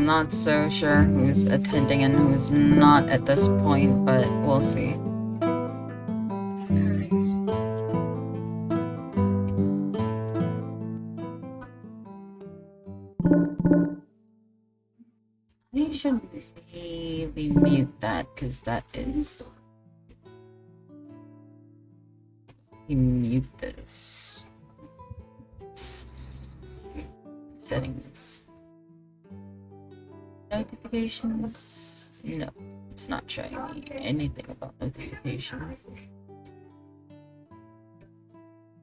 not so sure who's attending and who's not at this point, but we'll see. I should really mute that because that is. Mute this. Settings. Notifications? No, it's not showing me anything about notifications.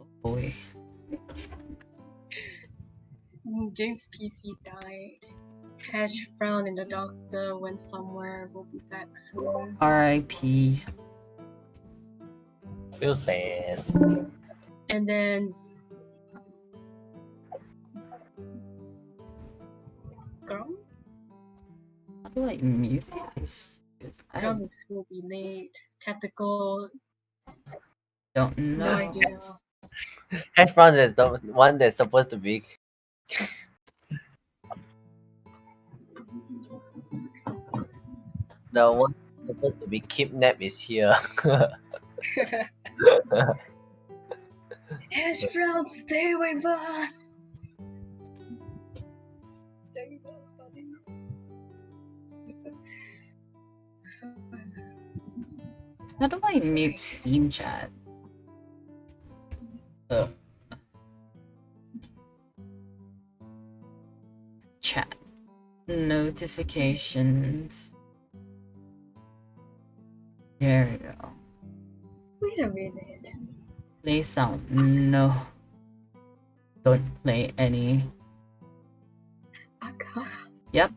Oh boy. James' PC died. Hash brown and the doctor went somewhere. Will be back soon. R.I.P. Feels bad. And then Grum? How do I mute this? Grum will be late. Tactical. Don't know. No idea. Hash brown is the one that's supposed to be. The one supposed to be kidnapped is here. Hash brown, stay with us! Stay with us, buddy. How do I mute Steam chat? Chat. Notifications. There we go. Wait a minute. Play sound. No. Don't play any. Okay. Yep.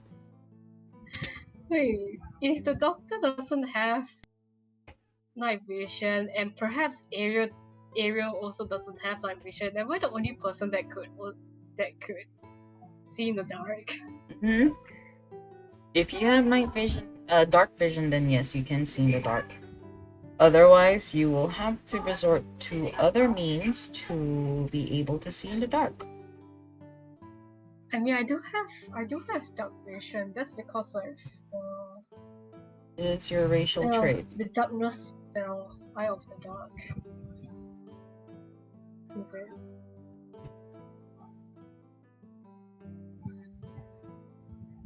Wait, if the doctor doesn't have night vision and perhaps Ariel also doesn't have night vision, am I the only person that could see in the dark? Mm-hmm. If you have night vision, dark vision, then yes, you can see in the dark. Otherwise, you will have to resort to other means to be able to see in the dark. I mean, I do have dark vision. That's because of it's your racial trait. The darkness spell, Eye of the Dark. Okay.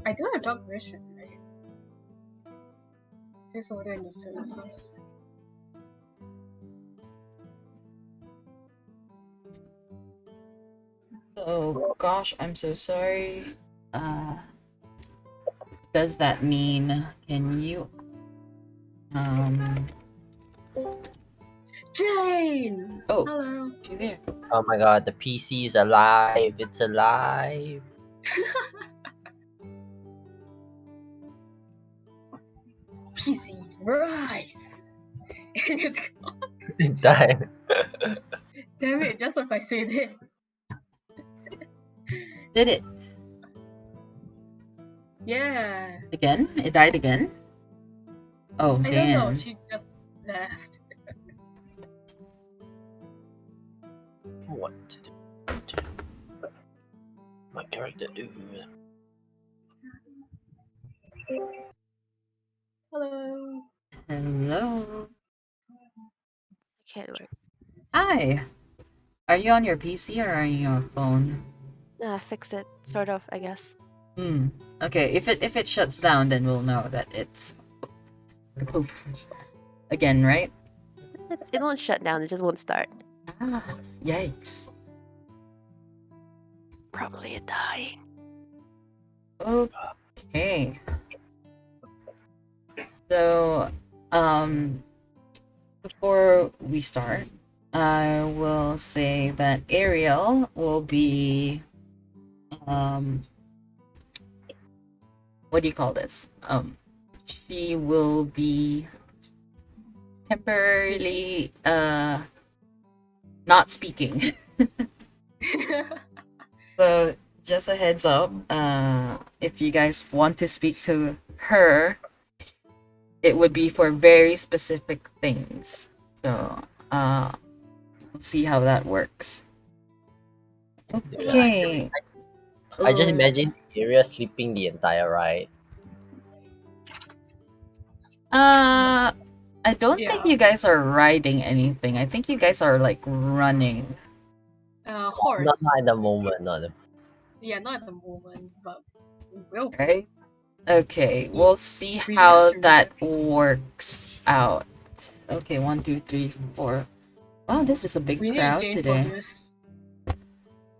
I do have dark vision, right? Disorder in the senses. Oh gosh, I'm so sorry. Does that mean can you Jane! Oh, hello. You there? Oh my god, the PC is alive. It's alive. PC, rise! And it's gone. It died. Damn it, just as I said it. Did it? Yeah. Again? It died again? Oh, I damn. don't know, she just left. What to do? My character do. Hello. Hello. Can't work. Hi. Are you on your PC or are you on your phone? I fixed it, sort of, I guess. Okay, if it shuts down, then we'll know that it's again, right? It won't shut down, it just won't start. Ah, yikes. Probably dying. Okay. So, before we start, I will say that Ariel will be, what do you call this? She will be temporarily, not speaking. So, just a heads up, if you guys want to speak to her, it would be for very specific things. So, we'll see how that works. Okay. I just imagine Area sleeping the entire ride. I don't think Yeah. you guys are riding anything. I think you guys are like running. Horse. Not at the moment. Not at the... Yeah, not at the moment, but will be. Right? Okay, we'll see We how used to that read. works out. Okay, 1, 2, 3, 4. Wow, this is a big We need crowd Jane for today. this.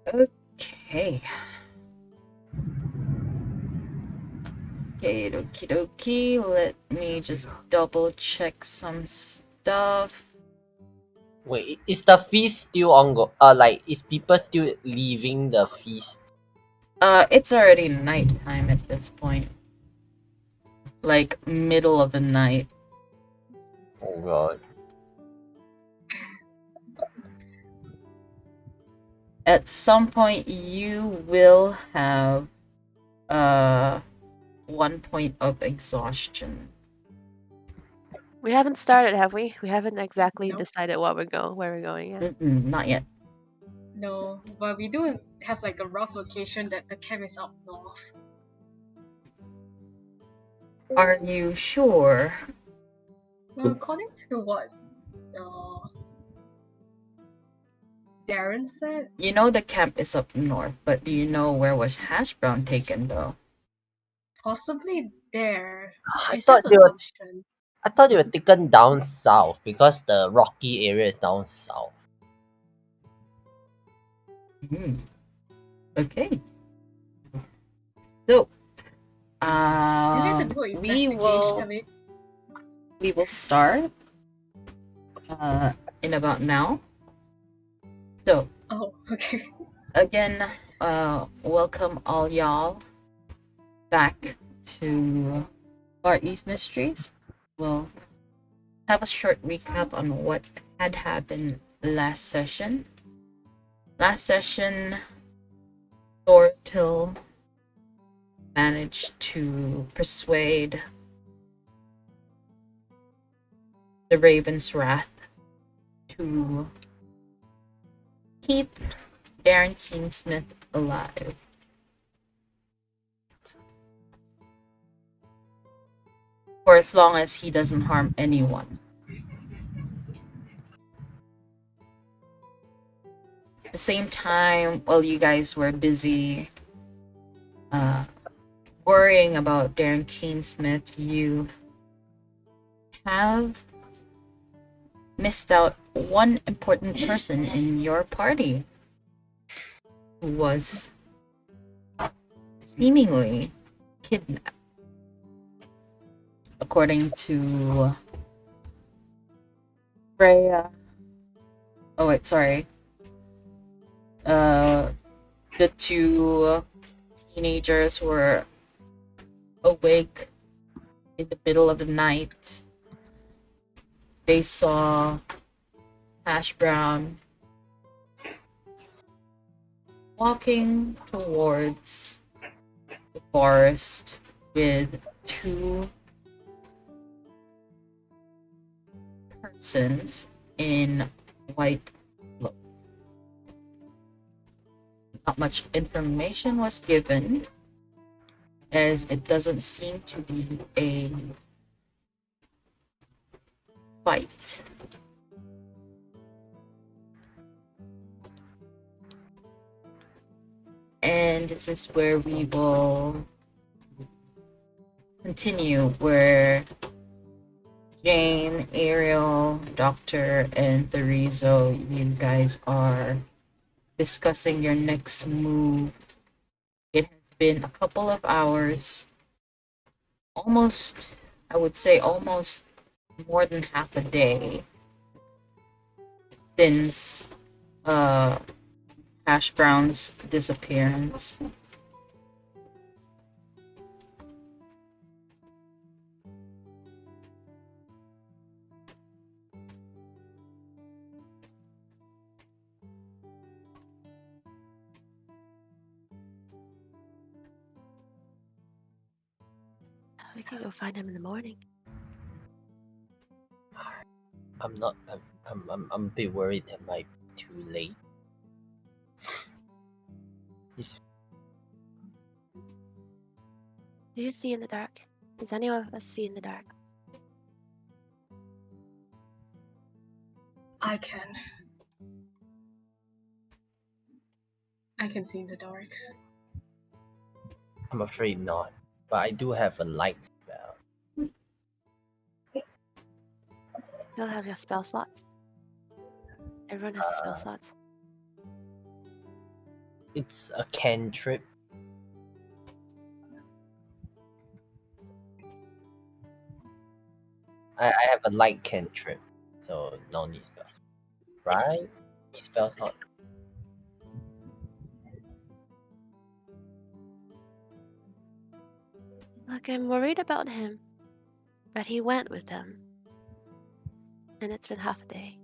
Okay. Okay, okie dokie. Let me just double check some stuff. Wait, is the feast still ongoing? Like, is people still leaving the feast? It's already nighttime at this point. Like, middle of the night. Oh god. At some point, you will have, 1 point of exhaustion. We haven't started, have we? We haven't exactly Nope. decided where we're going yet. Not yet. No, but we do have like a rough location that the camp is up north. Are you sure? Well, according to what Darren said, You know the camp is up north, but do you know where was Hash Brown taken though? possibly there. I It's thought just they were assumption. I thought they were taken down south because the rocky area is down south. Okay. So, Do we have to do an we investigation of it? will start in about now. So, Oh, okay. again, welcome all y'all back to Far East Mysteries. We'll have a short recap on what had happened last session. Last session, Thortil managed to persuade the Raven's Wrath to keep Darren Keensmith alive. For as long as he doesn't harm anyone. At the same time, while you guys were busy worrying about Darren Keensmith, you have missed out one important person in your party who was seemingly kidnapped. According to Freya. Oh wait, sorry. The two teenagers were awake in the middle of the night. They saw Hash Brown walking towards the forest with two persons in white clothes. Not much information was given, as it doesn't seem to be a fight. And this is where we will continue, where Jane, Ariel, Doctor, and Therizo, you guys are discussing your next move. It has been a couple of hours, almost, I would say almost more than half a day since Hash Brown's disappearance. We can go find him in the morning. I'm not. I'm a bit worried that might be too late. Do you see in the dark? Does any of us see in the dark? I can. I can see in the dark. I'm afraid not. But I do have a light spell. You'll have your spell slots. Everyone has the spell slots. It's a cantrip. I have a light cantrip, so no need spells. Right? Need spells not. Look, I'm worried about him. But he went with them. And it's been half a day.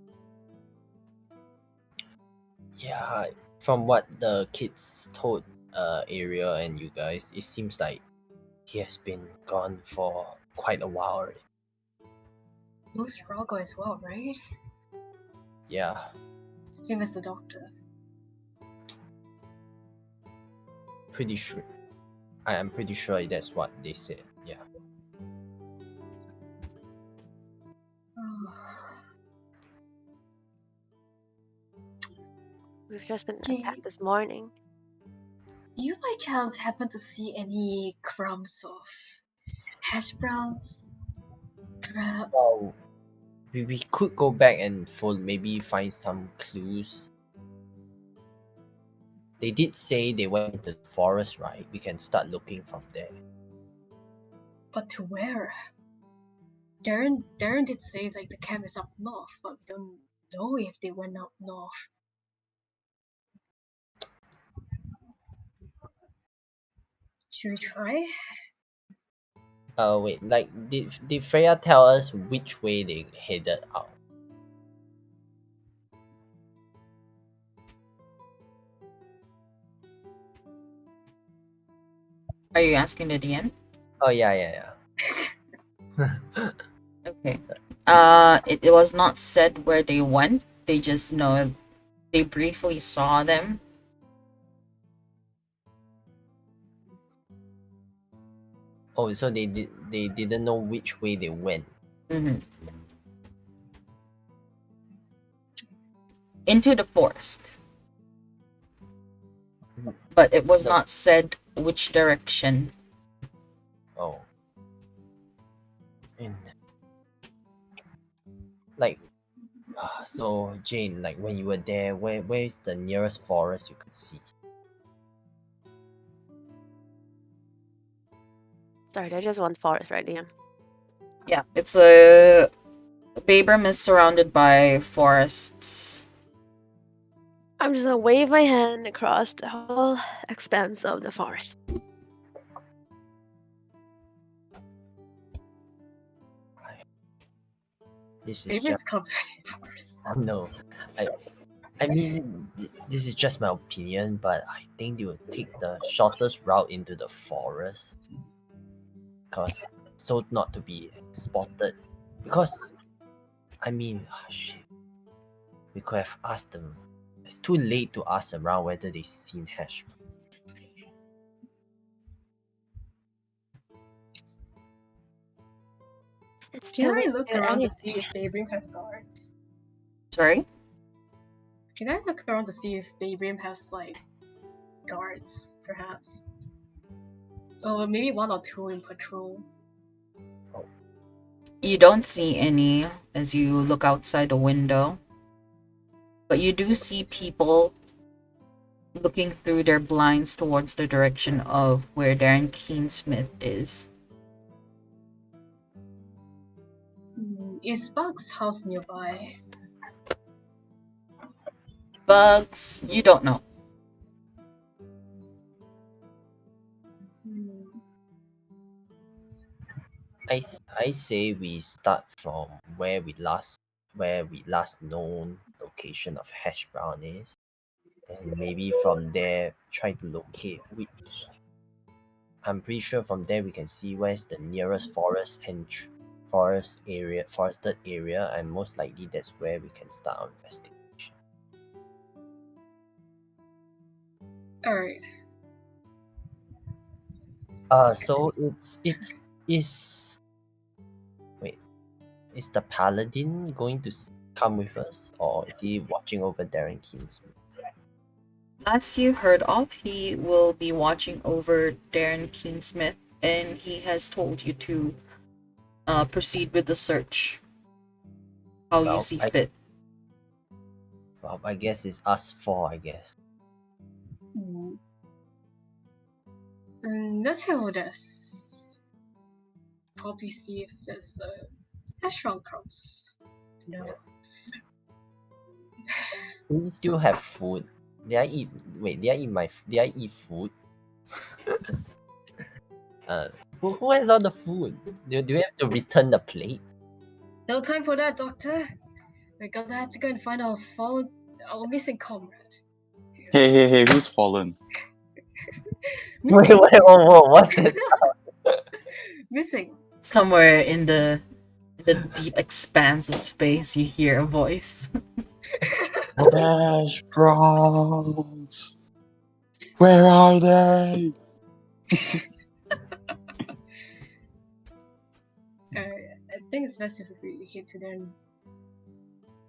Yeah, from what the kids told Ariel and you guys, it seems like he has been gone for quite a while already. No struggle as well, right? Yeah. Same as the doctor. Pretty sure. I am pretty sure that's what they said. Yeah. We've just been Jane, attacked this morning. do you by chance happen to see any crumbs of hash browns? Perhaps? Well, we could go back and maybe find some clues. They did say they went into the forest, right? We can start looking from there. But to where? Darren did say like the camp is up north, but we don't know if they went up north. Should we try? Wait, like did Freya tell us which way they headed out? Are you asking the DM? Oh yeah. Okay. It was not said where they went. They just know they briefly saw them. Oh, so they didn't know which way they went. Mhm. Into the forest. But it was So- not said which direction. Oh. And like so Jane, like when you were there, where is the nearest forest you could see? Sorry, there's just one forest, right, Liam? Yeah, it's a Babram is surrounded by forests. I'm just gonna wave my hand across the whole expanse of the forest. This is Maybe just it's covered in forest. no. I mean, this is just my opinion, but I think they will take the shortest route into the forest, cause so not to be spotted. Because I mean, shit, we could have asked them. It's too late to ask around whether they seen Hash. It's Can too I late look to do around to see anything. if Babrim have guards? Sorry? Can I look around to see if Babrim has like guards, perhaps? Or maybe one or two in patrol. You don't see any as you look outside the window. But you do see people looking through their blinds towards the direction of where Darren Keensmith is. Is Bug's house nearby? Bugs, you don't know. I say we start from where we last known location of Hash Brown is, and maybe from there try to locate which. I'm pretty sure from there we can see where's the nearest forested area, and most likely that's where we can start our investigation. Alright. So it's is wait, is the paladin going to come with us, or is he watching over Darren Kingsmith? As you heard of, he will be watching over Darren Keensmith, and he has told you to proceed with the search how you Well, see fit. I guess it's us four. I guess. Hmm. And let's hold this. Probably see if there's the hash brown crumbs. No. We still have food. Did I eat? Wait, did I eat my? Did I eat food? Who has all the food? Do we have to return the plate? No time for that, Doctor. We're gonna have to go and find our missing comrade. Hey, who's fallen? Wait, what's this? Missing. Somewhere in the deep expanse of space, you hear a voice. Hash browns. Where are they? I think it's best if we head to them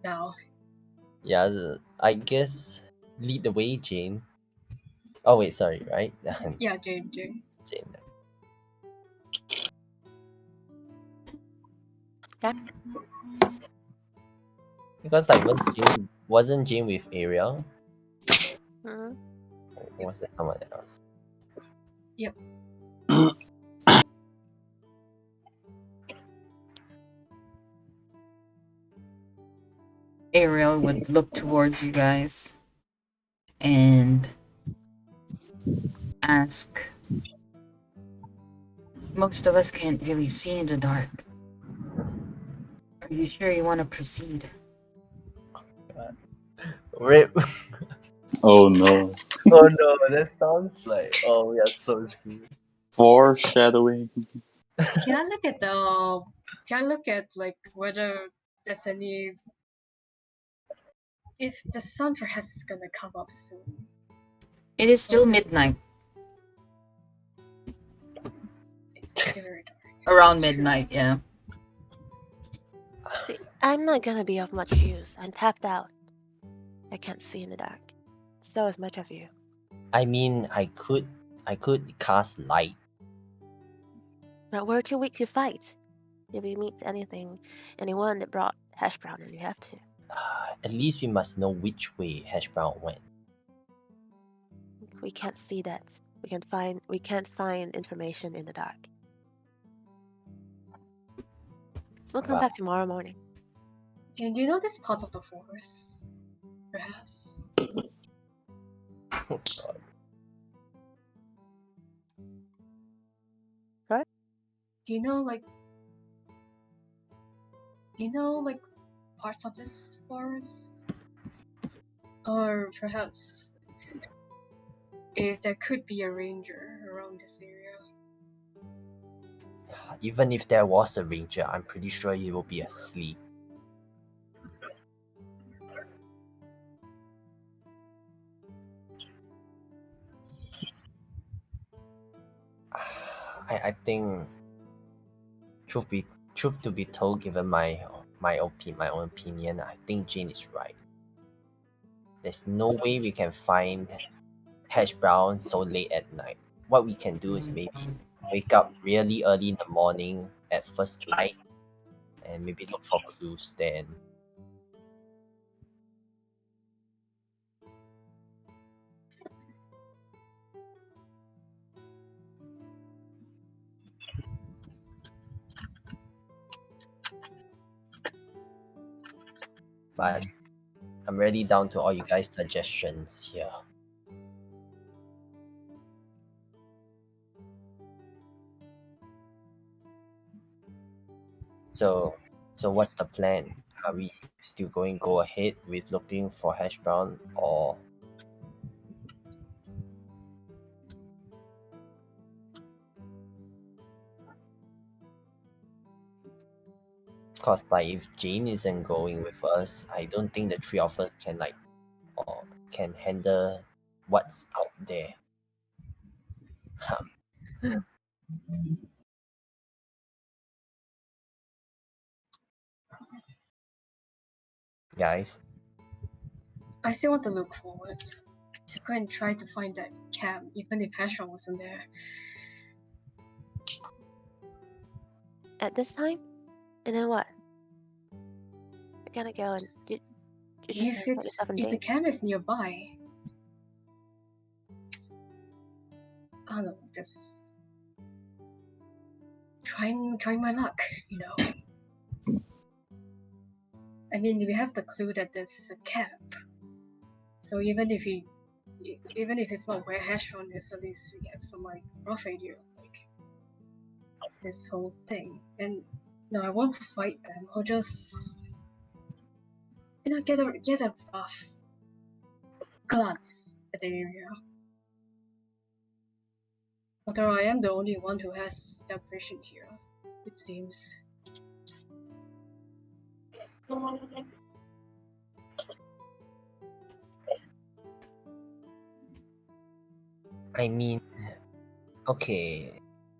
now. Yeah, I guess lead the way, Jane. Oh wait, sorry, right? Yeah, Jane. Jane. Yeah. Because like wasn't Jane with Ariel? Mhm. Or was there someone else? Yep. Ariel would look towards you guys and ask, most of us can't really see in the dark. Are you sure you want to proceed? Rip. Oh no. Oh no, that sounds like we are so screwed. Foreshadowing. Can I look at the? Can I look at like whether there's any? If the sun perhaps is gonna come up soon. It is still Okay. midnight. It's very dark. Around That's true. midnight, yeah. See, I'm not gonna be of much use. I'm tapped out. I can't see in the dark. So is much of you. I mean, I could cast light. But we're too weak to fight. If we meet anyone that brought hash brown, then we have to. At least we must know which way Hash Brown went. We can't see that. We can't find information in the dark. We'll come Well, back tomorrow morning. And do you know this part of the forest? Perhaps. God. What? Do you know like parts of this forest? Or perhaps if there could be a ranger around this area. Even if there was a ranger, I'm pretty sure he will be asleep. I think, truth to be told, given my own opinion, I think Jane is right. There's no way we can find Hash Brown so late at night. What we can do is maybe wake up really early in the morning at first light and maybe look for clues then. But I'm really down to all you guys' suggestions here. So what's the plan? Are we still going to go ahead with looking for Hash Brown, or cause like if Jane isn't going with us, I don't think the three of us can or can handle what's out there. Guys, I still want to look forward. To go and try to find that camp, even if Paxeon wasn't there. At this time? And then what? We're gonna go and you're just gonna put yourself in If the danger. camp is nearby, I don't know, just trying my luck, you know. I mean, we have the clue that this is a camp, so even if it's not where Hashron is, at least we have some like rough idea of like this whole thing. And no, I won't fight them. I'll just get a rough glance at the area. Although I am the only one who has that vision here, it seems. I mean, okay.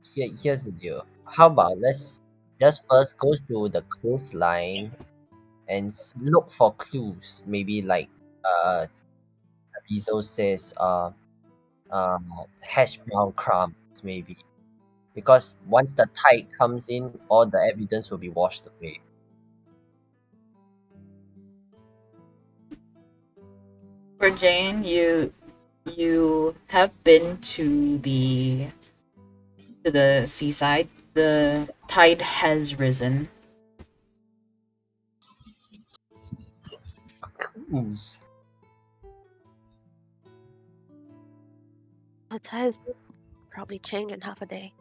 Here's the deal. How about let's just first go to the coastline and look for clues. Maybe like Rizzo says hash brown crumbs maybe. Because once the tide comes in, all the evidence will be washed away. For Jane, you have been to the seaside. The tide has risen. Hmm. The tides will probably change in half a day.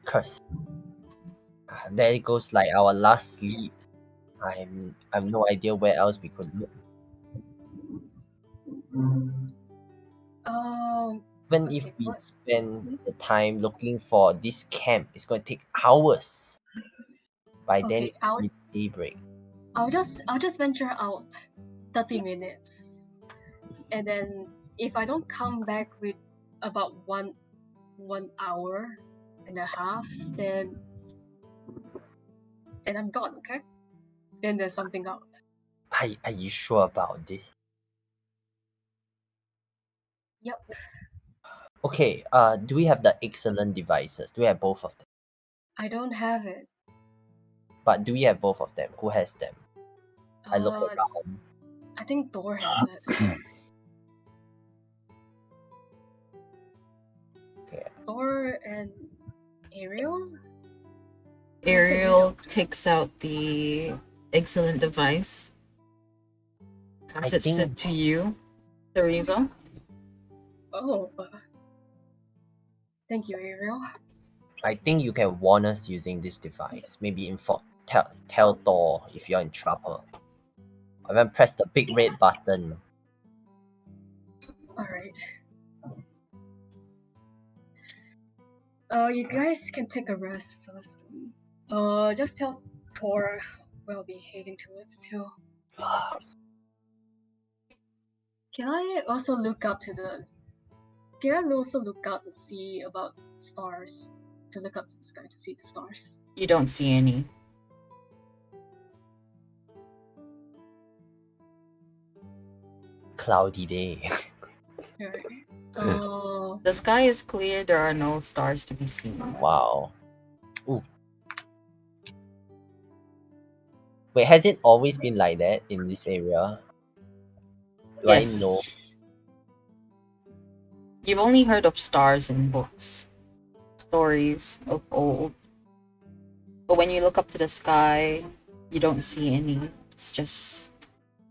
Curse. There it goes like our last lead. I've no idea where else we could look. Even if Okay, we what? spend the time looking for this camp, it's going to take hours. By then, Okay, I'll it's daybreak. just venture out 30 minutes. And then if I don't come back with about one hour and a half, then I'm gone, okay? Then there's something out. Are you sure about this? Yep. Okay, do we have the excellent devices? Do we have both of them? I don't have it. But do we have both of them? Who has them? I look Uh, around. I think Thor has it. Okay. Thor and Ariel? Ariel takes out the excellent device, I passes it think to you, Teresa. Oh, thank you, Ariel. you can warn us using this device. Maybe tell Thor if you're in trouble. And then press the big red button. Alright. You guys can take a rest first. Just tell Thor we'll be heading towards too. Can I also look out to see about stars? To look up to the sky to see the stars. You don't see any. Cloudy day. Alright. The sky is clear. There are no stars to be seen. Wow. Ooh. Wait, has it always been like that in this area? Do I Yes. know? You've only heard of stars in books, stories of old. But when you look up to the sky, you don't see any. It's just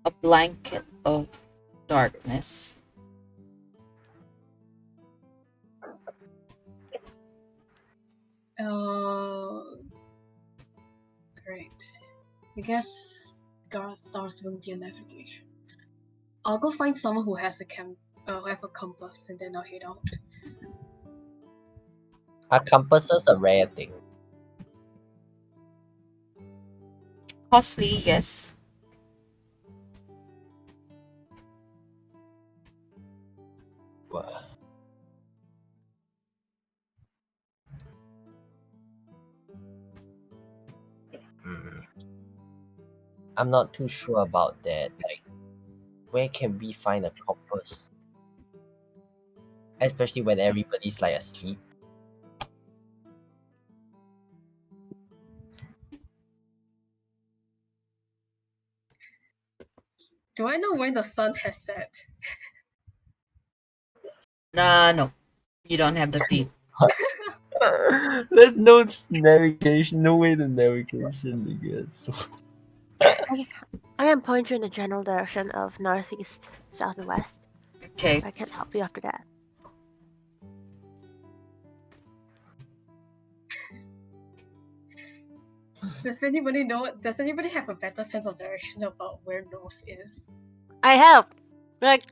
a blanket of darkness. Great. I guess stars won't be a navigation. I'll go find someone who has a compass, and then I'll head out. Are compasses a rare thing? Costly, yes. I'm not too sure about that. Like, where can we find a compass? Especially when everybody's like asleep. Do I know when the sun has set? No. You don't have the feet. There's no navigation, no way to navigation, I guess. I can point you in the general direction of northeast, south, and west. Okay. I can't help you after that. Does anybody know? Does anybody have a better sense of direction about where north is? I have! Like,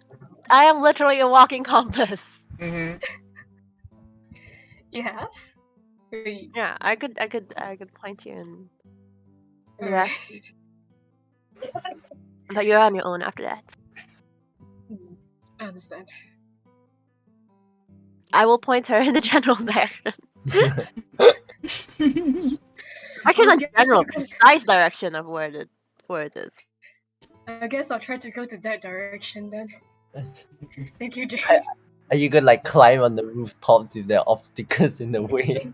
I am literally a walking compass. Mm-hmm. You have? Wait, Yeah, I could point you in the alright. direction. But you're on your own after that. I understand. I will point her in the general direction. Actually, I'll the get- general, precise direction of where it is. I guess I'll try to go to that direction then. Thank you, James. Are you gonna like climb on the rooftops if there are obstacles in the way?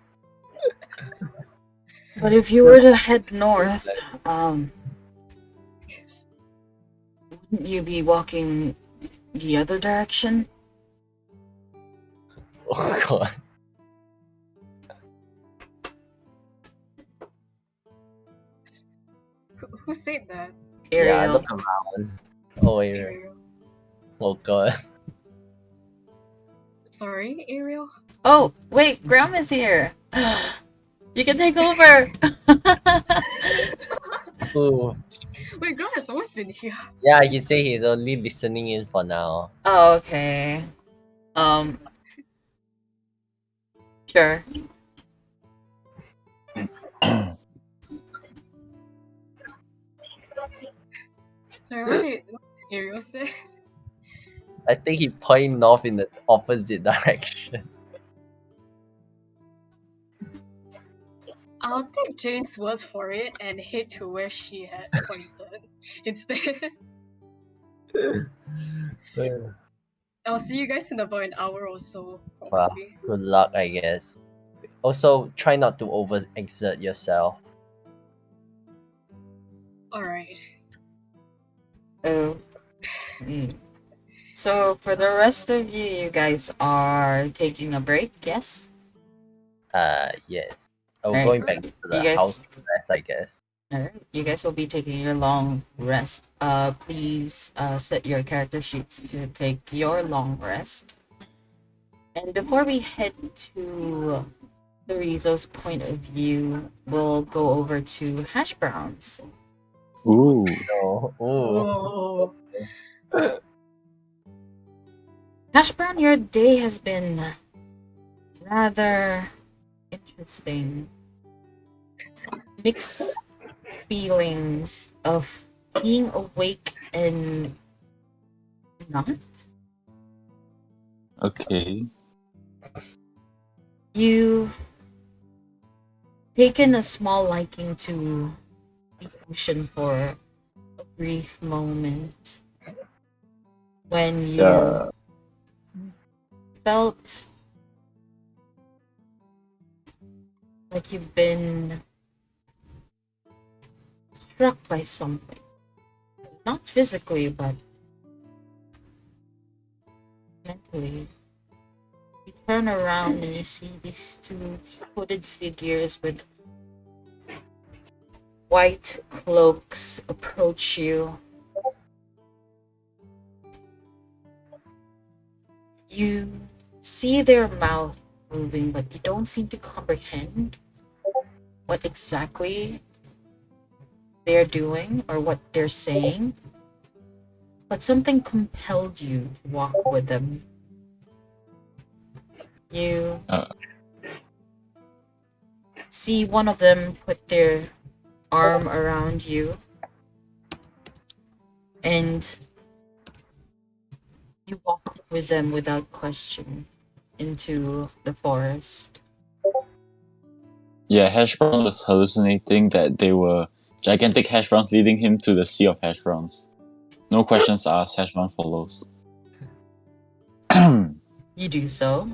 But if you were to head north, wouldn't you be walking the other direction? Oh god. Who said that? Ariel. Yeah, look around. Oh, Ariel. Ariel. Oh god. Sorry, Ariel? Oh, wait, Grandma's here. You can take over. Ooh. Wait, Grandma has always been here. Yeah, he say he's only listening in for now. Oh, okay. Sure. Sorry, what did Ariel say? I think he point north in the opposite direction. I'll take Jane's word for it and head to where she had pointed instead. I'll see you guys in about an hour or so, Wow. probably. Good luck, I guess. Also, try not to overexert yourself. Alright. Oh. So for the rest of you, you guys are taking a break, yes? Yes. Oh, Right. going back to the You guys- house rest, I guess. Alright. You guys will be taking your long rest. Please set your character sheets to take your long rest. And before we head to Rizzo's point of view, we'll go over to hash browns. Ooh. No. Ooh. Oh. Hash brown, your day has been rather interesting. Mixed feelings of being awake and not. Okay. You've taken a small liking to the ocean for a brief moment when you Yeah. felt like you've been struck by something. Not physically, but mentally. You turn around and you see these two hooded figures with white cloaks approach you. You see their mouth moving, but you don't seem to comprehend what exactly they're doing or what they're saying. But something compelled you to walk with them. You see one of them put their arm around you, and you walk with them without question into the forest. Yeah, Hash Brown was hallucinating that they were Gigantic hash browns leading him to the sea of hash browns. No questions asked, hash brown follows. You do so.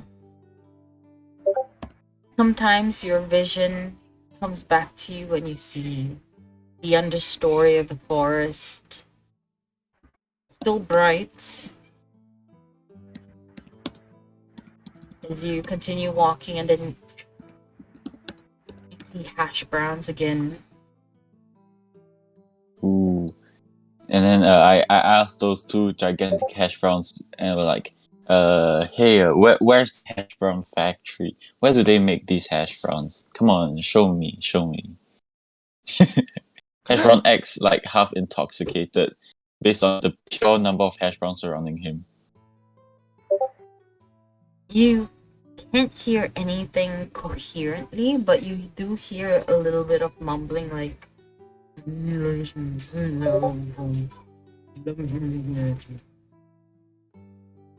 Sometimes your vision comes back to you when you see the understory of the forest. Still bright. As you continue walking, and then you see hash browns again. Ooh. And then I asked those two gigantic hash browns, and were like, hey, where's the hash brown factory? Where do they make these hash browns? Come on, show me. Hash brown acts like half intoxicated based on the pure number of hash browns surrounding him. You can't hear anything coherently, but you do hear a little bit of mumbling, like.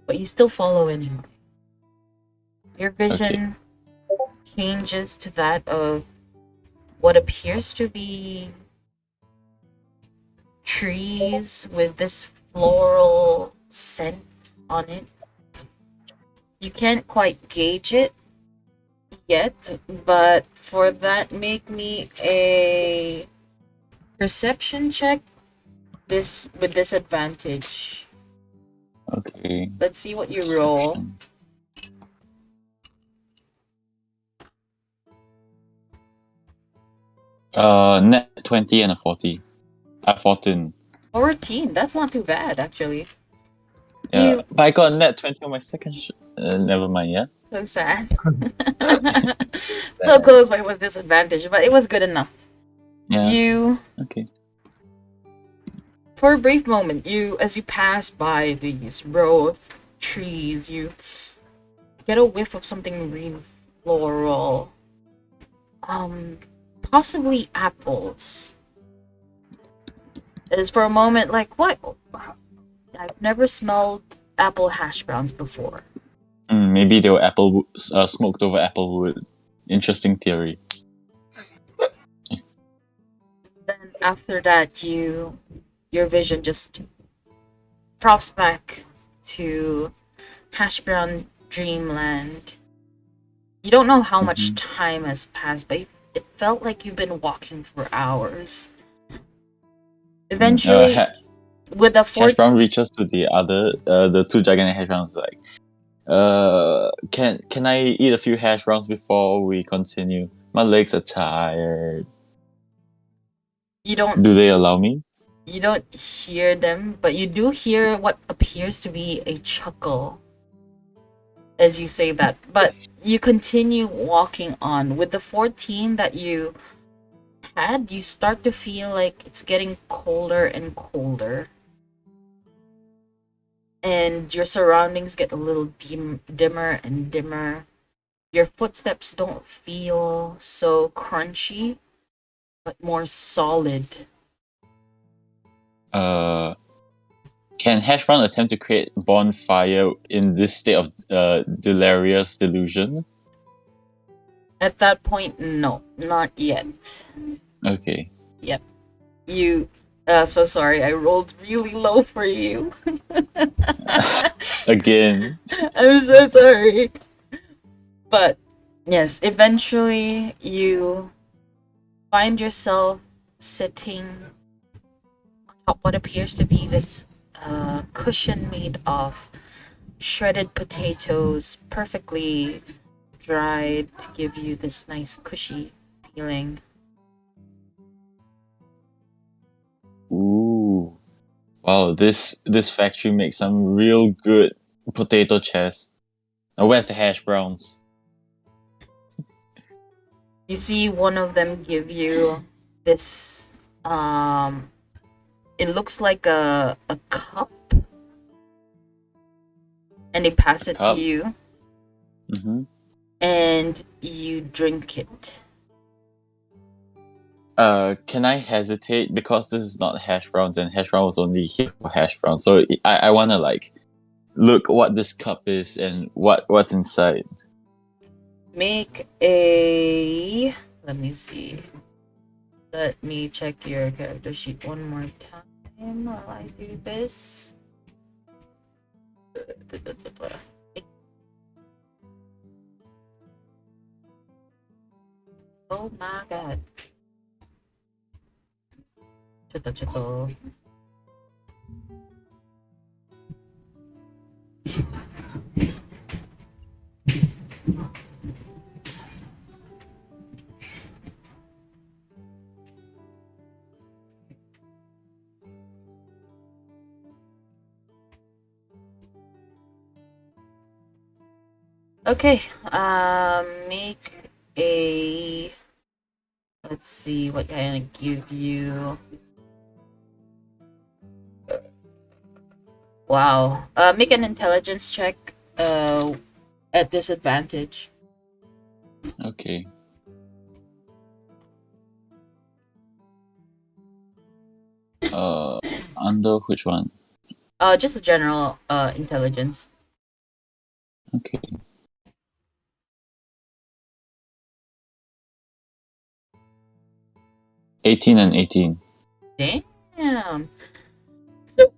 But you still follow anyway. Your vision changes to that of what appears to be trees with this floral scent on it. You can't quite gauge it yet, but for that, make me a perception check. This with disadvantage. Okay. Let's see what you roll. Net 20 and a 40. 14. 14. That's not too bad, actually. Yeah, You- but I got a net 20 on my second. Never mind. Yeah. So sad. So close, but it was disadvantage. But it was good enough. Yeah. You, Okay. for a brief moment, as you pass by these row of trees, you get a whiff of something really floral. Possibly apples. Is for a moment like, what? I've never smelled apple hash browns before. Maybe they were smoked over apple wood. Interesting theory. Then after that, your vision just drops back to hash brown dreamland. You don't know how much time has passed, but it felt like you've been walking for hours. Eventually, with a Hash brown reaches to the two gigantic hash browns like, can I eat a few hash browns before we continue? My legs are tired. you don't Do they allow me? you don't hear them, but you do hear what appears to be a chuckle as you say that. But you continue walking on. With the 14 that you had, you start to feel like it's getting colder and colder. And your surroundings get a little dimmer and dimmer. Your footsteps don't feel so crunchy, but more solid. Can hash brown attempt to create bonfire in this state of delirious delusion? At that point, no, not yet. Okay. Yep. You. So sorry, I rolled really low for you. Again. I'm so sorry. But yes, eventually you find yourself sitting on top what appears to be this cushion made of shredded potatoes, perfectly dried to give you this nice cushy feeling. Ooh. Wow, this factory makes some real good potato chips. Now where's the hash browns? You see one of them give you this it looks like a cup, and they pass it Cup? to you Mm-hmm. and you drink it. Can I hesitate because this is not hash browns and hash brown was only here for hash browns. So I wanna like look what this cup is and what's inside. Make a, let me see. Let me check your character sheet one more time while I do this. Oh my god. Chito. Okay, make a, let's see, what can I give you? Wow. Make an intelligence check, at disadvantage. Okay. Under which one? Just a general, intelligence. Okay. $18 and $18. Damn. So,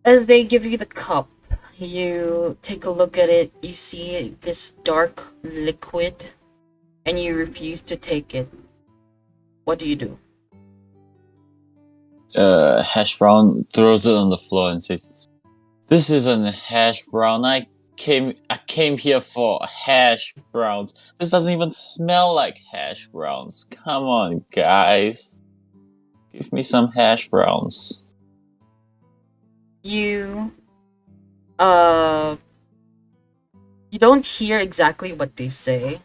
as they give you the cup, you take a look at it, you see this dark liquid, and you refuse to take it. What do you do? Hash brown throws it on the floor and says, "This isn't hash brown. I came here for hash browns. This doesn't even smell like hash browns. Come on, guys. Give me some hash browns." You, uh, you don't hear exactly what they say,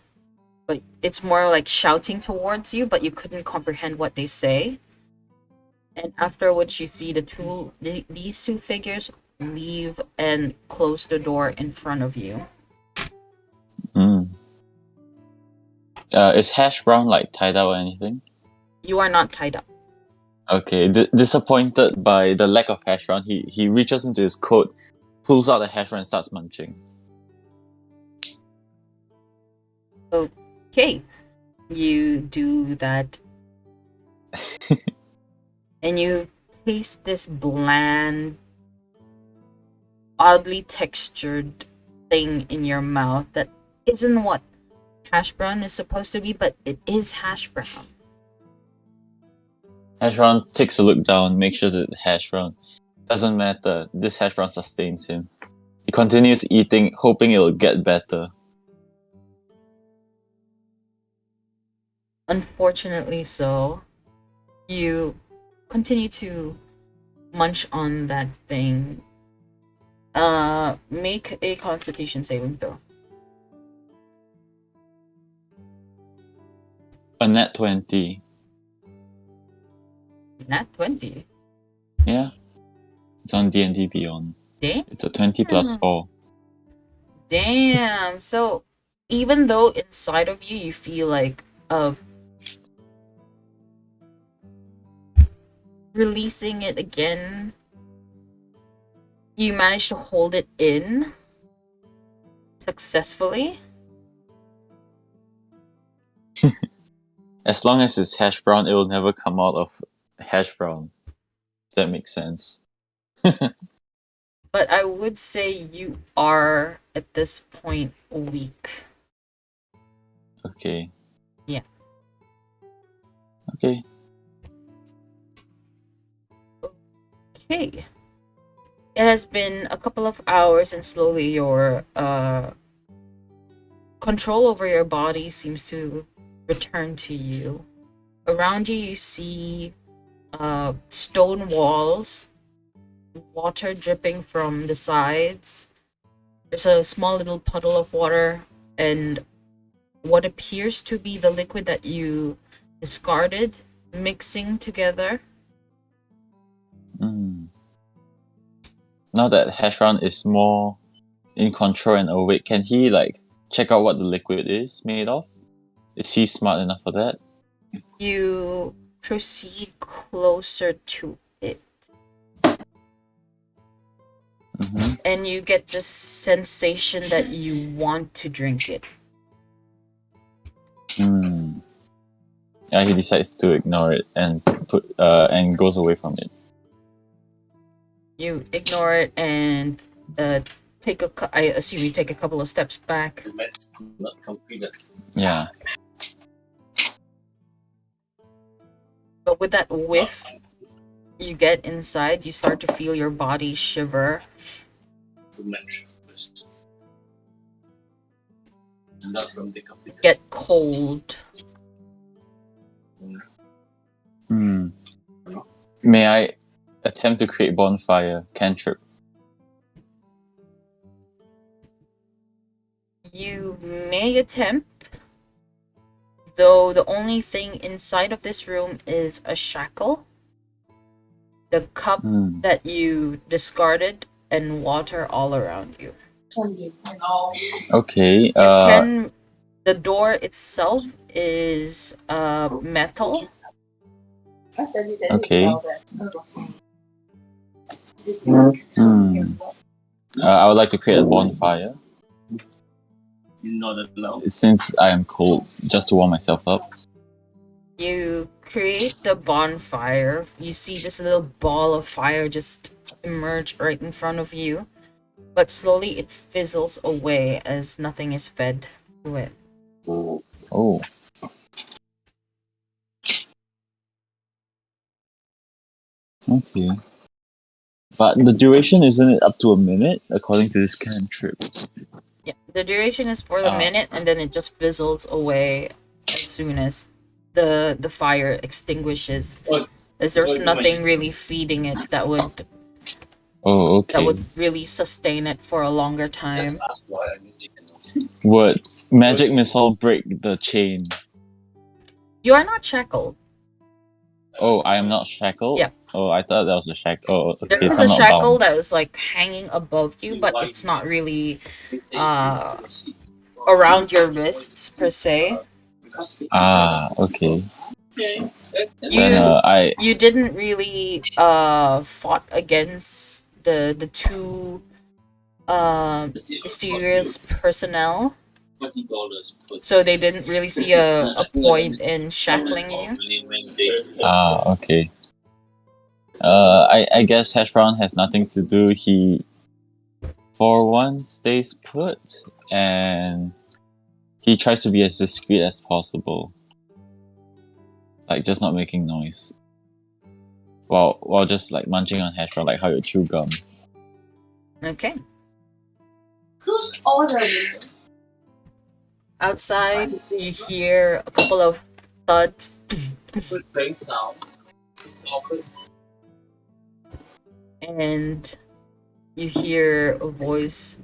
but it's more like shouting towards you, but you couldn't comprehend what they say. And after which you see these two figures leave and close the door in front of you. Hmm. Is hash brown like tied up or anything? You are not tied up. Okay. Disappointed by the lack of hash brown, he reaches into his coat, pulls out the hash brown, and starts munching. Okay, you do that, and you taste this bland, oddly textured thing in your mouth that isn't what hash brown is supposed to be, but it is hash brown. Hash brown takes a look down, makes sure it's hash brown. Doesn't matter. This hash brown sustains him. He continues eating, hoping it'll get better. Unfortunately, so you continue to munch on that thing. Make a Constitution saving throw. A nat 20. Nat 20. Yeah. It's on D&D Beyond. Damn. It's a 20 plus 4. Damn. So even though inside of you you feel like releasing it again, you manage to hold it in successfully. As long as it's hash brown, it will never come out of hash brown. If that makes sense. But I would say you are at this point weak. Okay. Yeah. Okay. Okay. It has been a couple of hours, and slowly your control over your body seems to return to you. Around you, you see stone walls, water dripping from the sides. There's a small little puddle of water, and what appears to be the liquid that you discarded mixing together. Mm. Now that hash brown is more in control and awake, can he like check out what the liquid is made of? Is he smart enough for that? You proceed closer to it, Mm-hmm. and you get this sensation that you want to drink it. Hmm. Yeah, he decides to ignore it and goes away from it. You ignore it and I assume you take a couple of steps back. Yeah. But with that whiff you get inside, you start to feel your body shiver. Get cold. May I attempt to create bonfire cantrip? You may attempt, though the only thing inside of this room is a shackle, the cup that you discarded, and water all around you. Okay. The door itself is metal. Okay. I would like to create a bonfire. Since I am cold, just to warm myself up. You create the bonfire. You see this little ball of fire just emerge right in front of you, but slowly it fizzles away as nothing is fed to it. Oh. Okay. But the duration, isn't it up to a minute, according to this cantrip? Yeah, the duration is for the minute, and then it just fizzles away as soon as the fire extinguishes. As there's nothing really feeding it that would really sustain it for a longer time. Would magic missile break the chain? You are not shackled. Oh, I am not shackled? Yeah. Oh, I thought that was a shackle. Oh, okay. There is So a I'm not shackle bound. that was like hanging above you, but it's not really around your wrists per se. Okay. Then you didn't really fought against the two mysterious personnel, so they didn't really see a point in shackling you. Okay. I guess Hash Brown has nothing to do. He, for once, stays put, and he tries to be as discreet as possible, like just not making noise, while just like munching on Hash Brown, like how you chew gum. Okay. Who's ordering? Outside, you hear a couple of thuds. And you hear a voice.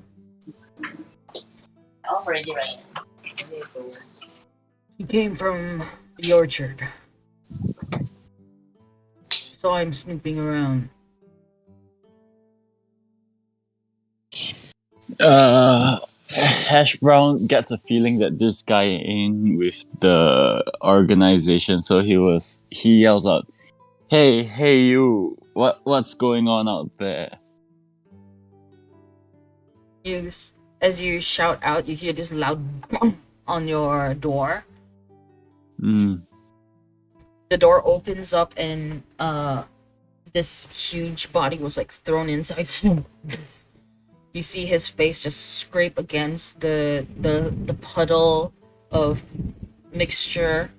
He came from the orchard. So I'm snooping around. Hash Brown gets a feeling that this guy ain't with the organization, so he yells out, Hey you, what's going on out there?" As you shout out, you hear this loud bump on your door. The door opens up and this huge body was like thrown inside. You see his face just scrape against the puddle of mixture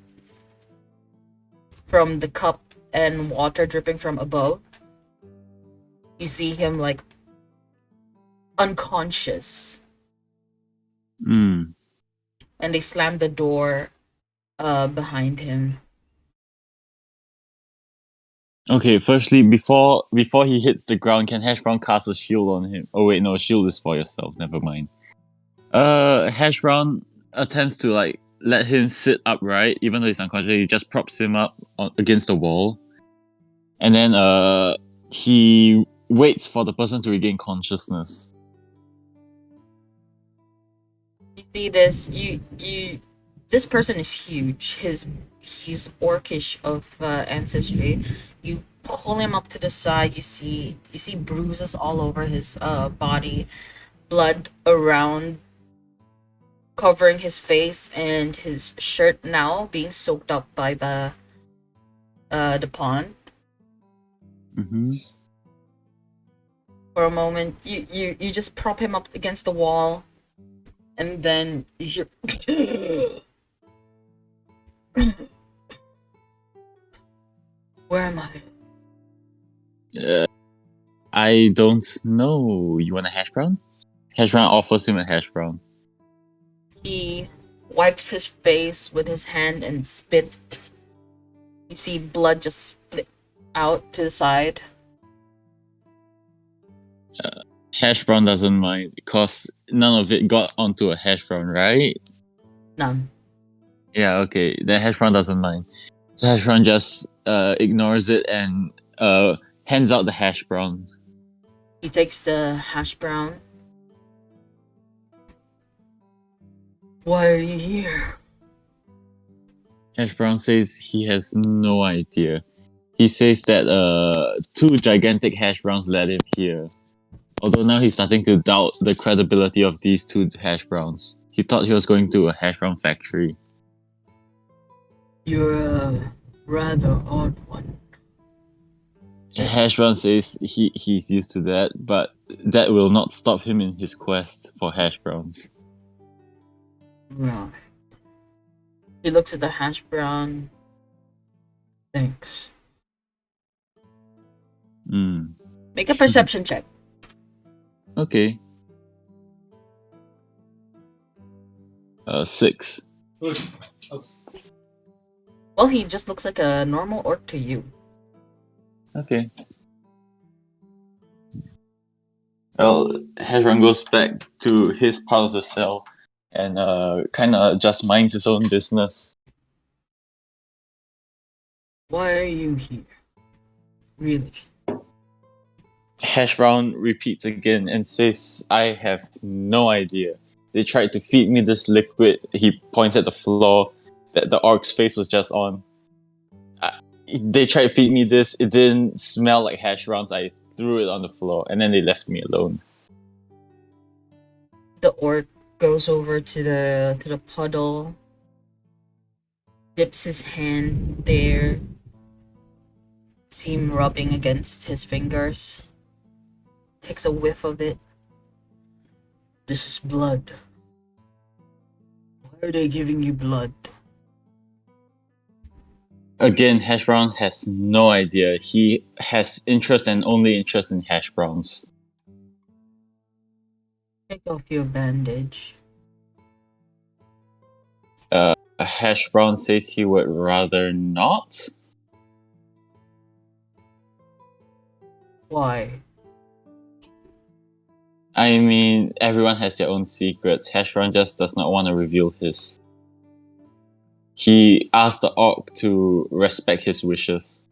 from the cup and water dripping from above. You see him like unconscious. And they slam the door behind him. Okay, firstly, before he hits the ground, can Hash Brown cast a shield on him? Oh wait, no, shield is for yourself. Never mind. Hash Brown attempts to like let him sit upright, even though he's unconscious. He just props him up against the wall, and then he waits for the person to regain consciousness. You see this. This person is huge. He's orcish of ancestry. You pull him up to the side. You see bruises all over his body, blood around covering his face and his shirt now being soaked up by the pond. Mm-hmm. For a moment, you just prop him up against the wall, and then you where am I? I don't know. You want a hash brown? Hash brown offers him a hash brown. He wipes his face with his hand and spits. You see blood just split out to the side. Hash brown doesn't mind because none of it got onto a hash brown, right? None. Yeah, okay. The hash brown doesn't mind. So hash brown just ignores it and hands out the hash brown. He takes the hash brown. Why are you here? Hash brown says he has no idea. He says that two gigantic hash browns led him here. Although now he's starting to doubt the credibility of these two hash browns. He thought he was going to a hash brown factory. You're a rather odd one. Hash brown says he's used to that, but that will not stop him in his quest for hash browns. Right. He looks at the hash brown. Thanks. Make a perception check. Okay. 6. Well, he just looks like a normal orc to you. Okay. Well, Hezron goes back to his part of the cell and kind of just minds his own business. Why are you here? Really? Hash Brown repeats again and says, I have no idea. They tried to feed me this liquid. He points at the floor that the orc's face was just on. They tried to feed me this. It didn't smell like hash browns. I threw it on the floor and then they left me alone. The orc goes over to the puddle, dips his hand there, see him rubbing against his fingers, takes a whiff of it. This is blood. Why are they giving you blood? Again, Hash Brown has no idea. He has interest and only interest in hash browns. Take off your bandage. Hash Brown says he would rather not. Why? I mean, everyone has their own secrets. Hash Brown just does not want to reveal his. He asked the orc to respect his wishes.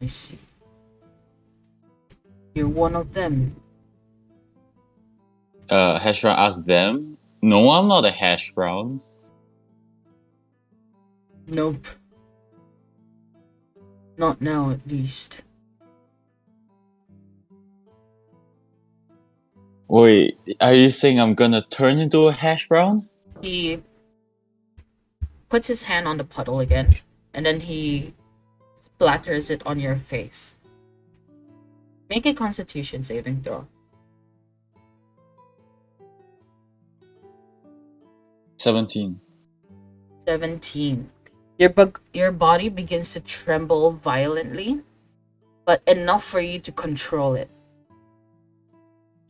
I see. You're one of them. Hash Brown asked them. No, I'm not a Hash Brown. Nope. Not now, at least. Wait, are you saying I'm gonna turn into a Hash Brown? He puts his hand on the puddle again, and then he splatters it on your face. Make a Constitution saving throw. 17. 17. Your body begins to tremble violently, but enough for you to control it.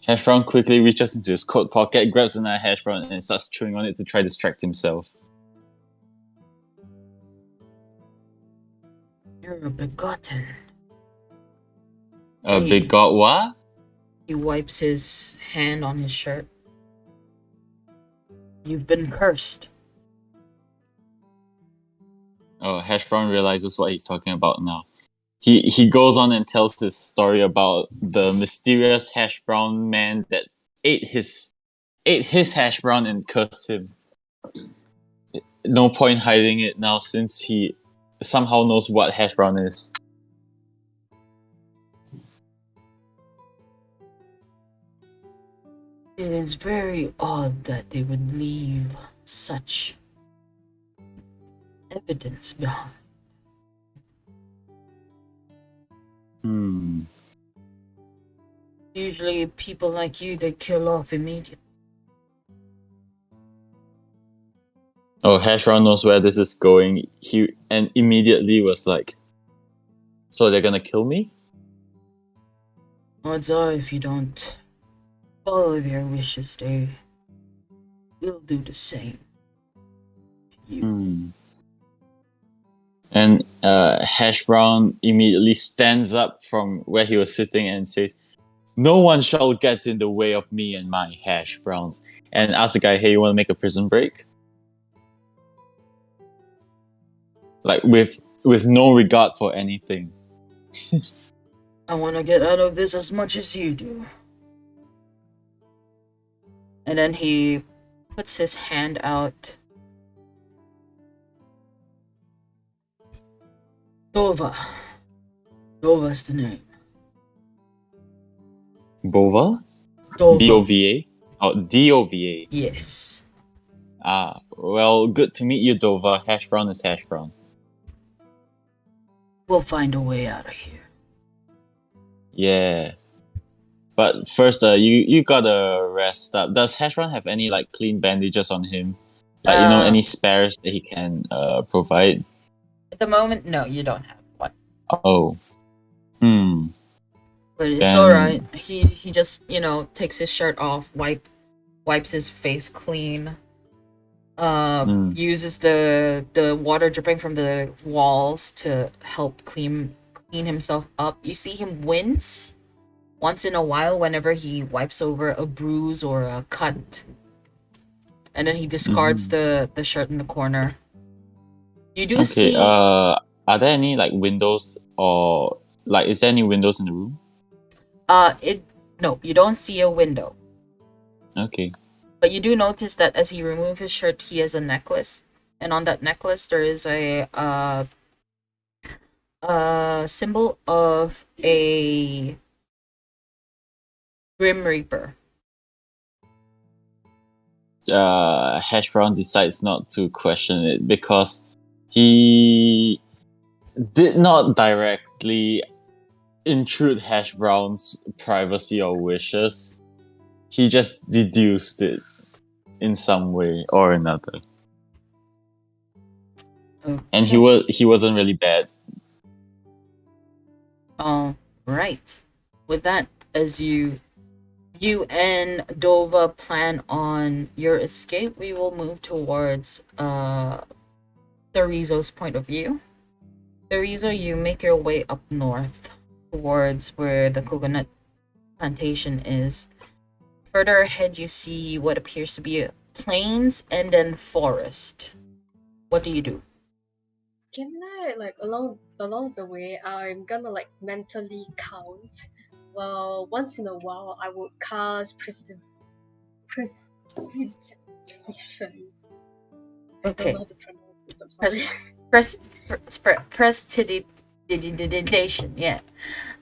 Hash Brown quickly reaches into his coat pocket, grabs another Hash Brown, and starts chewing on it to try to distract himself. You're a begotten. Big God, what? He wipes his hand on his shirt. You've been cursed. Oh, Hash Brown realizes what he's talking about now. He goes on and tells his story about the mysterious Hash Brown man that ate his Hash Brown and cursed him. No point hiding it now since he somehow knows what Hash Brown is. It is very odd that they would leave such evidence behind. Hmm. Usually, people like you, they kill off immediately. Oh, Hashron knows where this is going. He and immediately was like, "So they're gonna kill me?" Odds are, if you don't follow their wishes, they will do the same to you. Hmm. And Hash Brown immediately stands up from where he was sitting and says, "No one shall get in the way of me and my hash browns." And asks the guy, "Hey, you want to make a prison break?" Like with no regard for anything. I want to get out of this as much as you do. And then he puts his hand out. Dova. Dova's the name. Bova? Dova. B-O-V-A? Oh, D-O-V-A. Yes. Ah, well, good to meet you, Dova. Hash brown is hash brown. We'll find a way out of here. Yeah. But first, you gotta rest up. Does Hash brown have any like clean bandages on him? Like any spares that he can provide? At the moment, no, you don't have one. Oh. Hmm. But it's Then- alright. He just, takes his shirt off, wipes his face clean. Uses the water dripping from the walls to help clean himself up. You see him wince once in a while whenever he wipes over a bruise or a cut. And then he discards the shirt in the corner. You do Okay, see are there any like windows or like is there any windows in the room? no, you don't see a window. Okay. But you do notice that as he removes his shirt, he has a necklace. And on that necklace there is a symbol of a Grim Reaper. Hash Brown decides not to question it because he did not directly intrude Hash Brown's privacy or wishes. He just deduced it in some way or another. Okay. And he wasn't really bad. All right. With that, as you and Dova plan on your escape, we will move towards Therizo's point of view. Therizo, you make your way up north towards where the coconut plantation is. Further ahead, you see what appears to be plains and then forest. What do you do? Can I along the way I'm gonna mentally count. Well, once in a while I would cast prestidigitation. I Okay. don't know how to pronounce this, I'm sorry. Prestidigitation, yeah.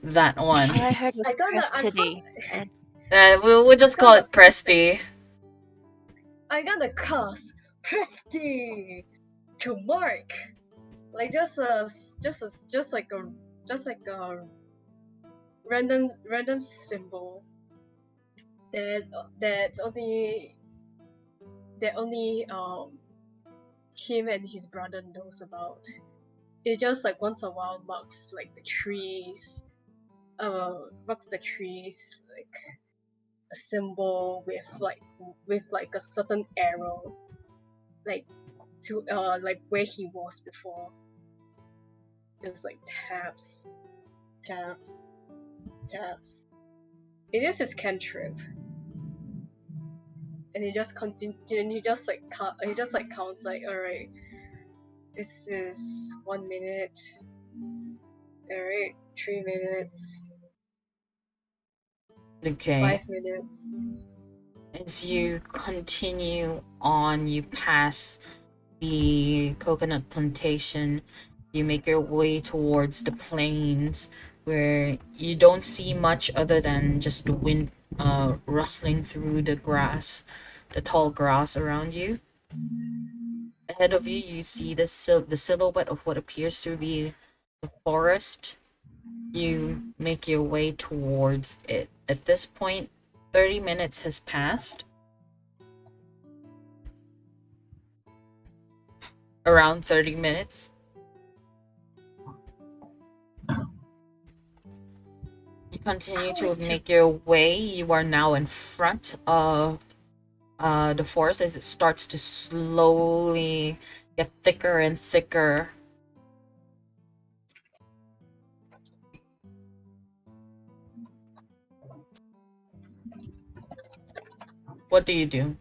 That one. All I heard was I gotta- I Prestity. thought- And We'll just call it Presti. I gotta cast Presti to mark, just like a random symbol that only him and his brother knows about. It just once a while marks the trees, a symbol with a certain arrow, to where he was before. Just taps. It is his cantrip, and he just continue. And he just counts alright. This is 1 minute. Alright, 3 minutes. Okay. 5 minutes. As you continue on, you pass the coconut plantation. You make your way towards the plains, where you don't see much other than just rustling through the grass, the tall grass around you. Ahead of you, you see the silhouette of what appears to be the forest. You make your way towards it. At this point, 30 minutes has passed. Around 30 minutes. You continue to make your way. You are now in front of the forest as it starts to slowly get thicker and thicker. What do you do?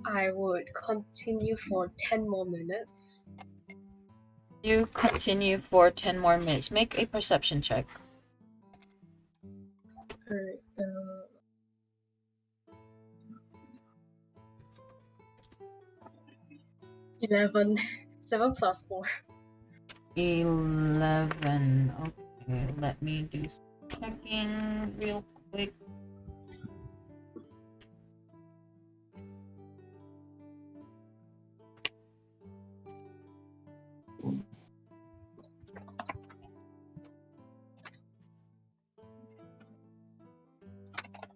I would continue for 10 more minutes. You continue for 10 more minutes. Make a perception check. Alright, 11. 7 plus 4. 11. Okay, let me do some checking real quick.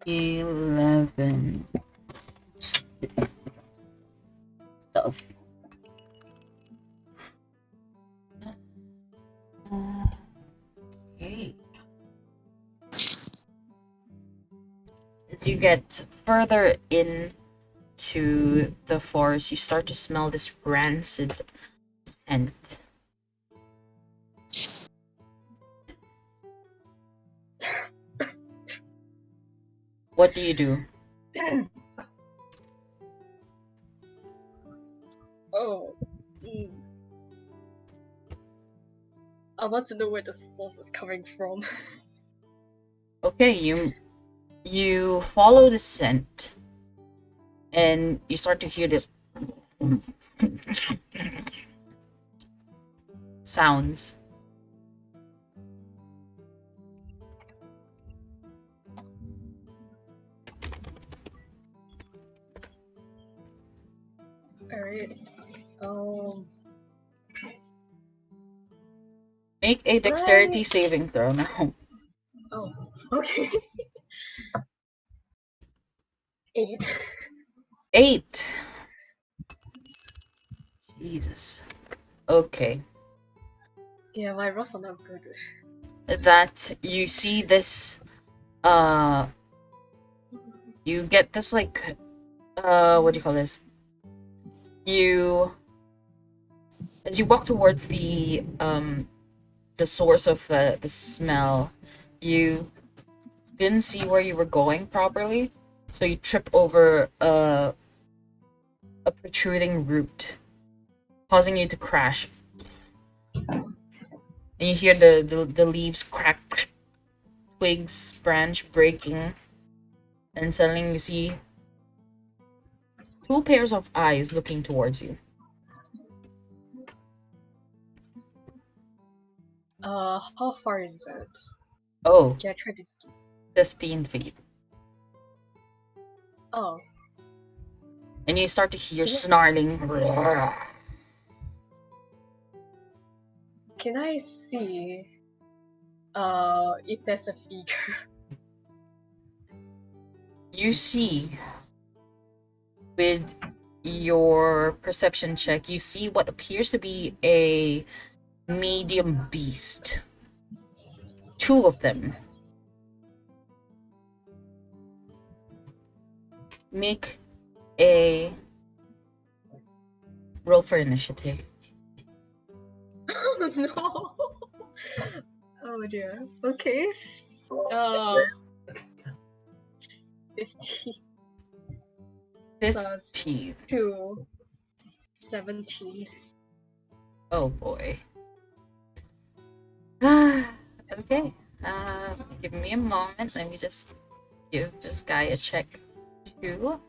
Eleven stuff. Okay. As you get further into the forest, you start to smell this rancid scent. What do you do? Oh. I want to know where the source is coming from. Okay, you follow the scent, and you start to hear this sounds. Alright. Make a dexterity saving throw now. Oh, okay. 8. 8. Jesus. Okay. Yeah, my rolls are not good. That you see this, you get this, like, what do you call this? As you walk towards the source of the smell, you didn't see where you were going properly, so you trip over a protruding root, causing you to crash. And you hear the leaves crack, twigs, branch breaking, and suddenly you see 2 pairs of eyes looking towards you. How far is it? Oh, Can I try to... 15 feet. Oh. And you start to hear Can I- snarling. Can I see if there's a figure? You see, with your perception check, you see what appears to be a medium beast. 2 of them. Make a roll for initiative. Oh no! Oh dear. Okay. 50 plus 15. 2. 17. Oh boy. Okay. Give me a moment. Let me just give this guy a check too.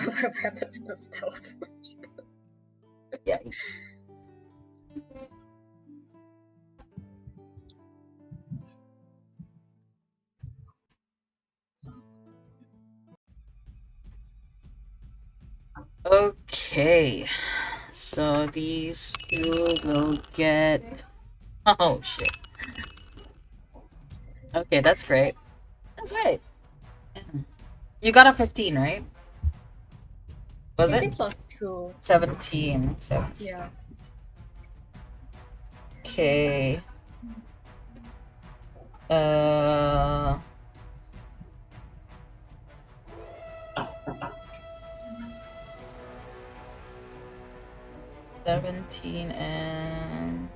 What happens to stealth? Yeah. Okay. So these two will get. Oh shit. Okay, that's great. That's great. You got a 15, right? Was 15 it? plus 2. 17. Yeah. Okay. Uh. 17 and.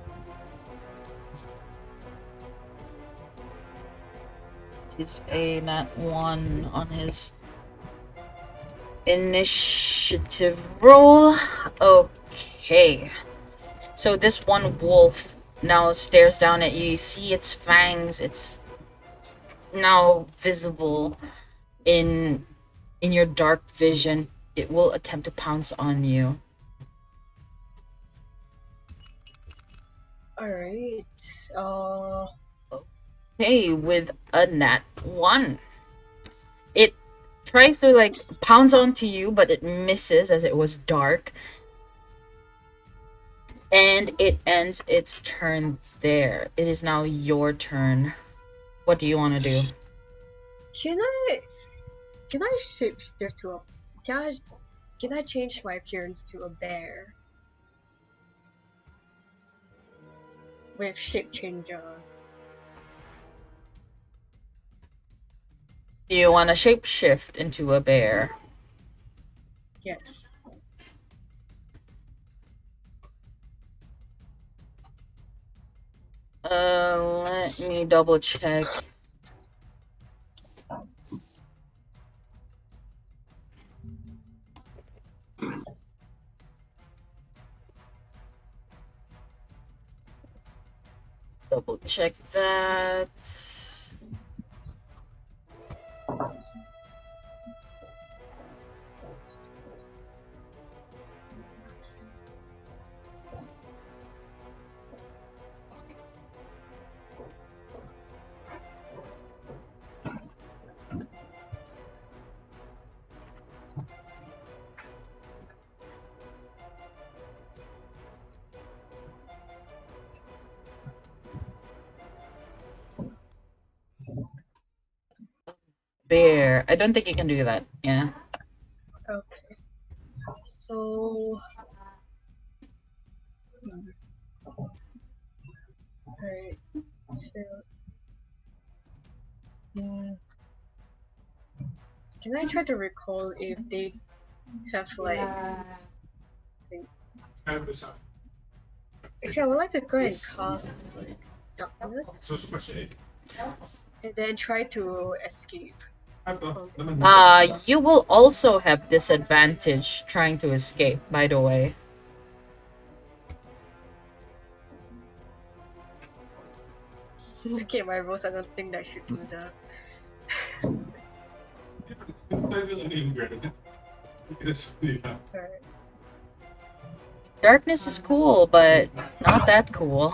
He's a nat 1 on his initiative roll. Okay. So this one wolf now stares down at you. You see its fangs. It's now visible in your dark vision. It will attempt to pounce on you. Alright. Okay, with a nat 1. It tries to like pounce onto you, but it misses as it was dark. And it ends its turn there. It is now your turn. What do you want to do? Can I shapeshift to a can I change my appearance to a bear? With shape changer. Do you want to shapeshift into a bear? Yes. Let me double check. Double check that. Bear. I don't think you can do that. Yeah. Okay. So alright. So can I try to recall if they have like actually I would like to go and cast like darkness and then try to escape. You will also have disadvantage trying to escape, by the way. Okay, my rolls, I don't think I should do that. Alright. Darkness is cool, but not that cool.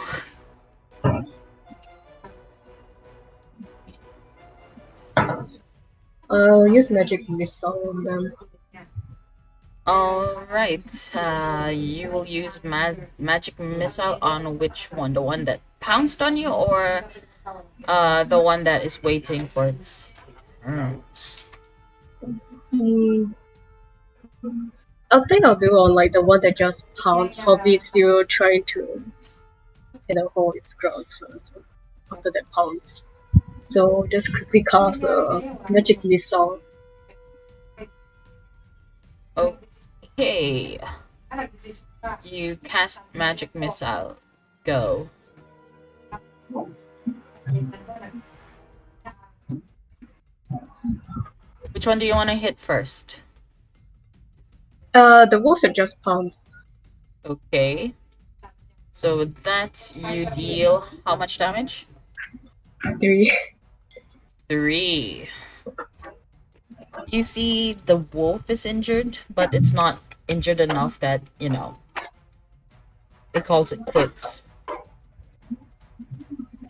I'll use magic missile on them. Alright. You will use magic missile on which one? The one that pounced on you, or the one that is waiting for its. Hmm. I think I'll do on like the one that just pounced, probably still trying to, hold its ground first after that pounce. So just quickly cast a magic missile. Okay. You cast magic missile. Go. Which one do you want to hit first? The wolf that just pounced. Okay. So with that, you deal how much damage? 3. 3. You see the wolf is injured, but it's not injured enough that, it calls it quits.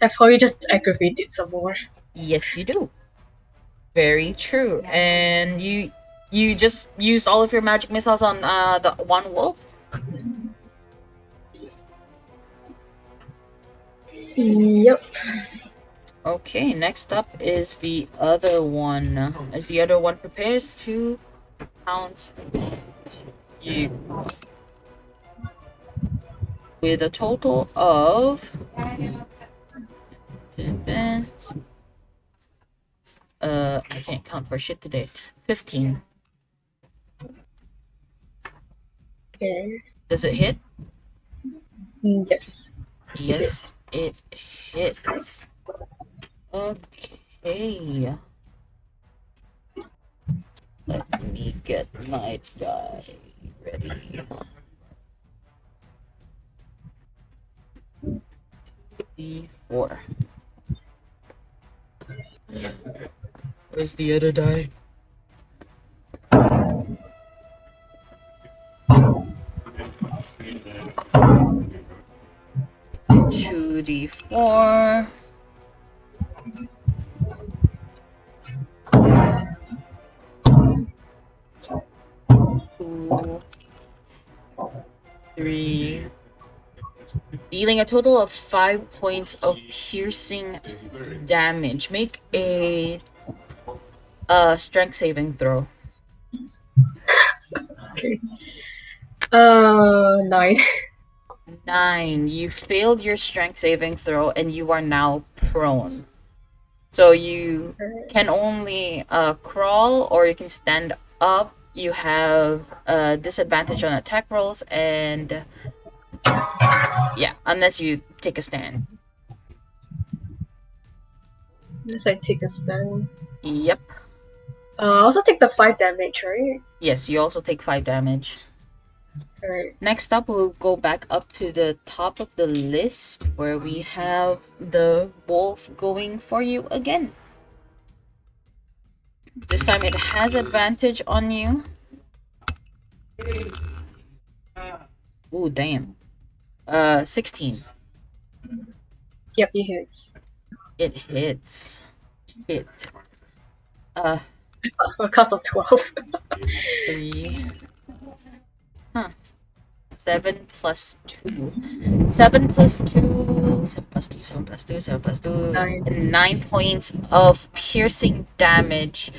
I've probably just aggravated some more. Yes, you do. Very true. And You just used all of your magic missiles on the one wolf? Yep. Okay, next up is the other one. As the other one prepares to pounce you with a total of I can't count for shit today. 15. Okay. Does it hit? Yes. Yes, it hits. Okay. Let me get my die ready. D4. Where's the other die? Two D4. Two, three. Dealing a total of 5 points of piercing damage. Make a strength saving throw. Okay. 9. 9. You failed your strength saving throw and you are now prone. So you can only crawl or you can stand up. You have a disadvantage on attack rolls and yeah, unless you take a stand. Unless I take a stand. Yep. I also take the 5 damage, right? Yes, you also take 5 damage. Alright. Next up, we'll go back up to the top of the list where we have the wolf going for you again. This time it has advantage on you. Ooh, damn. 16. Yep, it hits. It hits. Hit. A cost of 12. 3. Huh. 7 plus 2. 7 plus 2. 7 plus 2. 7 plus 2. 7 plus 2. 9 points of piercing damage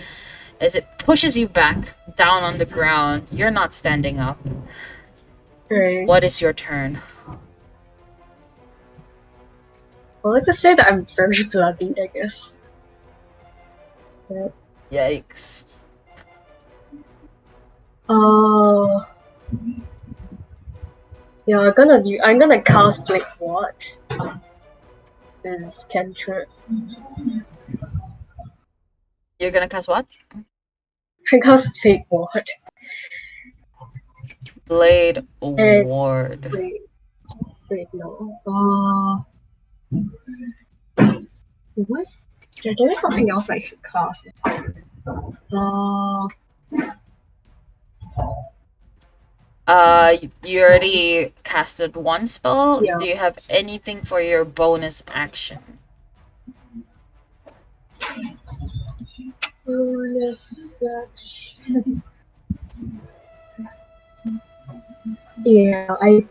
as it pushes you back down on the ground. You're not standing up. Right. What is your turn? Well, let's just say that I'm very bloody, I guess. Yikes. Yeah, I'm gonna cast Blade Ward. This cantrip. You're gonna cast what? I cast Blade Ward. Blade Ward. Wait, no. What's there is something else I should cast. You already casted one spell. Yeah. Do you have anything for your bonus action? Bonus action. Yeah, I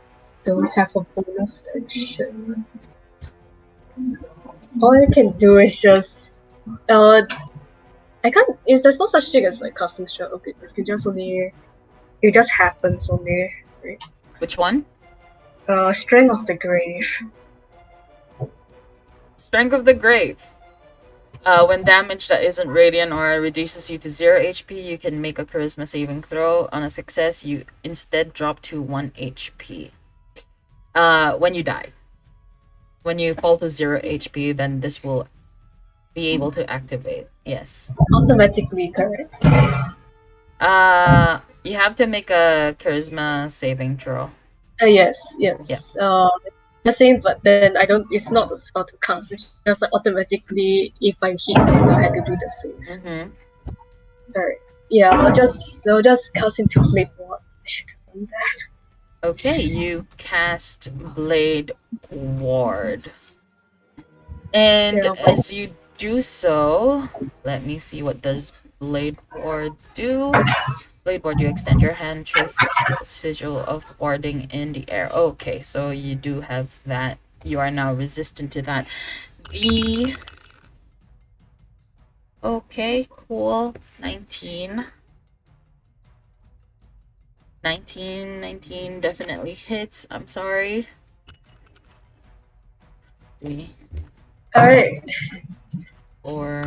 don't have a bonus action. All I can do is just I can't. There's no such thing as like casting shot. Okay, it just happens only. Right? Which one? Strength of the Grave. Strength of the Grave. When damage that isn't radiant or reduces you to 0 HP, you can make a charisma saving throw. On a success, you instead drop to 1 HP. When you die. When you fall to 0 HP, then this will be able to activate. Yes. Automatically, correct? You have to make a charisma saving throw. Yes. The same, but then I don't. It's not a spell to cast. It's just like automatically, if I'm hit, then I have to do the same. Mm-hmm. Alright. Yeah, I'll just cast into Blade Ward. I should have done that. Okay, you cast Blade Ward. And Yeah. as you do so, let me see what does blade ward do? Blade ward, you extend your hand, trace a sigil of warding in the air. Okay, so you do have that. You are now resistant to that. The okay, cool. 19. 19 definitely hits. I'm sorry. 3, Alright. 4,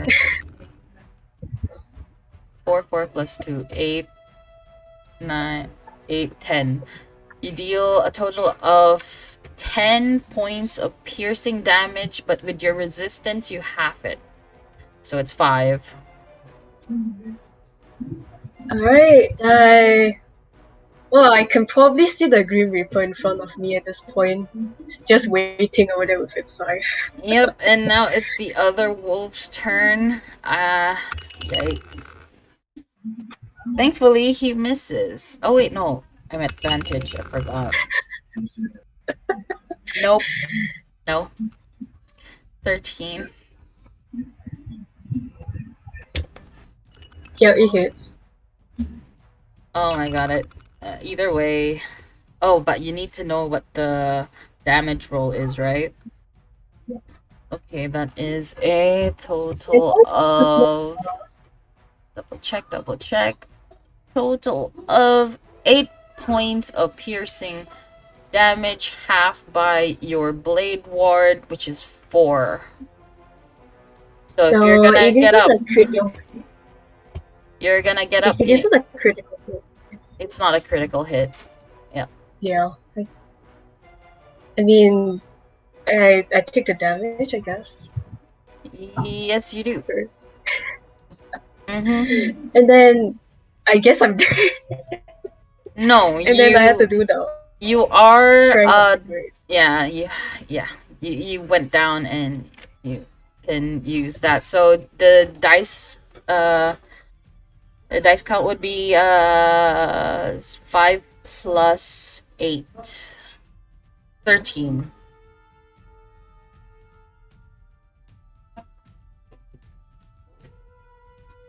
4 plus 2, 8, 9, 8, 10. You deal a total of 10 points of piercing damage, but with your resistance, you half it. So it's 5. Alright, well, I can probably see the Grim Reaper in front of me at this point. It's just waiting over there with its scythe. Yep, and now it's the other wolf's turn. Yikes. Thankfully, he misses. Oh, wait, no. I'm at advantage. I forgot. Nope. No. 13. Yeah, it hits. Oh my god, either way. Oh, but you need to know what the damage roll is, right? Okay, that is a total of... Double check. Total of 8 points of piercing damage, half by your blade ward, which is 4. So if you're No, gonna it get isn't up, a critical. you're gonna get up. If it isn't a critical hit, It's not a critical hit. yeah. I mean, I take the damage, I guess. Yes, you do. Sure. Mm-hmm. And then I guess I'm No, and then I have to do the you are strength of the grace. yeah, you went down and you can use that. So the dice count would be 5 plus 8. 13.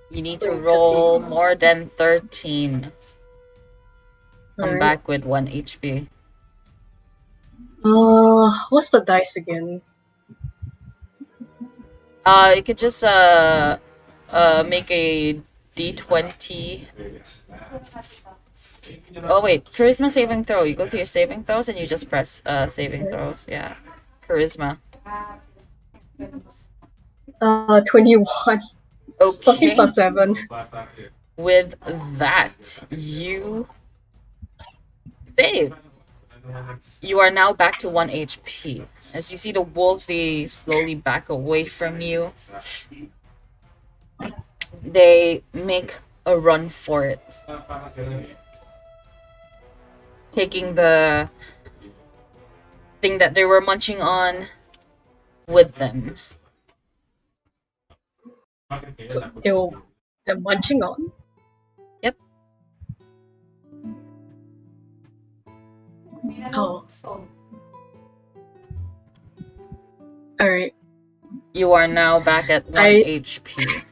You need to Wait, roll 13. more than 13. Come Alright. back with 1 HP. What's the dice again? You could just make a D20. Oh wait, charisma saving throw. You go to your saving throws and you just press saving throws. Yeah, charisma. 21. Okay. 14 plus 7. With that, you save. You are now back to 1 HP. As you see the wolves, they slowly back away from you. They make a run for it, taking the thing that they were munching on with them. They're munching on. Yep. Oh. Alright. You are now back at 1 HP.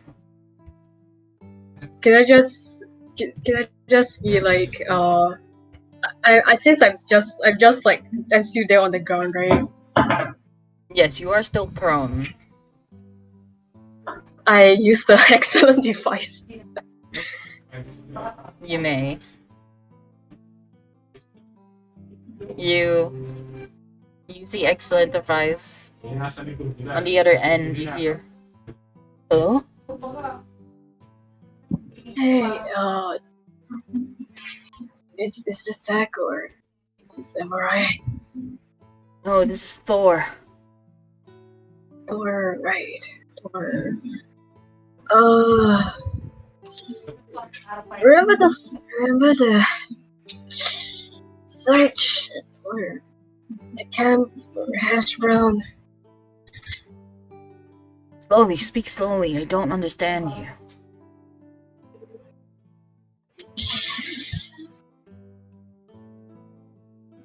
Can I just be like I since I'm just like I'm still there on the ground, right? Yes, you are still prone. I use the excellent device. You may. You use the excellent device. On the other end, you hear, hello? Hey, is this Zack or is this Samurai? Oh, this is Thor. Thor, right? Thor. Remember the search for the camp for hash brown. Slowly, speak slowly. I don't understand you.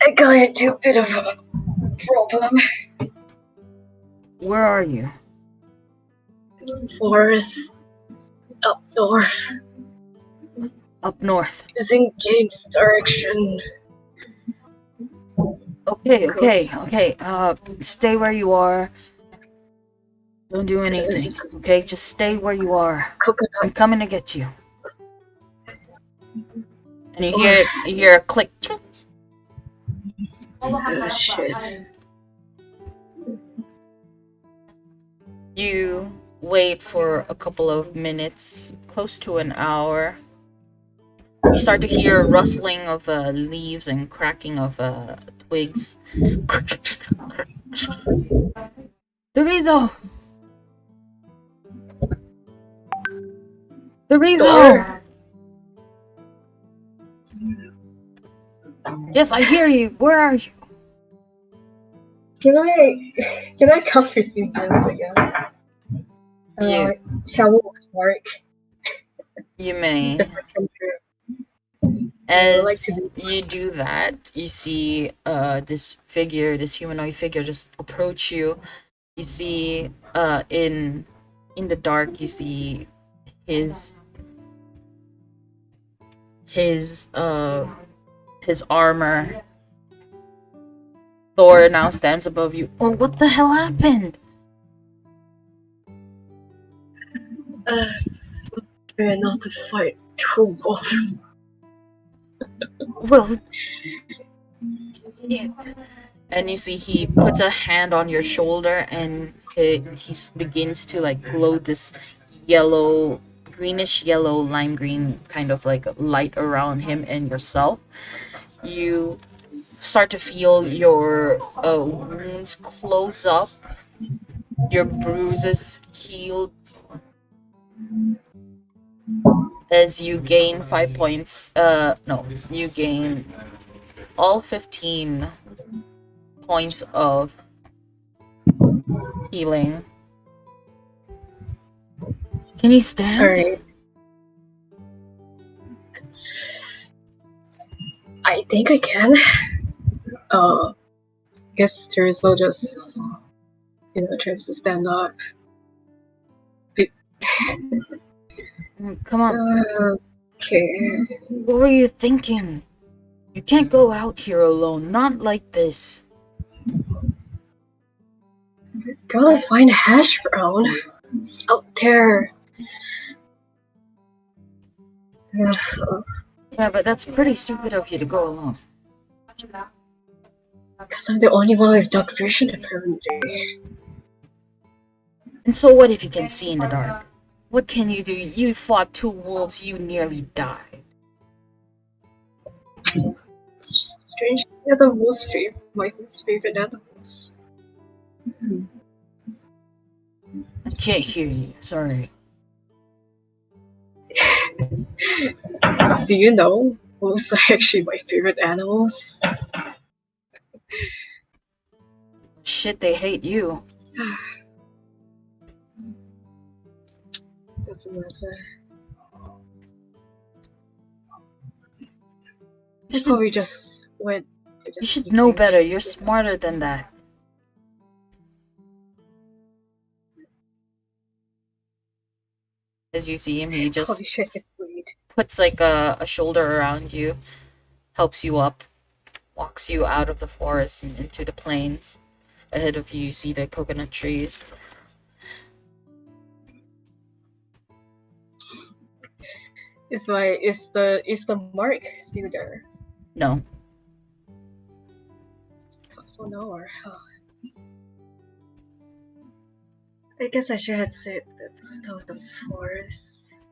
I got into a bit of a problem. Where are you? Forest. Up north, Up north. using Jane's direction. Okay. Stay where you are. Don't do anything. Okay, just stay where you are. Coconut. I'm coming to get you. And you hear a click. Oh shit. You wait for a couple of minutes, close to an hour. You start to hear rustling of leaves and cracking of twigs. Dorizo! Dorizo! Yes, I hear you. Where are you? Can I cast resistance again? You. Shower of spark. You may. That's my cantrip. As you do that, you see this figure, this humanoid figure, just approach you. You see in the dark, you see his armor. Thor now stands above you. Oh, what the hell happened? We're not to fight two wolves. Well, shit. And you see he puts a hand on your shoulder and he begins to like glow this yellow, greenish yellow, lime green kind of like light around him and yourself. You start to feel your wounds close up, your bruises healed as you gain 5 points. No, you gain all 15 points of healing. Can you stand? Alright. I think I can. Guess Teresa just, tries to stand up. Come on. Okay. What were you thinking? You can't go out here alone, not like this. Gotta find hash brown out there. Yeah, but that's pretty stupid of you to go alone. Because I'm the only one with dark vision, apparently. And so what if you can see in the dark? What can you do? You fought 2 wolves, you nearly died. Strange, they're the my most favorite animals. I can't hear you, sorry. Do you know who's actually my favorite animals? Shit, they hate you. Doesn't matter. I probably just went. You should know better, you're smarter than that. As you see him, he just Holy shit, it's weird. puts like a shoulder around you, helps you up, walks you out of the forest and into the plains. Ahead of you, you see the coconut trees. Is the mark still there? No. So no, or I guess I should have said that still the forest.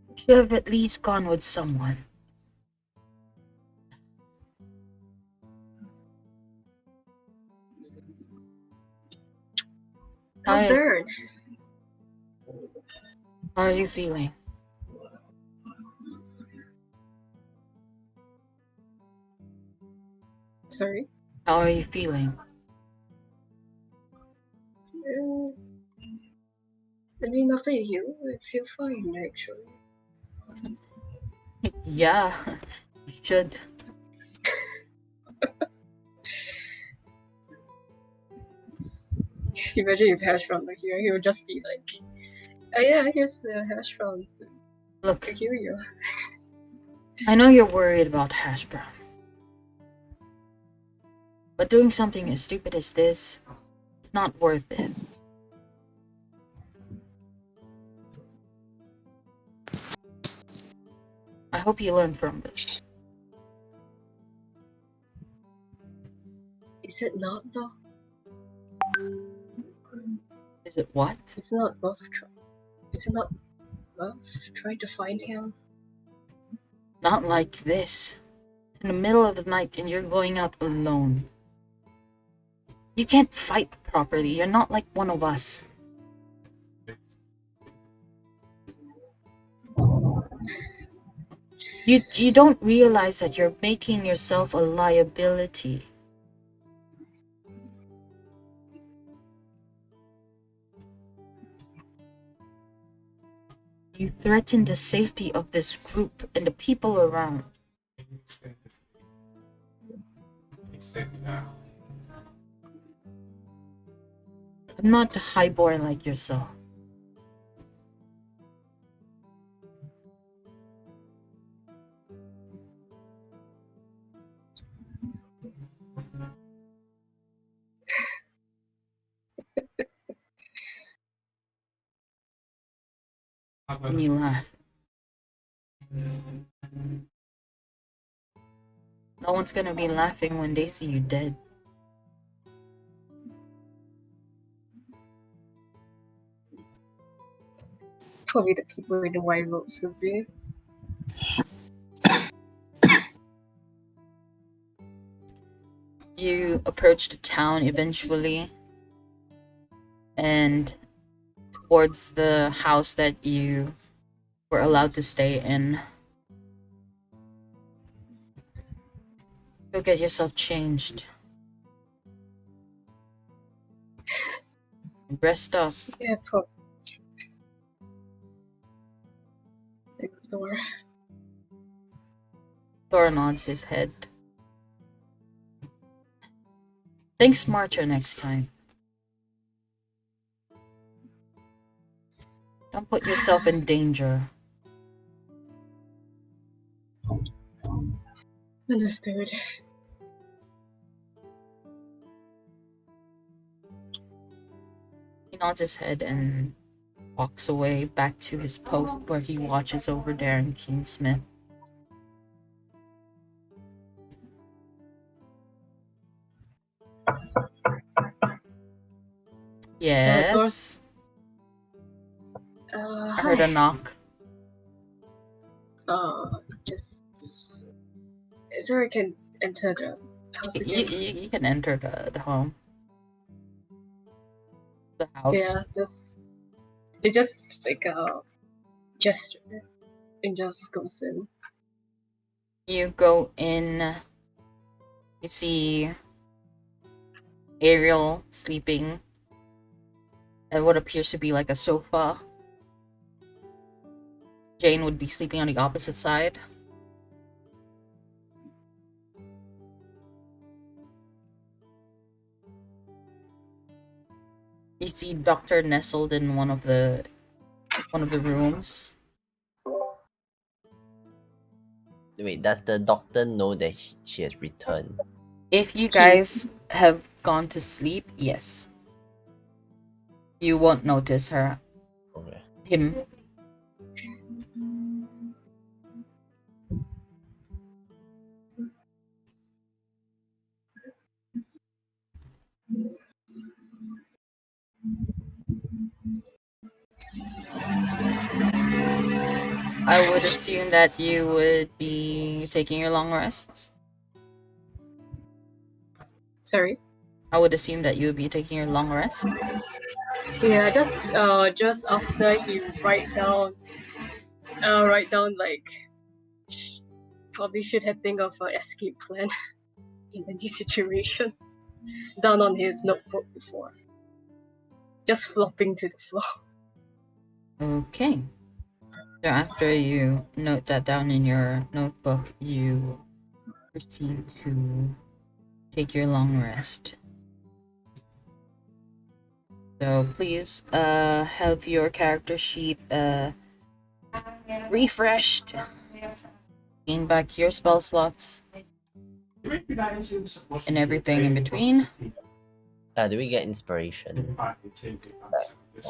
You should have at least gone with someone. How's there? How are you feeling? Sorry? How are you feeling? I mean, after you, I feel fine, actually. Yeah, you should. Imagine if Hash from here, he would just be like, Yeah, here's the hash brown. Look, I hear you. I know you're worried about hash brown. But doing something as stupid as this, it's not worth it. I hope you learn from this. Is it not though? Is it what? It's not worth trying. Is it not worth trying to find him? Not like this. It's in the middle of the night and you're going out alone. You can't fight properly. You're not like one of us. You don't realize that you're making yourself a liability. You threaten the safety of this group and the people around. I'm not a highborn like yourself. And you laugh. No one's gonna be laughing when they see you dead. Probably the people in the white robes will be. You approach the town eventually, and towards the house that you were allowed to stay in. Go get yourself changed. Rest up. Yeah, probably. Next door. Thor nods his head. Think smarter next time. Don't put yourself in danger. Understood. He nods his head and walks away back to his post where he watches over Darren Keensmith. Yes. I heard a Hi. knock. Just. So I can enter the house again? You can enter the home. The house. Yeah, it just like a gesture and just goes in. You go in. You see Ariel sleeping at what appears to be like a sofa. Jane would be sleeping on the opposite side. You see Doctor nestled in one of the rooms. Wait, does the doctor know that she has returned? If you guys have gone to sleep, yes. You won't notice her. Okay. Him. I would assume that you would be taking your long rest. Sorry. I would assume that you would be taking your long rest. Yeah, just after he write down like probably should have think of an escape plan in any situation down on his notebook before. Just flopping to the floor. Okay. So after you note that down in your notebook, you proceed to take your long rest. So please have your character sheet refreshed. Gain back your spell slots and everything in between. Do we get inspiration? Or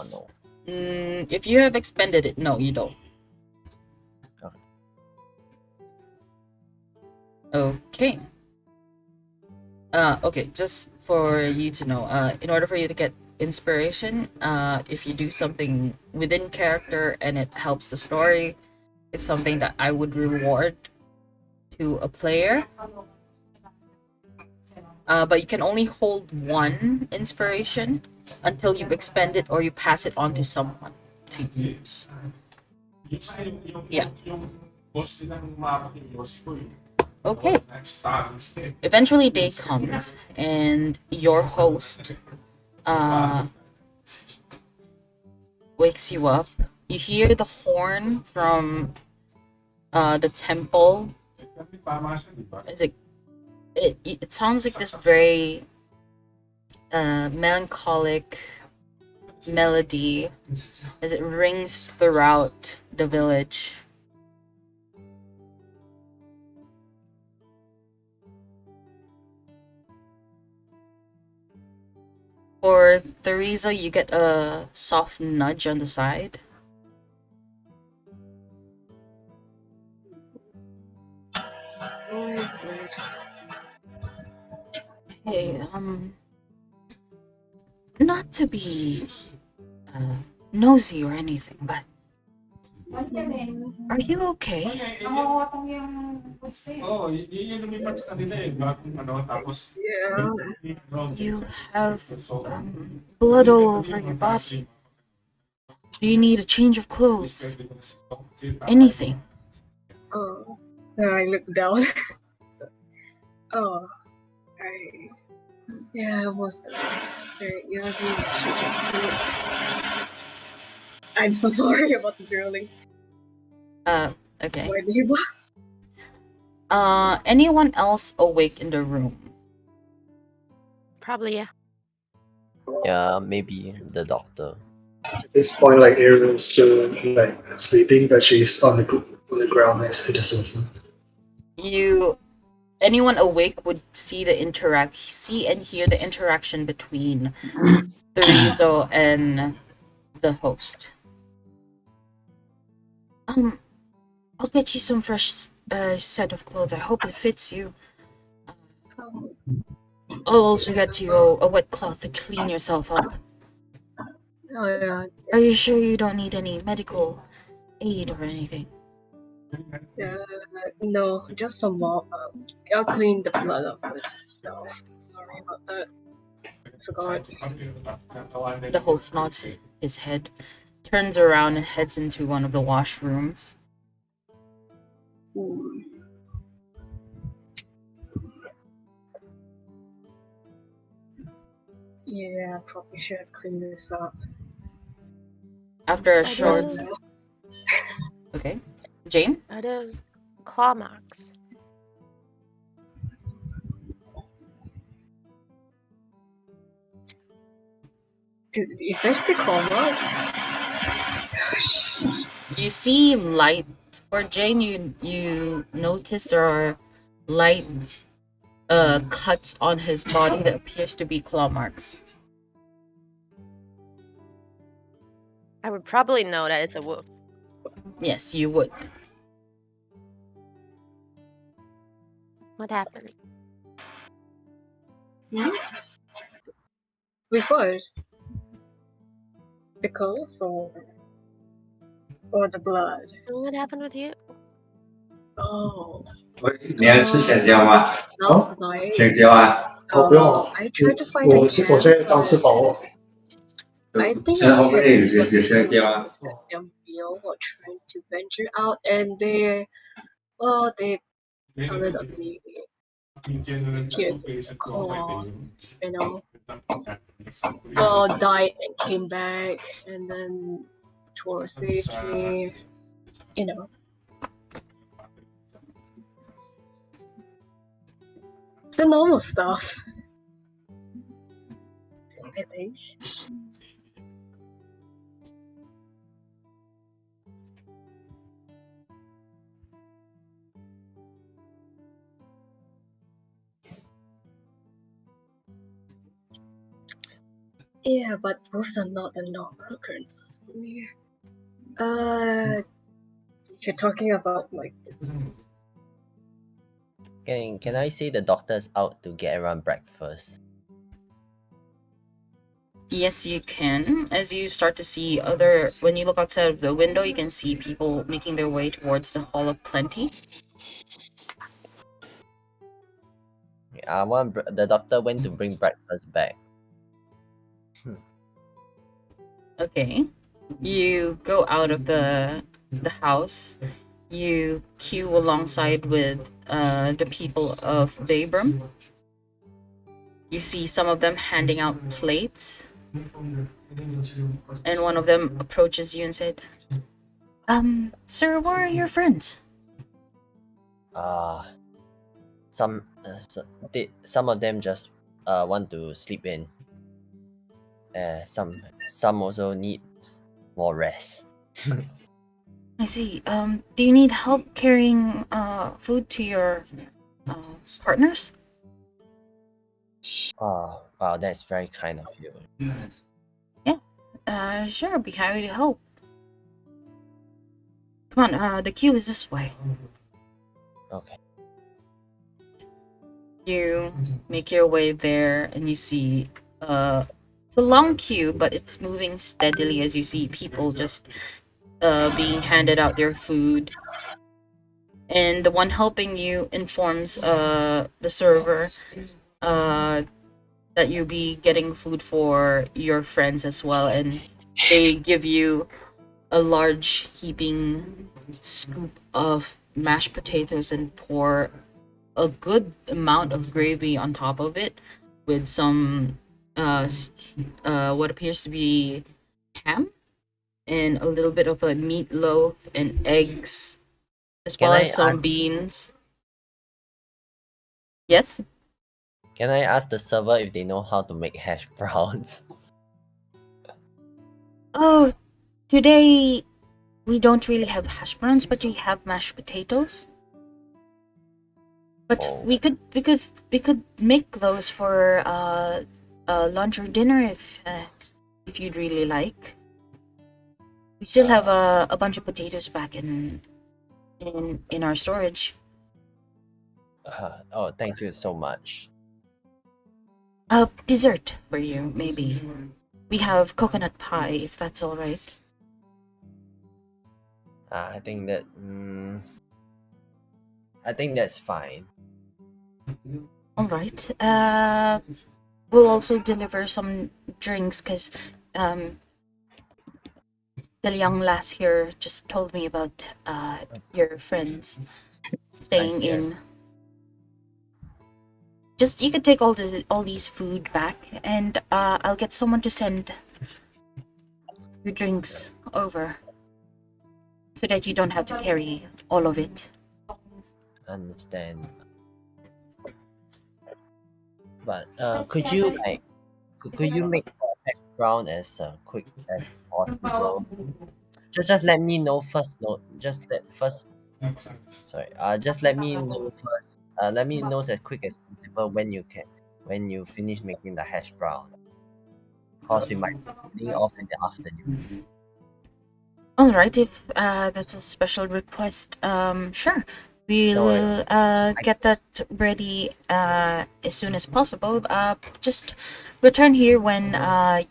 no? If you have expended it, no, you don't. Okay. Okay, just for you to know, in order for you to get inspiration, if you do something within character and it helps the story, it's something that I would reward to a player. But you can only hold one inspiration until you expend it or you pass it on to someone to use. Yeah. Okay. Eventually day comes and your host wakes you up. You hear the horn from the temple. It sounds like this very melancholic melody as it rings throughout the village. For Theresa, you get a soft nudge on the side. Hey, not to be nosy or anything, but are you okay? Yeah. You have blood all over your body. Do you need a change of clothes? Anything? Oh. I look down. Oh. Alright. Yeah, almost done. Alright, you have to change your clothes. I'm so sorry about the drilling. Okay. Sorry, neighbor. Anyone else awake in the room? Probably, yeah. Yeah, maybe the doctor. At this point, like Ariel's still like sleeping, but she's on the ground next to the sofa. Anyone awake would see and hear the interaction between Theresa and the host. I'll get you some fresh set of clothes. I hope it fits you. Oh, I'll also get you a wet cloth to clean yourself up. yeah. Are you sure you don't need any medical aid or anything? No, just some more. I'll clean the blood off myself. Sorry about that. Forgot. The host nods his head, turns around and heads into one of the washrooms. Ooh. Yeah, probably should have cleaned this up. After a So short... those- Okay. Jane? Are those claw marks? Dude, is there still claw marks? You see light. For Jane, you notice there are light cuts on his body that appears to be claw marks. I would probably know that it's a wolf. Yes, you would. What happened? Hmm? With what? The clothes or the blood? What happened with you? Oh. 你要吃香蕉吗？ Last night, 香蕉啊， I tried to find a 我 camp, 我现在刚吃 but 饱哦。 I think 现在 I 后面 had 有 this 些 one 香蕉啊。 that they're ill or trying to venture out, and they counted on me tears with the claws, died and came back, and then Tor saved me, the normal stuff, I think. Yeah, but those are not the normal occurrences for me. If you're talking about like Can I say the doctor's out to get around breakfast? Yes, you can. As you start to see other, when you look outside of the window, you can see people making their way towards the Hall of Plenty. The doctor went to bring breakfast back. Okay. You go out of the house. You queue alongside with the people of Babram. You see some of them handing out plates. And one of them approaches you and said, sir, where are your friends? Some some of them just want to sleep in. Some also need more rest. I see. Do you need help carrying food to your partners? Oh, wow, that's very kind of you. Yeah. Sure, I'd be happy to help. Come on, the queue is this way. Okay. You make your way there and you see it's a long queue, but it's moving steadily as you see people just being handed out their food. And the one helping you informs the server that you'll be getting food for your friends as well, and they give you a large heaping scoop of mashed potatoes and pour a good amount of gravy on top of it with some what appears to be ham and a little bit of a meatloaf and eggs as Can well I as some ask, beans. Yes. can I ask the server if they know how to make hash browns? Oh, today we don't really have hash browns, but we have mashed potatoes. But Oh. we could make those for lunch or dinner if you'd really like. We still have a bunch of potatoes back in our storage. Oh, thank you so much. Dessert for you, maybe. We have coconut pie, if that's all right. I think that I think that's fine. All right. We'll also deliver some drinks because the young lass here just told me about your friends staying see. in. Just you could take all these food back, and I'll get someone to send your drinks over, so that you don't have to carry all of it. Understand. But could you could you make the hash brown as quick as possible? Just let me know first. No, just let first. Sorry. Just let me know first. Let me know as quick as possible when you finish making the hash brown. Cause we might be getting off in the afternoon. All right, if that's a special request, sure. Don't worry. We'll get that ready as soon as possible. Just return here when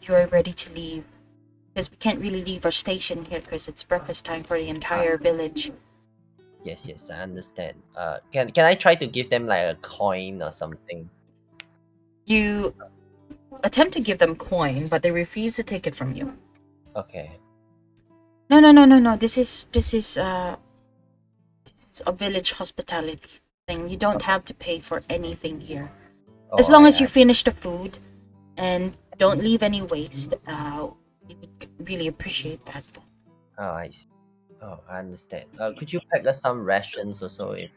you're ready to leave, because we can't really leave our station here because it's breakfast time for the entire village. Yes, I understand. Can I try to give them like a coin or something? You attempt to give them coin, but they refuse to take it from you. Okay. No. This is a village hospitality thing. You don't have to pay for anything here. As long as you finish the food and don't leave any waste, we would really appreciate that. Oh, I see. Oh, I understand. Could you pack us some rations also if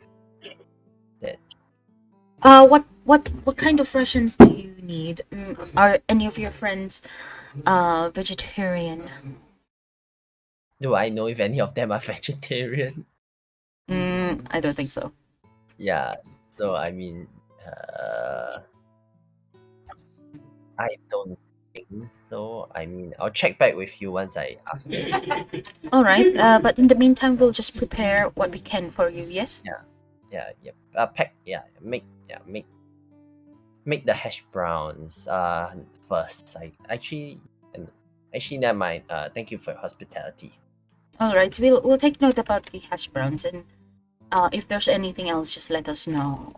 that? What kind of rations do you need? Are any of your friends vegetarian? Do I know if any of them are vegetarian? I don't think so. Yeah. So I mean, I don't think So I mean, I'll check back with you once I ask them. All right. But in the meantime, we'll just prepare what we can for you. Yes. Yeah, yep. Make the hash browns first. I actually never mind. Thank you for your hospitality. All right. We'll take note about the hash browns, and if there's anything else, just let us know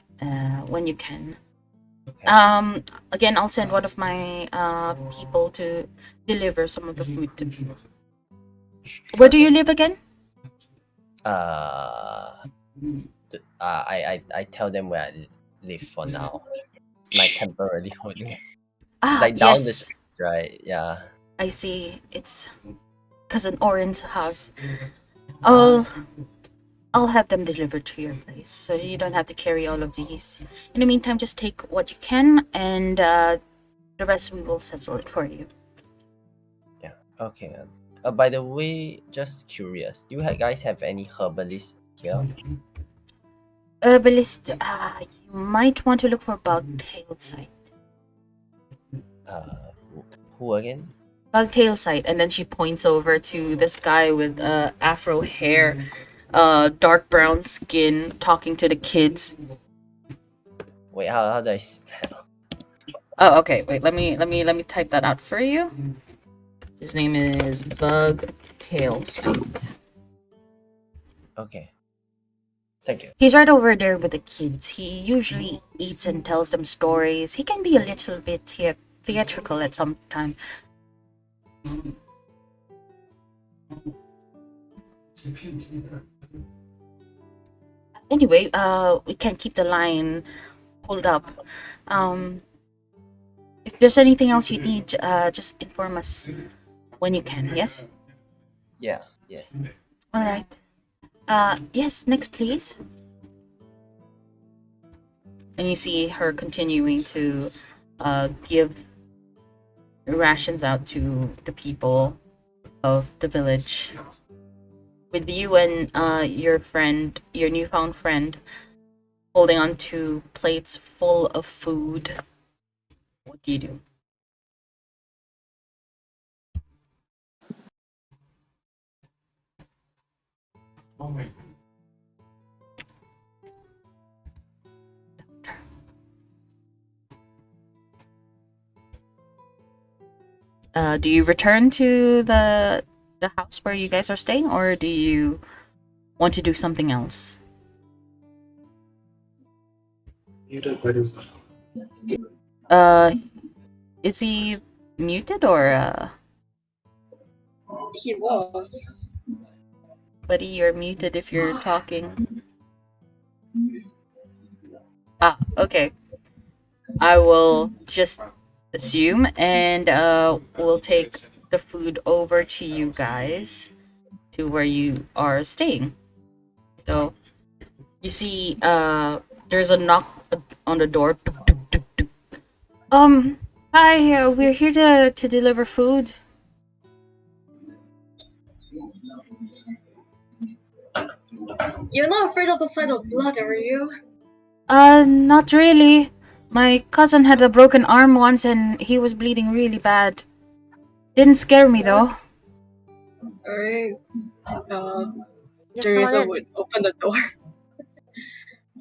when you can. Okay. Again, I'll send one of my people to deliver some of the food to you. Where do you live again? I tell them where I live for now. My temporary home. It's Ah, like down the yes. street, right? Yeah. I see. It's Cousin Oren's house. I'll have them delivered to your place, so you don't have to carry all of these. In the meantime, just take what you can, and the rest we will settle it for you. Yeah. Okay. By the way, just curious, do you guys have any herbalists here? Herbalist, you might want to look for Bugtail site. Who again? Bugtail site, and then she points over to this guy with afro hair, dark brown skin, talking to the kids. Wait, how do I spell? Oh, okay. Wait, let me type that out for you. His name is Bugtail site. Okay. Thank you. He's right over there with the kids. He usually eats and tells them stories. He can be a little bit theatrical at some time. Anyway, we can keep the line pulled up. If there's anything else you need, just inform us when you can. Yes. Yeah. Yes. All right. Yes. Next, please. And you see her continuing to give rations out to the people of the village. With you and your friend, your newfound friend, holding on to plates full of food, what do you do? Do you return to the house where you guys are staying, or do you want to do something else? Muted by default. Is he muted or He was. buddy, you're muted if you're talking. Ah, okay. I will just assume, and we'll take the food over to you guys to where you are staying. So you see, there's a knock on the door. Tuk, tuk, tuk, tuk. Hi, we're here to deliver food. You're not afraid of the sight of blood, are you? Not really. My cousin had a broken arm once and he was bleeding really bad. Didn't scare me though. Alright. Just come on Teresa in. would open the door.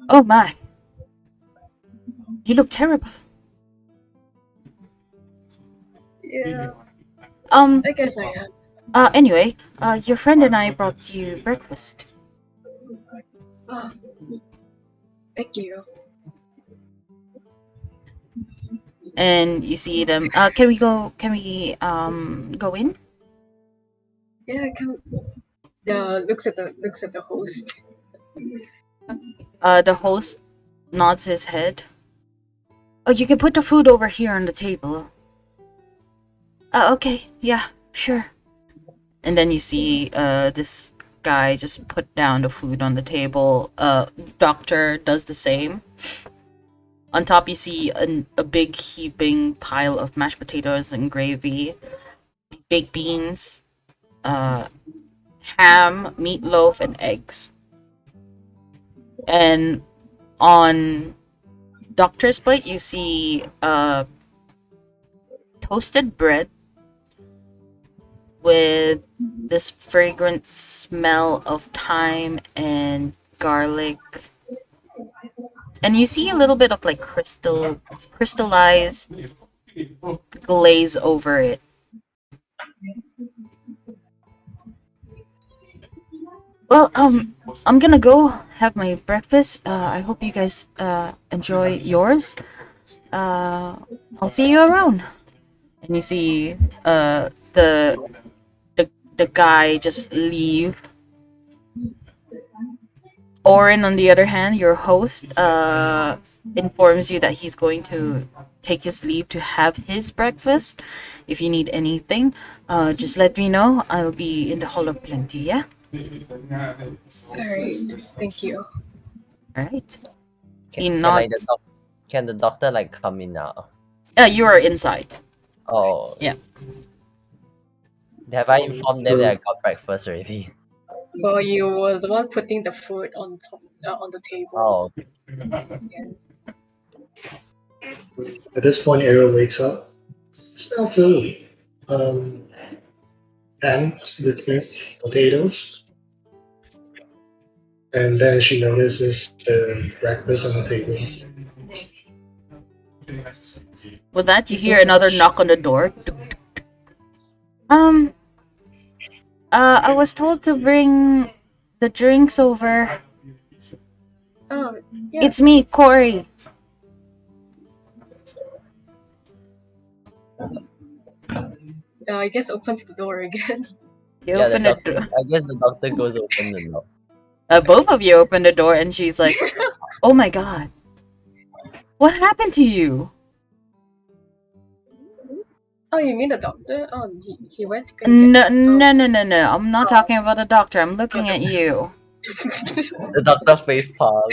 Oh my. You look terrible. Yeah, Um, I guess I am. Anyway, your friend and I brought you breakfast. Oh, thank you. And you see them. Can we go in? Yeah, come. Looks at the host. The host nods his head. Oh, you can put the food over here on the table. Okay, yeah, sure. And then you see this guy just put down the food on the table. Doctor does the same. On top, you see a big heaping pile of mashed potatoes and gravy, baked beans, ham, meatloaf, and eggs. And on Doctor's plate, you see toasted bread with this fragrant smell of thyme and garlic. And you see a little bit of like crystallized glaze over it. Well, I'm gonna go have my breakfast. I hope you guys enjoy yours. I'll see you around. And you see the guy just leave. Orin, on the other hand, your host, informs you that he's going to take his leave to have his breakfast. If you need anything, just let me know. I'll be in the Hall of Plenty, yeah? Alright, thank you. Alright. Can the doctor like come in now? You are inside. Oh. Yeah. Have I informed them that I got breakfast already? Well, you were the one putting the food on top on the table. Oh. At this point, Ariel wakes up. Smell food. Hams with potatoes. And then she notices the breakfast on the table. With that, you hear another knock on the door. I was told to bring the drinks over. Oh, yeah. It's me, Corey. I guess opens the door again. You open the door. I guess the doctor goes open the door. Both of you open the door, and she's like, "Oh my god, what happened to you?" Oh, you mean the doctor? Oh, he went to go No. I'm not talking about the doctor. I'm looking at you. The doctor face palm.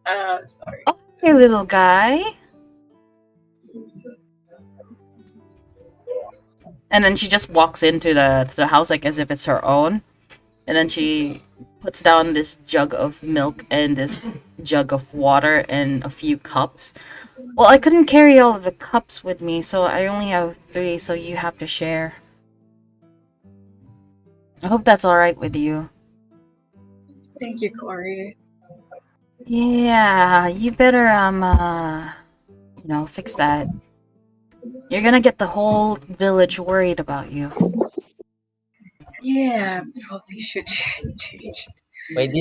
Sorry. Oh, hey, little guy. And then she just walks into the house like as if it's her own. And then she puts down this jug of milk and this jug of water and a few cups. Well, I couldn't carry all of the cups with me, so I only have 3, so you have to share. I hope that's alright with you. Thank you, Corey. Yeah, you better, fix that. You're gonna get the whole village worried about you. Yeah, probably should change. Wait,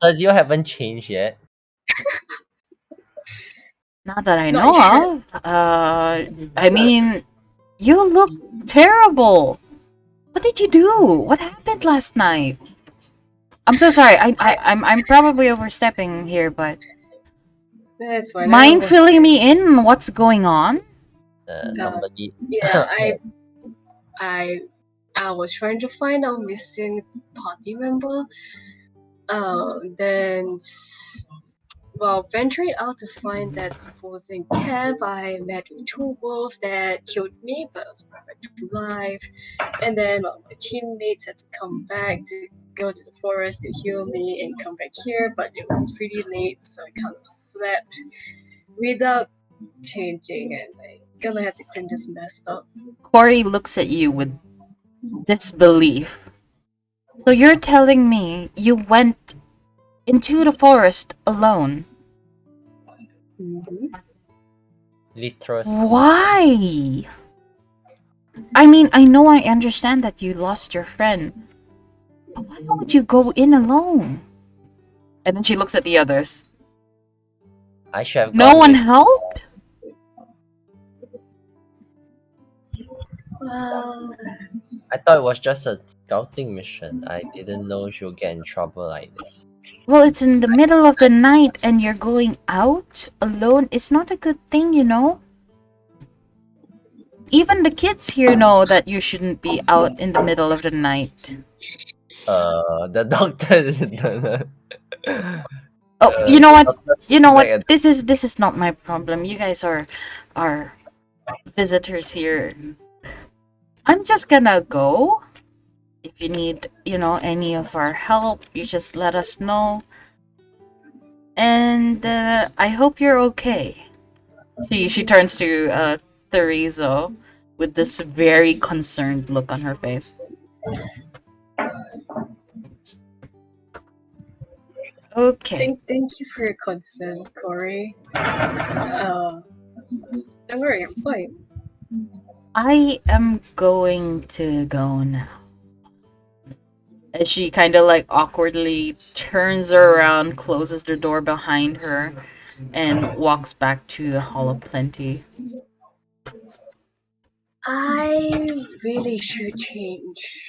Tazio haven't changed yet? Not that I Not know yet. of. I mean, you look terrible. What did you do? What happened last night? I'm so sorry. I'm probably overstepping here, but That's fine. mind filling me in? What's going on? Somebody. Yeah, I was trying to find a missing party member. Then, well, venturing out to find that supposing camp, I met with 2 wolves that killed me, but I was brought back to life. And then my teammates had to come back to go to the forest to heal me and come back here, but it was pretty late, so I kind of slept without changing, and I'm gonna have to clean this mess up. Corey looks at you with disbelief. So you're telling me you went into the forest alone? Mm-hmm. Literally. Why? I mean, I know I understand that you lost your friend, but why would you go in alone? And then she looks at the others. I should have No gone one with- helped? I thought it was just a scouting mission. I didn't know she'll get in trouble like this. Well, it's in the middle of the night and you're going out alone. It's not a good thing, you know? Even the kids here know that you shouldn't be out in the middle of the night. The doctor. Oh, you know what? You know what? This is not my problem. You guys are visitors here. I'm just gonna go. If you need, any of our help, you just let us know. And I hope you're okay. She turns to Teresa with this very concerned look on her face. Okay. Thank you for your concern, Corey. Don't worry, I'm fine. I am going to go now. As she kind of like awkwardly turns around, closes the door behind her, and walks back to the Hall of Plenty. I really should change.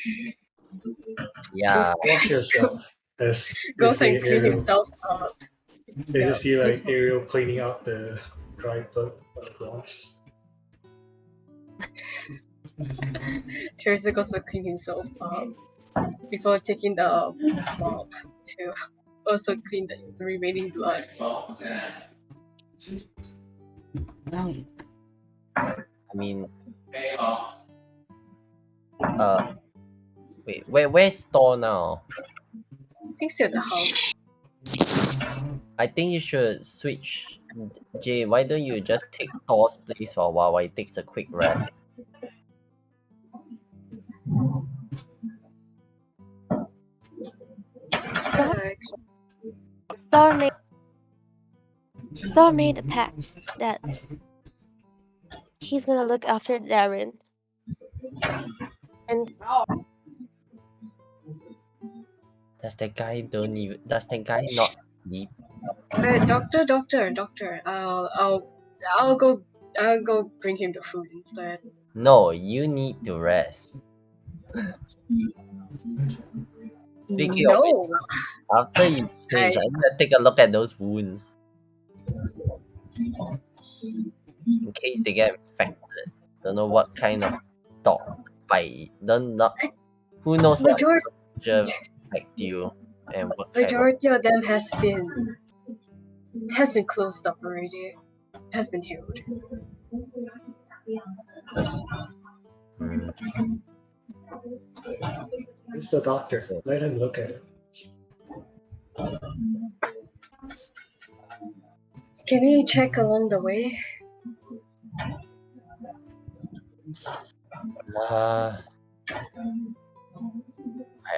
Yeah. Watch yourself. As you Goes see and clean Ariel, himself up. as you Yeah. see like Ariel cleaning out the dry blood on the ground. Teresa goes to clean himself up before taking the mop to also clean the remaining blood. I mean, wait, where's Thor now? He's still at the house. I think you should switch. Jay, why don't you just take Thor's place for a while he takes a quick rest? Thor made Thor made a pact that he's gonna look after Darren. And Does that guy not sleep? Doctor. I'll go bring him the food instead. No, you need to rest. Speaking of which, No, after you change, I need to take a look at those wounds. In case they get infected. Don't know what kind of dog bite. Who knows what creature affect you and what kind of. majority of them has been closed up already. Has been healed. It's the doctor. Let him look at it. Can we check along the way?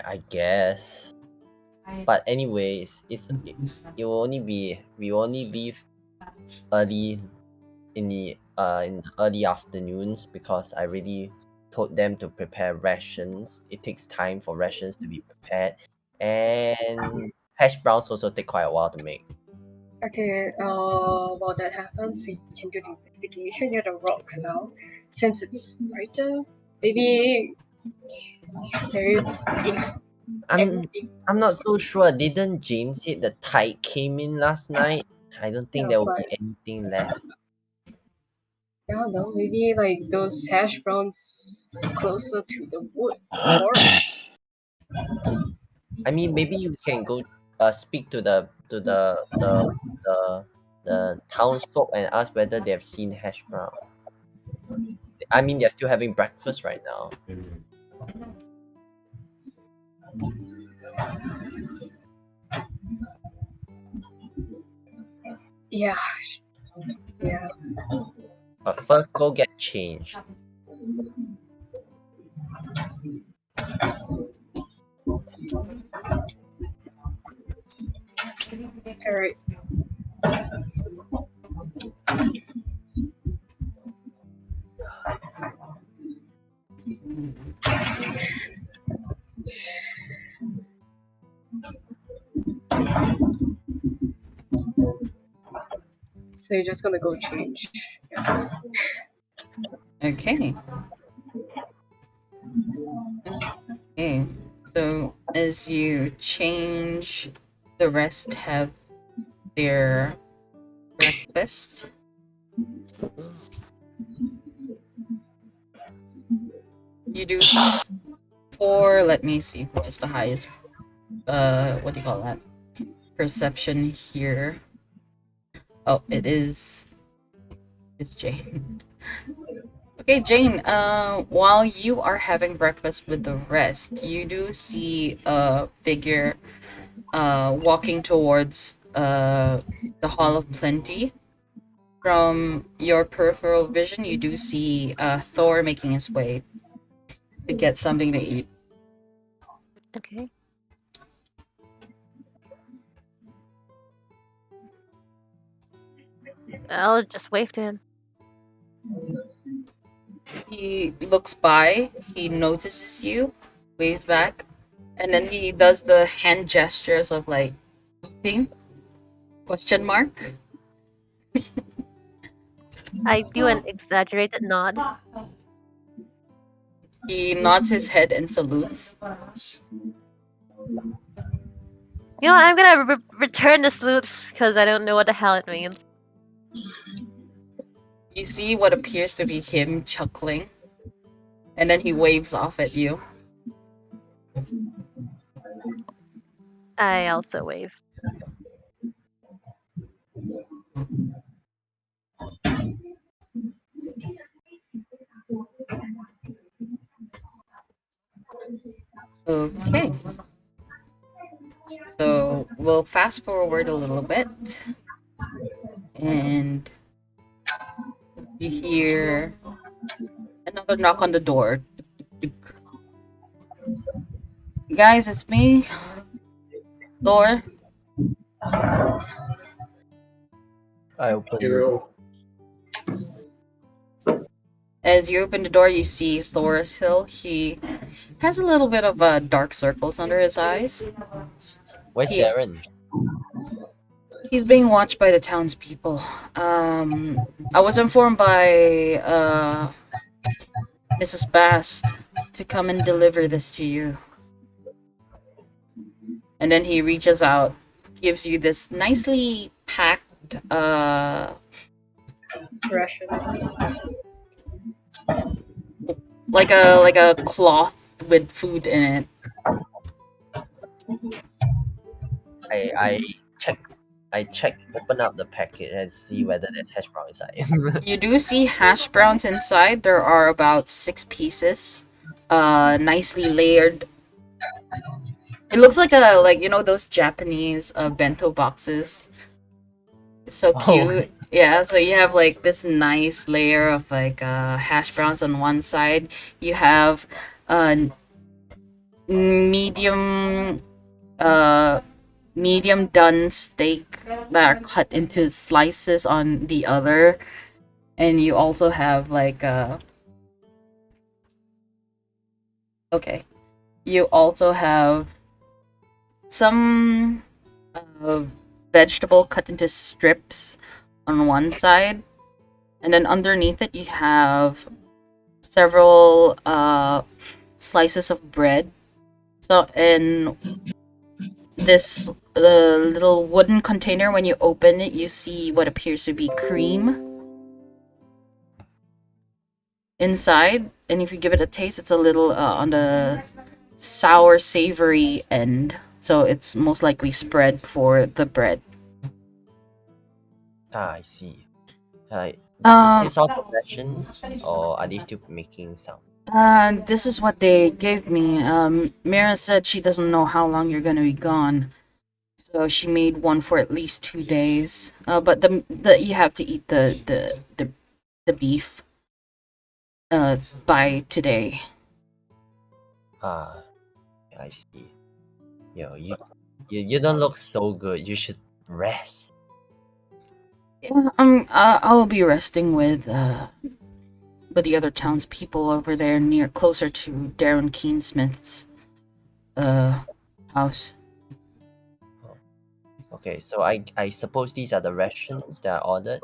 I guess. But anyways, we only leave early in the early afternoons because I already told them to prepare rations. It takes time for rations to be prepared, and hash browns also take quite a while to make. Okay, while that happens, we can do the investigation near the rocks now. Since it's brighter, maybe I'm not so sure. Didn't James say the tide came in last night? I don't think there will be anything left. I don't know, maybe like those hash browns closer to the wood forest. I mean, maybe you can go speak to the townsfolk and ask whether they have seen hash brown. I mean, they're still having breakfast right now. Yeah. But first, go get changed. Alright. So you're just gonna go change. Yes. Okay. Okay. So as you change, the rest have their breakfast. You do four. Let me see. What is the highest? What do you call that? Perception here. Oh, it's Jane. Okay, Jane, while you are having breakfast with the rest, you do see a figure walking towards the Hall of Plenty from your peripheral vision, you do see Thor making his way to get something to eat. Okay. I'll just wave to him. He looks by, he notices you, waves back, and then he does the hand gestures of like eating question mark. I do an exaggerated nod. He nods his head and salutes. You know what? I'm gonna return the salute because I don't know what the hell it means. You see what appears to be him chuckling, and then he waves off at you. I also wave. Okay. So we'll fast forward a little bit, and you hear another knock on the door. Guys, it's me. Thor. I open. Hero. As you open the door, you see Thor's Hill. He has a little bit of dark circles under his eyes. Where's Yeah. Darren? He's being watched by the townspeople. I was informed by Mrs. Bast to come and deliver this to you. And then he reaches out, gives you this nicely packed Ration. like a cloth with food in it. I check, open up the packet and see whether there's hash brown inside. You do see hash browns inside. There are about 6 pieces, nicely layered. It looks like those Japanese bento boxes. It's so cute. Yeah, so you have like this nice layer of like hash browns on one side. You have medium medium done steak that are cut into slices on the other, and you also have like you also have some vegetable cut into strips on one side, and then underneath it you have several slices of bread. So in this little wooden container, when you open it, you see what appears to be cream inside, and if you give it a taste, it's a little on the sour savory end, so it's most likely spread for the bread. I see. Is Um, this all the rations, or are they still making some? This is what they gave me. Mira said she doesn't know how long you're gonna be gone, so she made one for at least 2 days. But the you have to eat the beef by today. Ah, I see. Yo, you don't look so good. You should rest. Yeah, I'll be resting with the other townspeople over there closer to Darren Keensmith's house. Okay, so I suppose these are the rations that I ordered.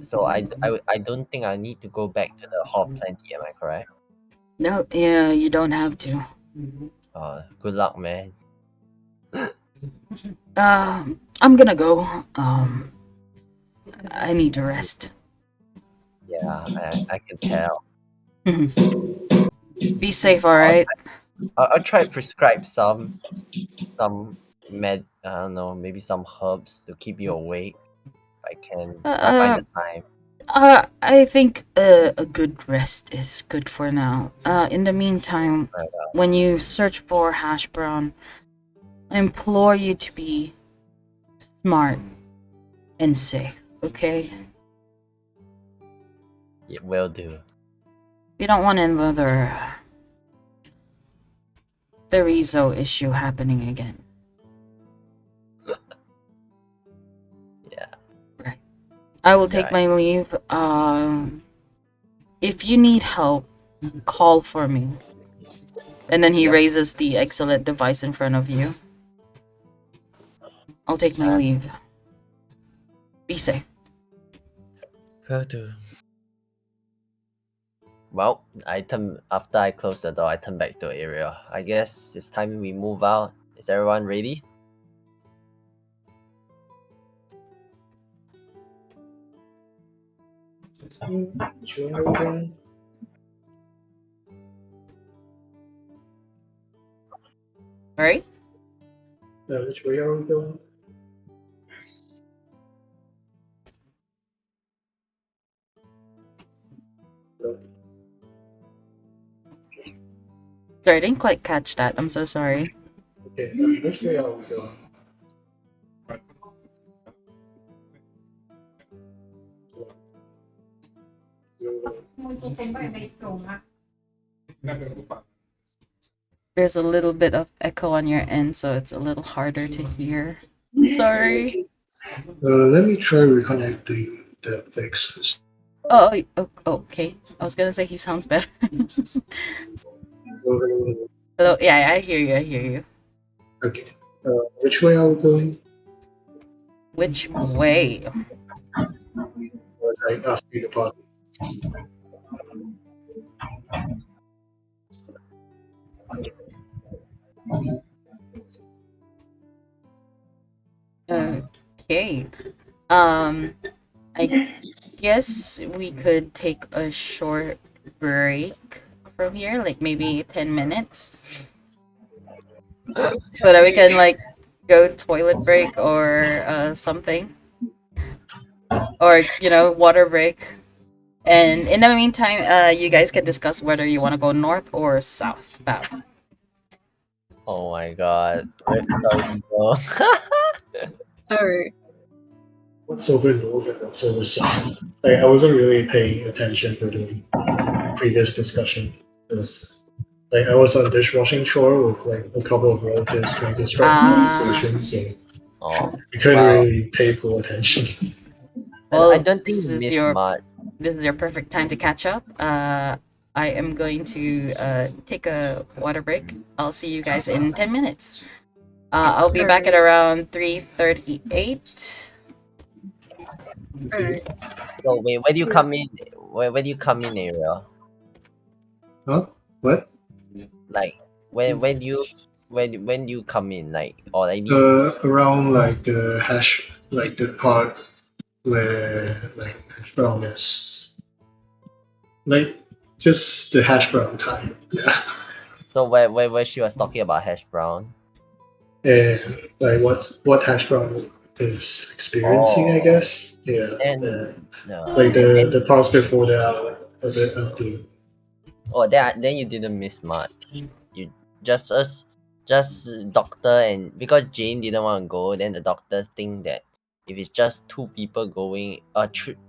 So I don't think I need to go back to the hall plenty. Am I correct? No, yeah, you don't have to. Good luck, man. I'm gonna go. I need to rest. Yeah, I can tell. Be safe, alright? I'll try to prescribe some I don't know, maybe some herbs to keep you awake. If I can, if I find the time. I think a good rest is good for now. In the meantime, when you search for hash brown, I implore you to be smart and safe, okay? Yeah, will do. We don't want another the Rezo issue happening again. Yeah. Right. I will Yeah. take my leave. If you need help, call for me. And then he Yep. raises the excellent device in front of you. I'll take my leave. Be safe. Will do. Well, after I close the door, I turn back to the area. I guess it's time we move out. Is everyone ready? Which way are we going? Alright? Which way are we going? Sorry, I didn't quite catch that. I'm so sorry. Okay, which way are we going? There's a little bit of echo on your end, so it's a little harder to hear. I'm sorry. Let me try reconnecting the fixes. Oh, okay. I was gonna say he sounds better. Hello? Yeah, I hear you. I hear you. Okay. Which way are we going? Which way? Was I asking about? Okay. I guess we could take a short break from here, like maybe 10 minutes. So that we can like go toilet break or something. Or, water break. And in the meantime, you guys can discuss whether you want to go north or south bound. Oh my god. Rift Torino. Alright. What's over north and what's over south? I wasn't really paying attention to the previous discussion because I was on dishwashing chore with like a couple of relatives trying to strike a conversation, so Oh. I couldn't Wow. really pay full attention. I Well, don't think you missed much. this is your perfect time to catch up. I am going to take a water break. I'll see you guys in 10 minutes. I'll be back at around 3:38. Alright. So wait, where do you come in? Where do you come in, Ariel? Huh? What? Like when do you come in? Like, or at least Around like the hash, like the part where like hash brown is like just the hash brown time. Yeah. so where she was talking about hash brown. And like what hash brown is experiencing, I Oh. guess. Yeah. And Like the parts before that are a bit ugly. oh, then you didn't miss much. You just doctor, and because Jane didn't want to go, then the doctors think that if it's just two people going,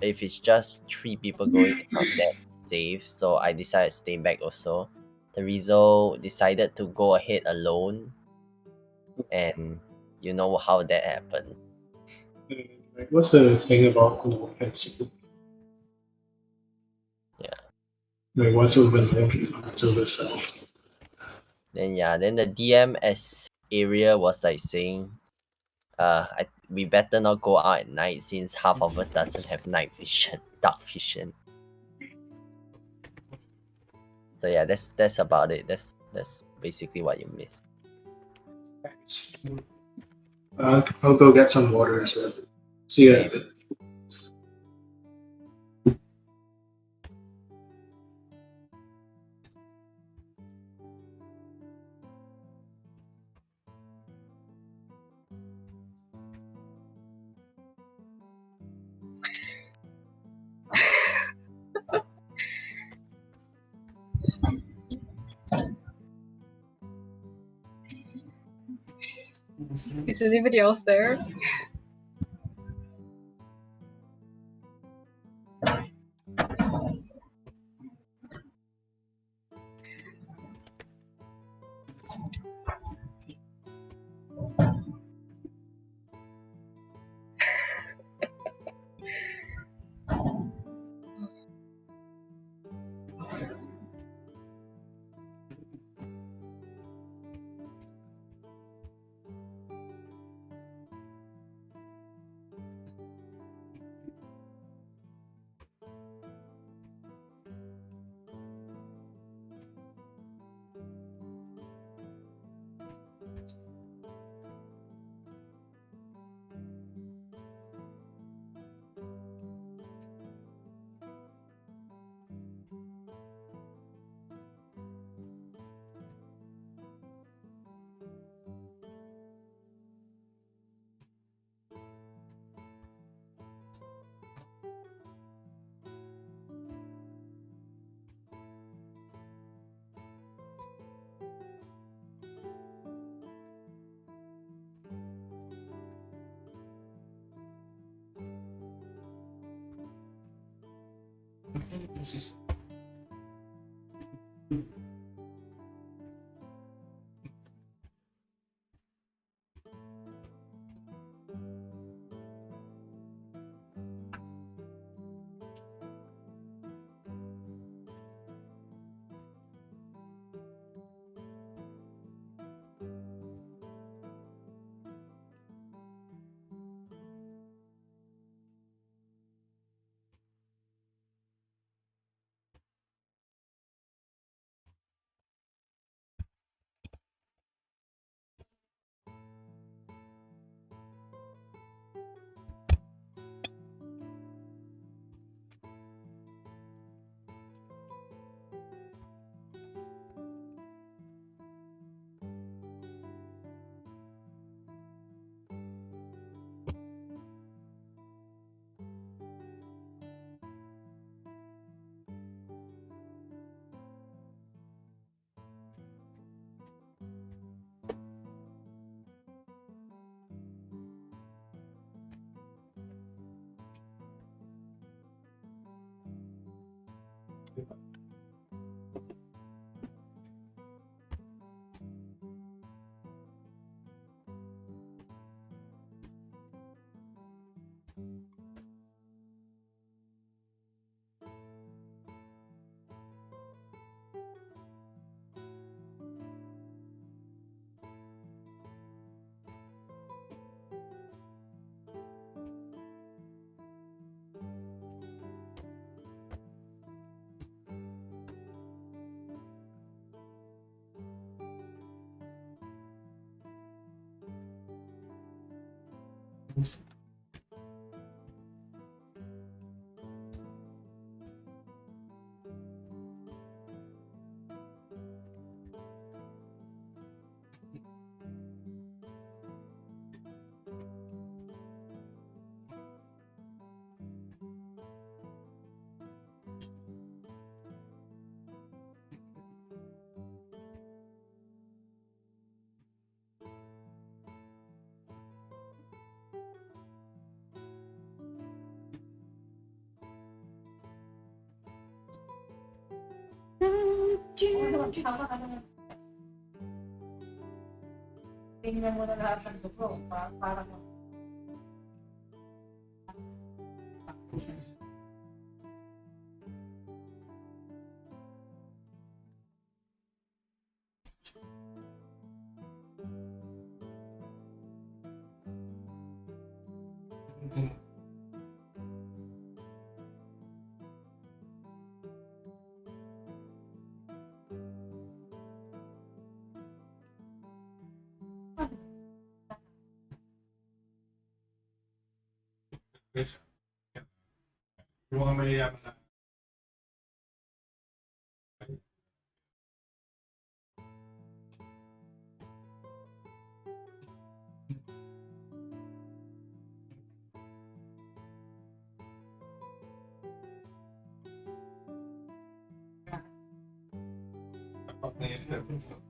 if it's just three people going, it's not that safe. So I decided to stay back also. The Rizzo decided to go ahead alone, and you know how that happened. Like, what's the thing about north and south? Yeah. Like what's over north and what's over south? Then the DMS area was like saying, we better not go out at night since half of us doesn't have night vision, dark vision. So yeah, that's about it. That's basically what you missed. Thanks. I'll go get some water as well. See you. Same. Is anybody else there? Tingnan mo na lahat ng dugo para Yung mga mayayaman na dapat na yun.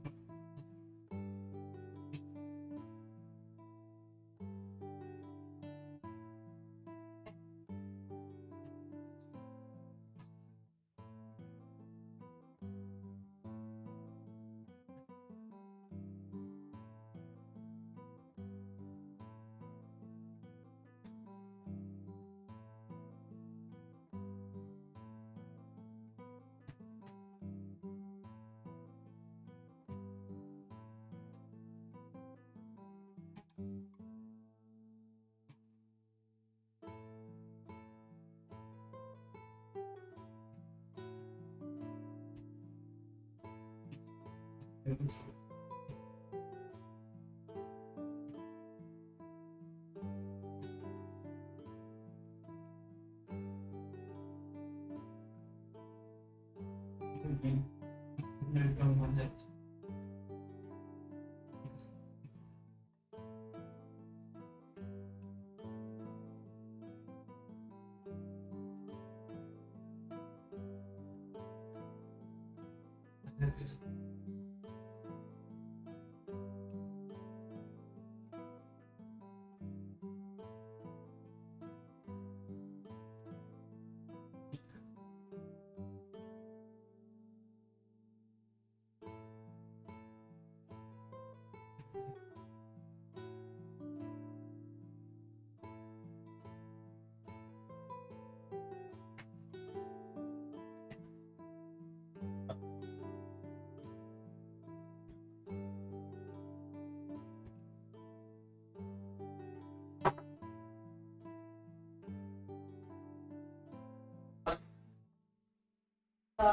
You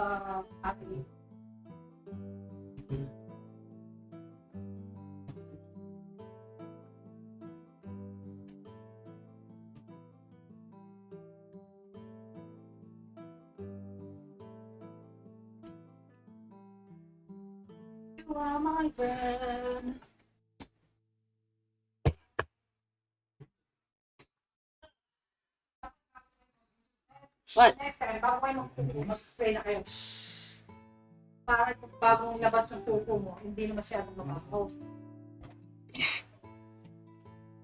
are my friend. What? Next time, bago kayo mag-spray na kayo. Para kung bagong labas ng tuko mo, hindi na masyadong mabaho. Of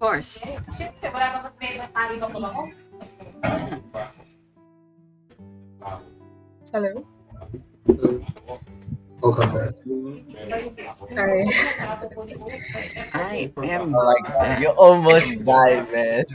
course. Okay? Siyempre, wala naman may matali bang mabaho. Hello. Welcome back. Hi. I am Oh my god, back. you almost died, man.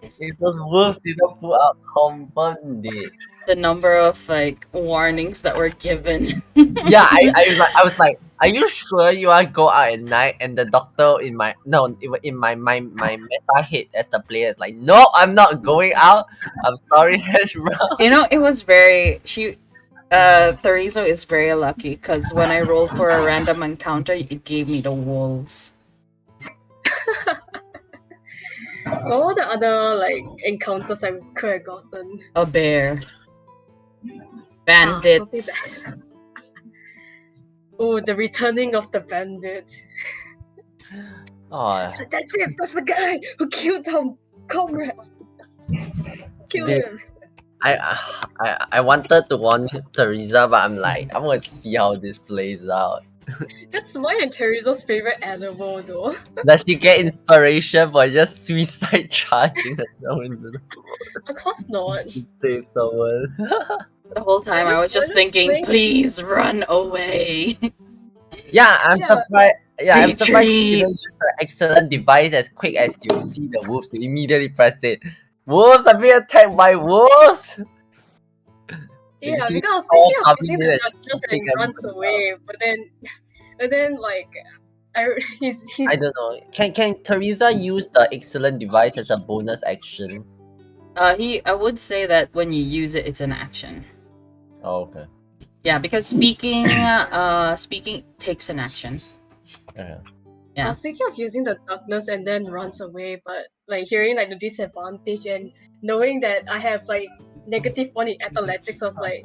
If those wolves didn't pull out confirmed it. The number of like warnings that were given. Yeah, I was like, are you sure you want to go out at night? And the doctor in my my meta hit as the player is like, no, I'm not going out. I'm sorry, Hash Brown. You know, it was very Therizo is very lucky because when I rolled for a random encounter, it gave me the wolves. What were the other like encounters I could have gotten? A bear. Bandits. Oh, the returning of the bandit. Oh, That's it. That's the guy who killed our comrades. Kill Dude. him. I wanted to warn Teresa, but I'm like, I'm gonna see how this plays out. That's mine and Teresa's favorite animal, though. Does she get inspiration for just suicide charging herself into the Of course not. save someone? The whole time I was just thinking, please run away. Yeah, I'm Yeah. surprised. Yeah, I'm surprised you Retreat. don't use the excellent device as quick as you see the wolves. You immediately press it. Wolves are being attacked by wolves. Yeah, see because I was all thinking of coming using in the and nudges and shooting he runs everybody away, but then like, he's I don't know. Can Teresa use the excellent device as a bonus action? I would say that when you use it, it's an action. Oh, okay. Yeah, because speaking takes an action. Yeah. I was thinking of using the darkness and then runs away, but like hearing like the disadvantage and knowing that I have like -1 in athletics, I was like,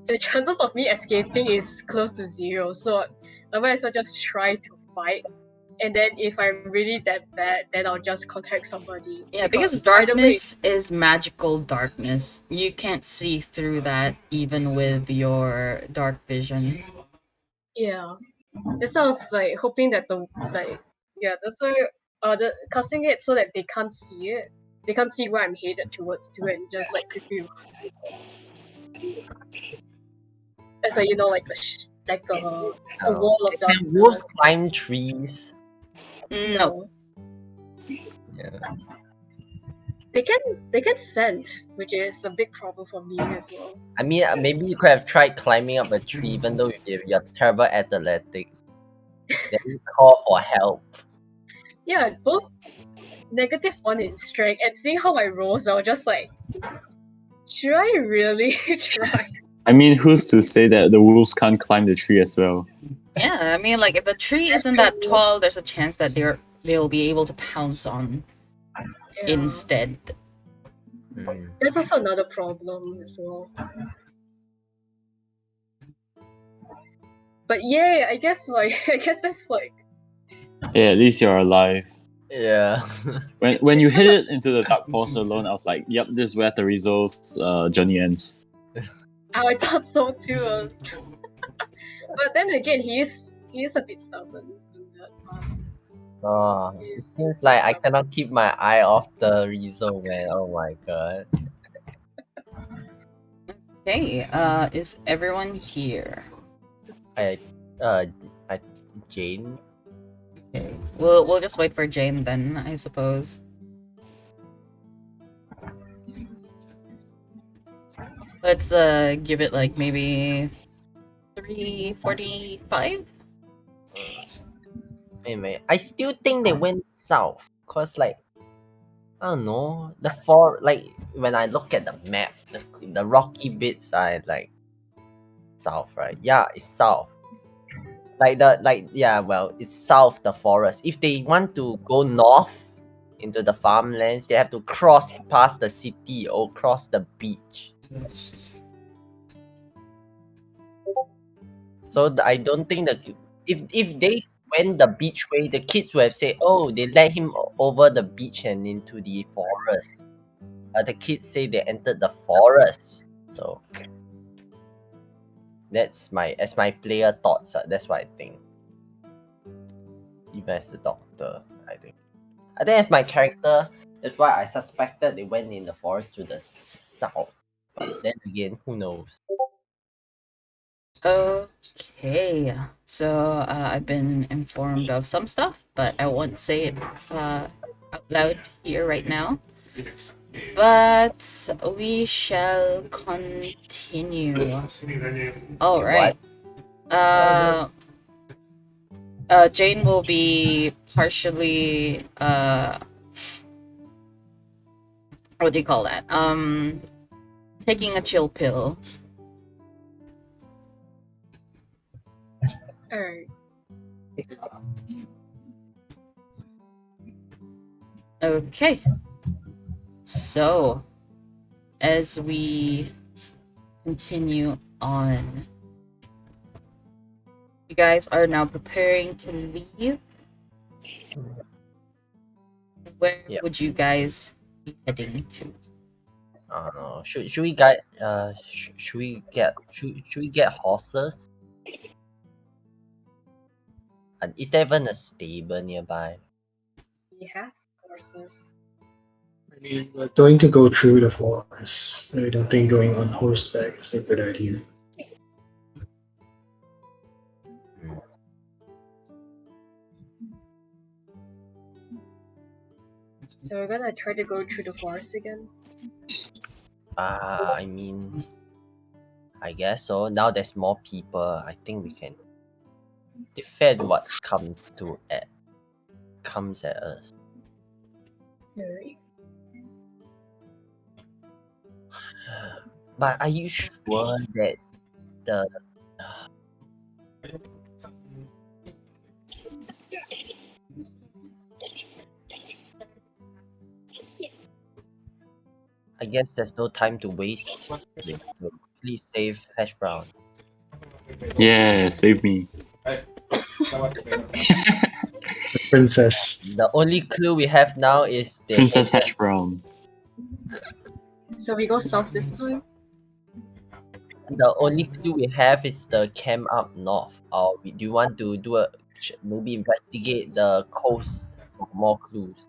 the chances of me escaping is close to 0. So I might as well just try to fight. And then if I'm really that bad, then I'll just contact somebody. Yeah, because either way, darkness is magical darkness. You can't see through that even with your dark vision. yeah. That's why I was like hoping that that's why the casting it so that they can't see it. They can't see where I'm headed towards to and just like quickly as a like a wall of Can darkness. wolves climb trees? No. Yeah. They can sense, which is a big problem for me as well. I mean, maybe you could have tried climbing up a tree, even though you're terrible at athletics. Then call for help. Yeah, both -1 in strength and seeing how I rolls, I was just like, should I really try? I mean, who's to say that the wolves can't climb the tree as well? Yeah, I mean, like if the tree isn't that tall, there's a chance that they'll be able to pounce on instead. That's also another problem as well. But yeah, I guess that's like. Yeah, at least you're alive. Yeah. When you hit it into the dark force alone, I was like, yep, this is where Terizo's journey ends. I thought so too. But then again, he is a bit stubborn. Oh, it seems like I cannot keep my eye off the Rizzo, man. Oh my god. Okay, is everyone here? Jane? Okay. We'll just wait for Jane then, I suppose. Let's give it like maybe 3:45. Anyway, I still think they went south, cause like I don't know. Like when I look at the map, the rocky bits are like south, right? Yeah, it's south. Well, it's south the forest. If they want to go north into the farmlands, they have to cross past the city or cross the beach. So I don't think that if they went the beach way, the kids would have said, "Oh, they led him over the beach and into the forest." The kids say they entered the forest. So that's my player thoughts. That's what I think. Even as the doctor, I think as my character, that's why I suspected they went in the forest to the south. But then again, who knows? Okay, so I've been informed of some stuff, but I won't say it out loud here right now. But we shall continue. All right. Jane will be partially what do you call that? Taking a chill pill. Alright. Okay. So, as we continue on, you guys are now preparing to leave. Where would you guys be heading to? Should we get should we get horses? And is there even a stable nearby? We have horses. I mean, we're going to go through the forest. I don't think going on horseback is a good idea. So we're gonna try to go through the forest again. I mean, I guess so. Now there's more people. I think we can defend what comes at us. Alright. But are you sure that the I guess there's no time to waste. Please save Hash Brown. Yeah, save me. Princess. The only clue we have now is the Princess Hash Brown. So we go south this time? The only clue we have is the camp up north. Or do you want to do maybe investigate the coast for more clues?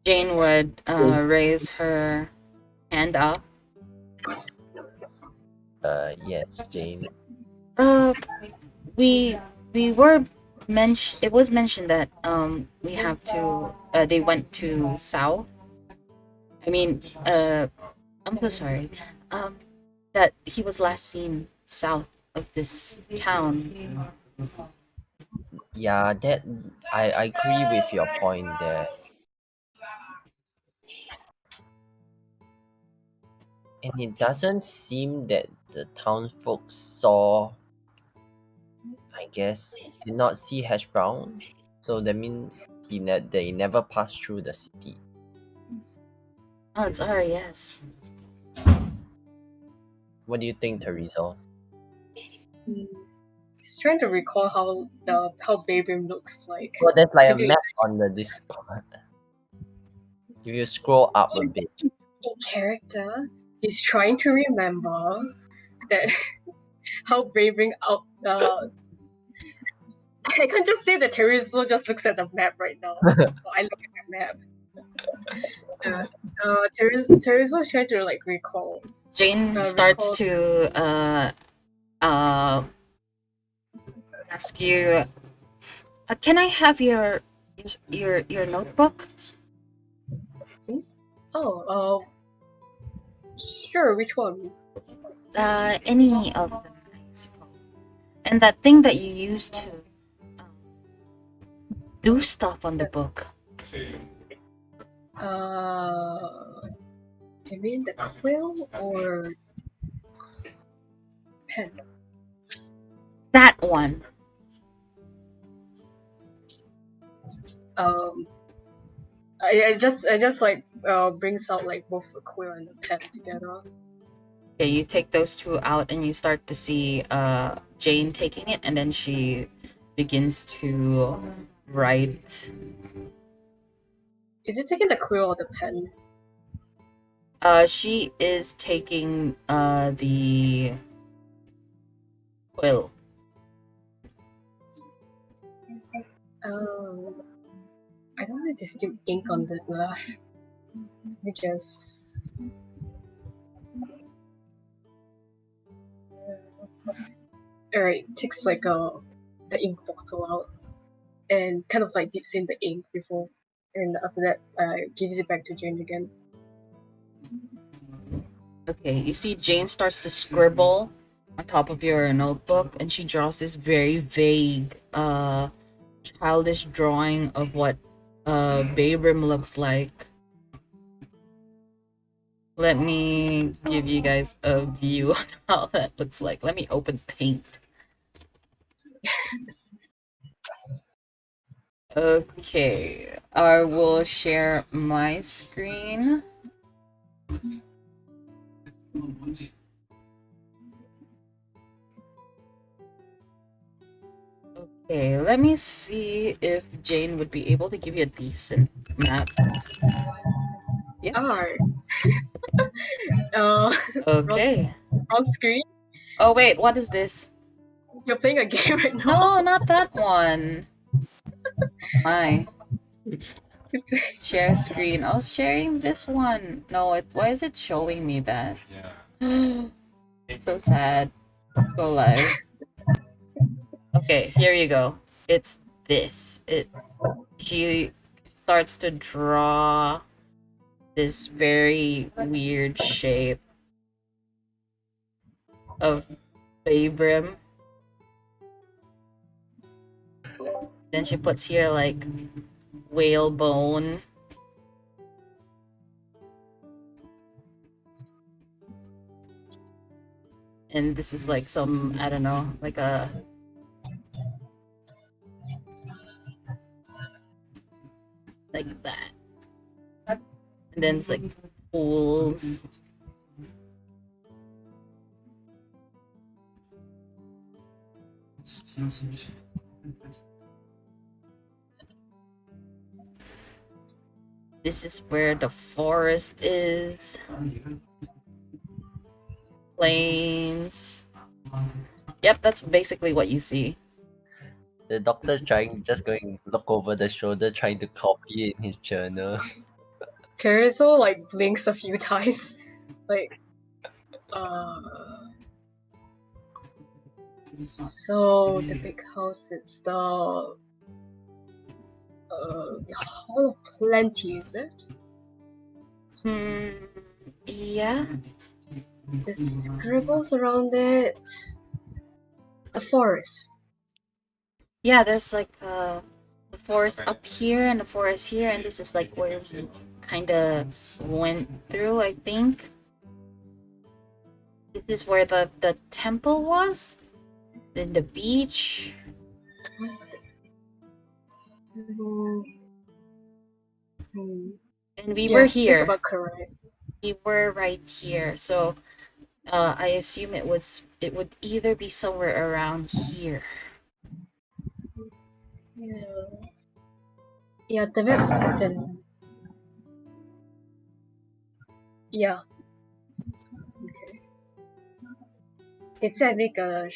Jane would raise her hand up. Yes, Jane. We were mentioned. It was mentioned that we have to. They went to south. I mean, I'm so sorry. That he was last seen south of this town. Yeah, that I agree with your point there. And it doesn't seem that the townsfolk saw, I guess, did not see Hash Brown. So that means they never passed through the city. Oh, it's yes. What do you think, Teresa? Just trying to recall how Baybrim looks like. Well, there's like a map on the Discord. If you scroll up a bit. In character, he's trying to remember that how Baybrim out. I can't just say that Teresa just looks at the map right now. I look at the map. Teresa's trying to like recall. Jane starts to ask you, can I have your notebook? Oh, sure. Which one? Any of them, I suppose. And that thing that you used do stuff on the book. You mean the quill or pen? That one. I just like brings out like both the quill and the pen together. Okay, you take those two out and you start to see Jane taking it, and then she begins to write. Is it taking the quill or the pen? She is taking the quill. I don't know if there's still ink on the left. Let me just. Alright, takes like the ink bottle out and kind of like dips in the ink before, and after that gives it back to Jane again. Okay, you see Jane starts to scribble on top of your notebook, and she draws this very vague, childish drawing of what Babrim looks like. Let me give you guys a view on how that looks like. Let me open Paint. Okay, I will share my screen. Okay, let me see if Jane would be able to give you a decent map. Yep. Alright. Okay. Wrong screen? Oh wait, what is this? You're playing a game right now? No, not that one. My. Share screen. I was sharing this one. No, why is it showing me that? So sad. Go live. Okay, here you go. It's this. She starts to draw this very weird shape of Babrim. Then she puts here like whalebone. And this is like some, I don't know, like a... like that. And then it's like pools. This is where the forest is. Plains. Yep, that's basically what you see. The doctor just going look over the shoulder, trying to copy it in his journal. Tereso like blinks a few times. Like, so the big house, it's the Hall of Plenty, is it? Yeah. The scribbles around it. The forest. Yeah, there's like the forest up here and the forest here, and this is like where he kind of went through, I think. This is where the temple was. Then the beach. And we were here. That's about correct. We were right here, so I assume it would either be somewhere around here. Yeah, the map's then. Yeah. Okay. It's I make a.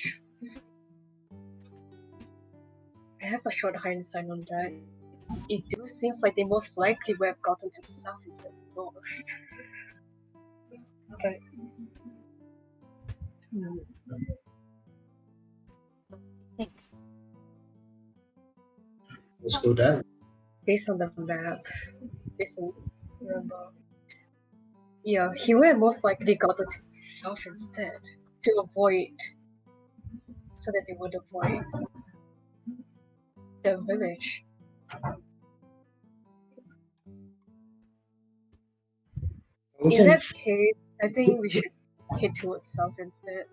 I have a short hindsight on that. It do seems like they most likely would have gotten to south instead of north. Okay. Let's go down. Based on the map, remember. Yeah, he would have most likely gotten to south instead to avoid, so that they would avoid the village. We In can that case, I think we should head towards south instead.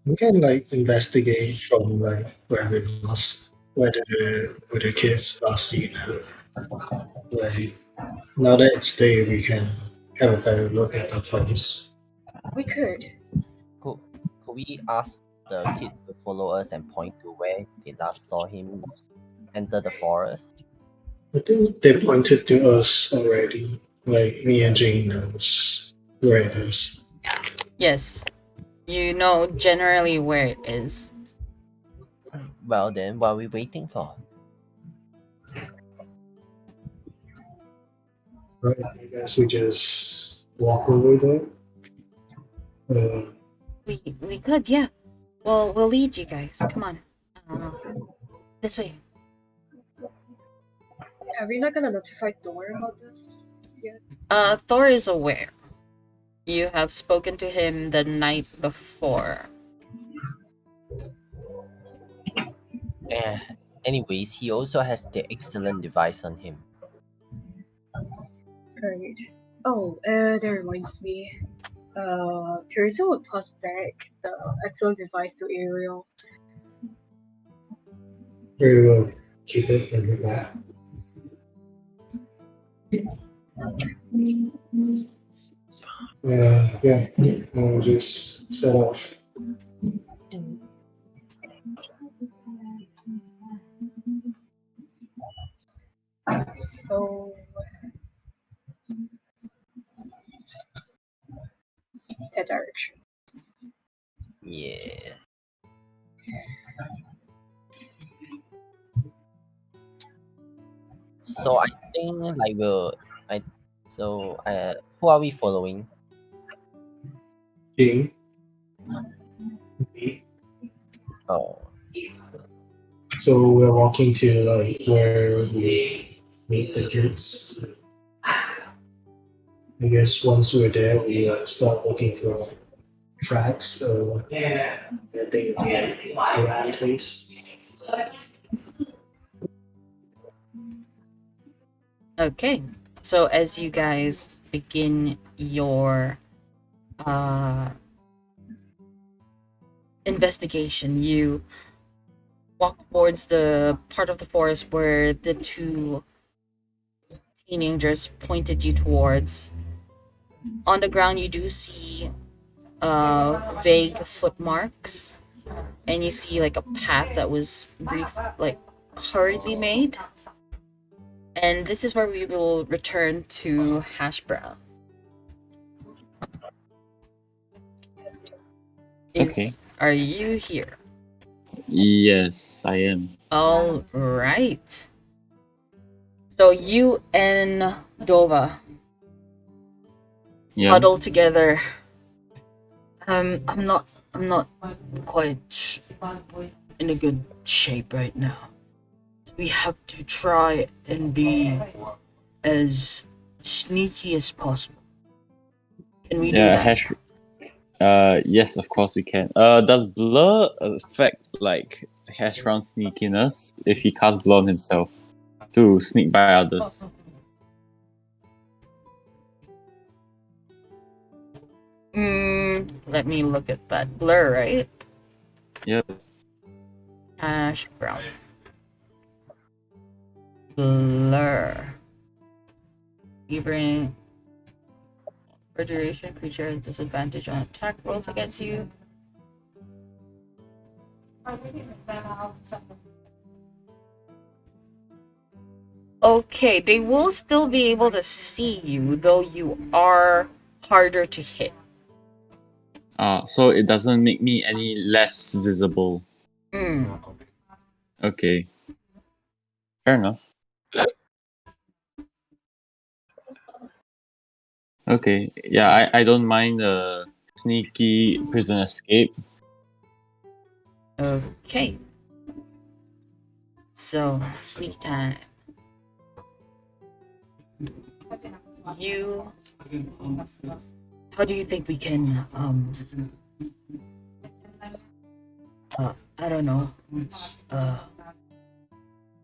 we can like investigate from like where we last where the kids last seen her. Like now that it's day, we can have a better look at the place. We could. Could, could we ask the kid to follow us and point to where they last saw him enter the forest? I think they pointed to us already. Like me and Jane knows where it is. Yes, you know generally where it is. Well then, what are we waiting for? Right. I guess we just walk over there. We could, yeah. Well, we'll lead you guys. Come on. This way. Are we not gonna notify Thor about this yet? Thor is aware. You have spoken to him the night before. Anyways, he also has the excellent device on him. Right. Oh, that reminds me. Teresa would pass back the excellent device to Ariel. Very well. Keep it in the back. Yeah, I'll just set off. So that direction. Yeah. So I think like who are we following? Jane. Me. Oh, So we're walking to like where we meet the kids. I guess once we're there, we start looking for tracks. So I think it's like around place. Okay. So as you guys begin your investigation, you walk towards the part of the forest where the two teenagers pointed you towards. On the ground, you do see vague footmarks, and you see like a path that was hurriedly made. And this is where we will return to Hash Brown. Okay. Are you here? Yes, I am. All right. So you and Dova Yeah. huddle together. I'm not quite in a good shape right now. We have to try and be as sneaky as possible. Can we do Yeah, that? hash. Yes, of course we can. Does blur affect like hash round sneakiness if he casts blur on himself to sneak by others? Let me look at that. Blur, right? Yep. Hash brown. Blur. You bring for duration, creature has disadvantage on attack rolls against you. Okay, they will still be able to see you, though you are harder to hit. So it doesn't make me any less visible. Okay. Fair enough. Okay. Yeah, I don't mind sneaky prison escape. Okay. So, sneak time. You. How do you think we can, I don't know,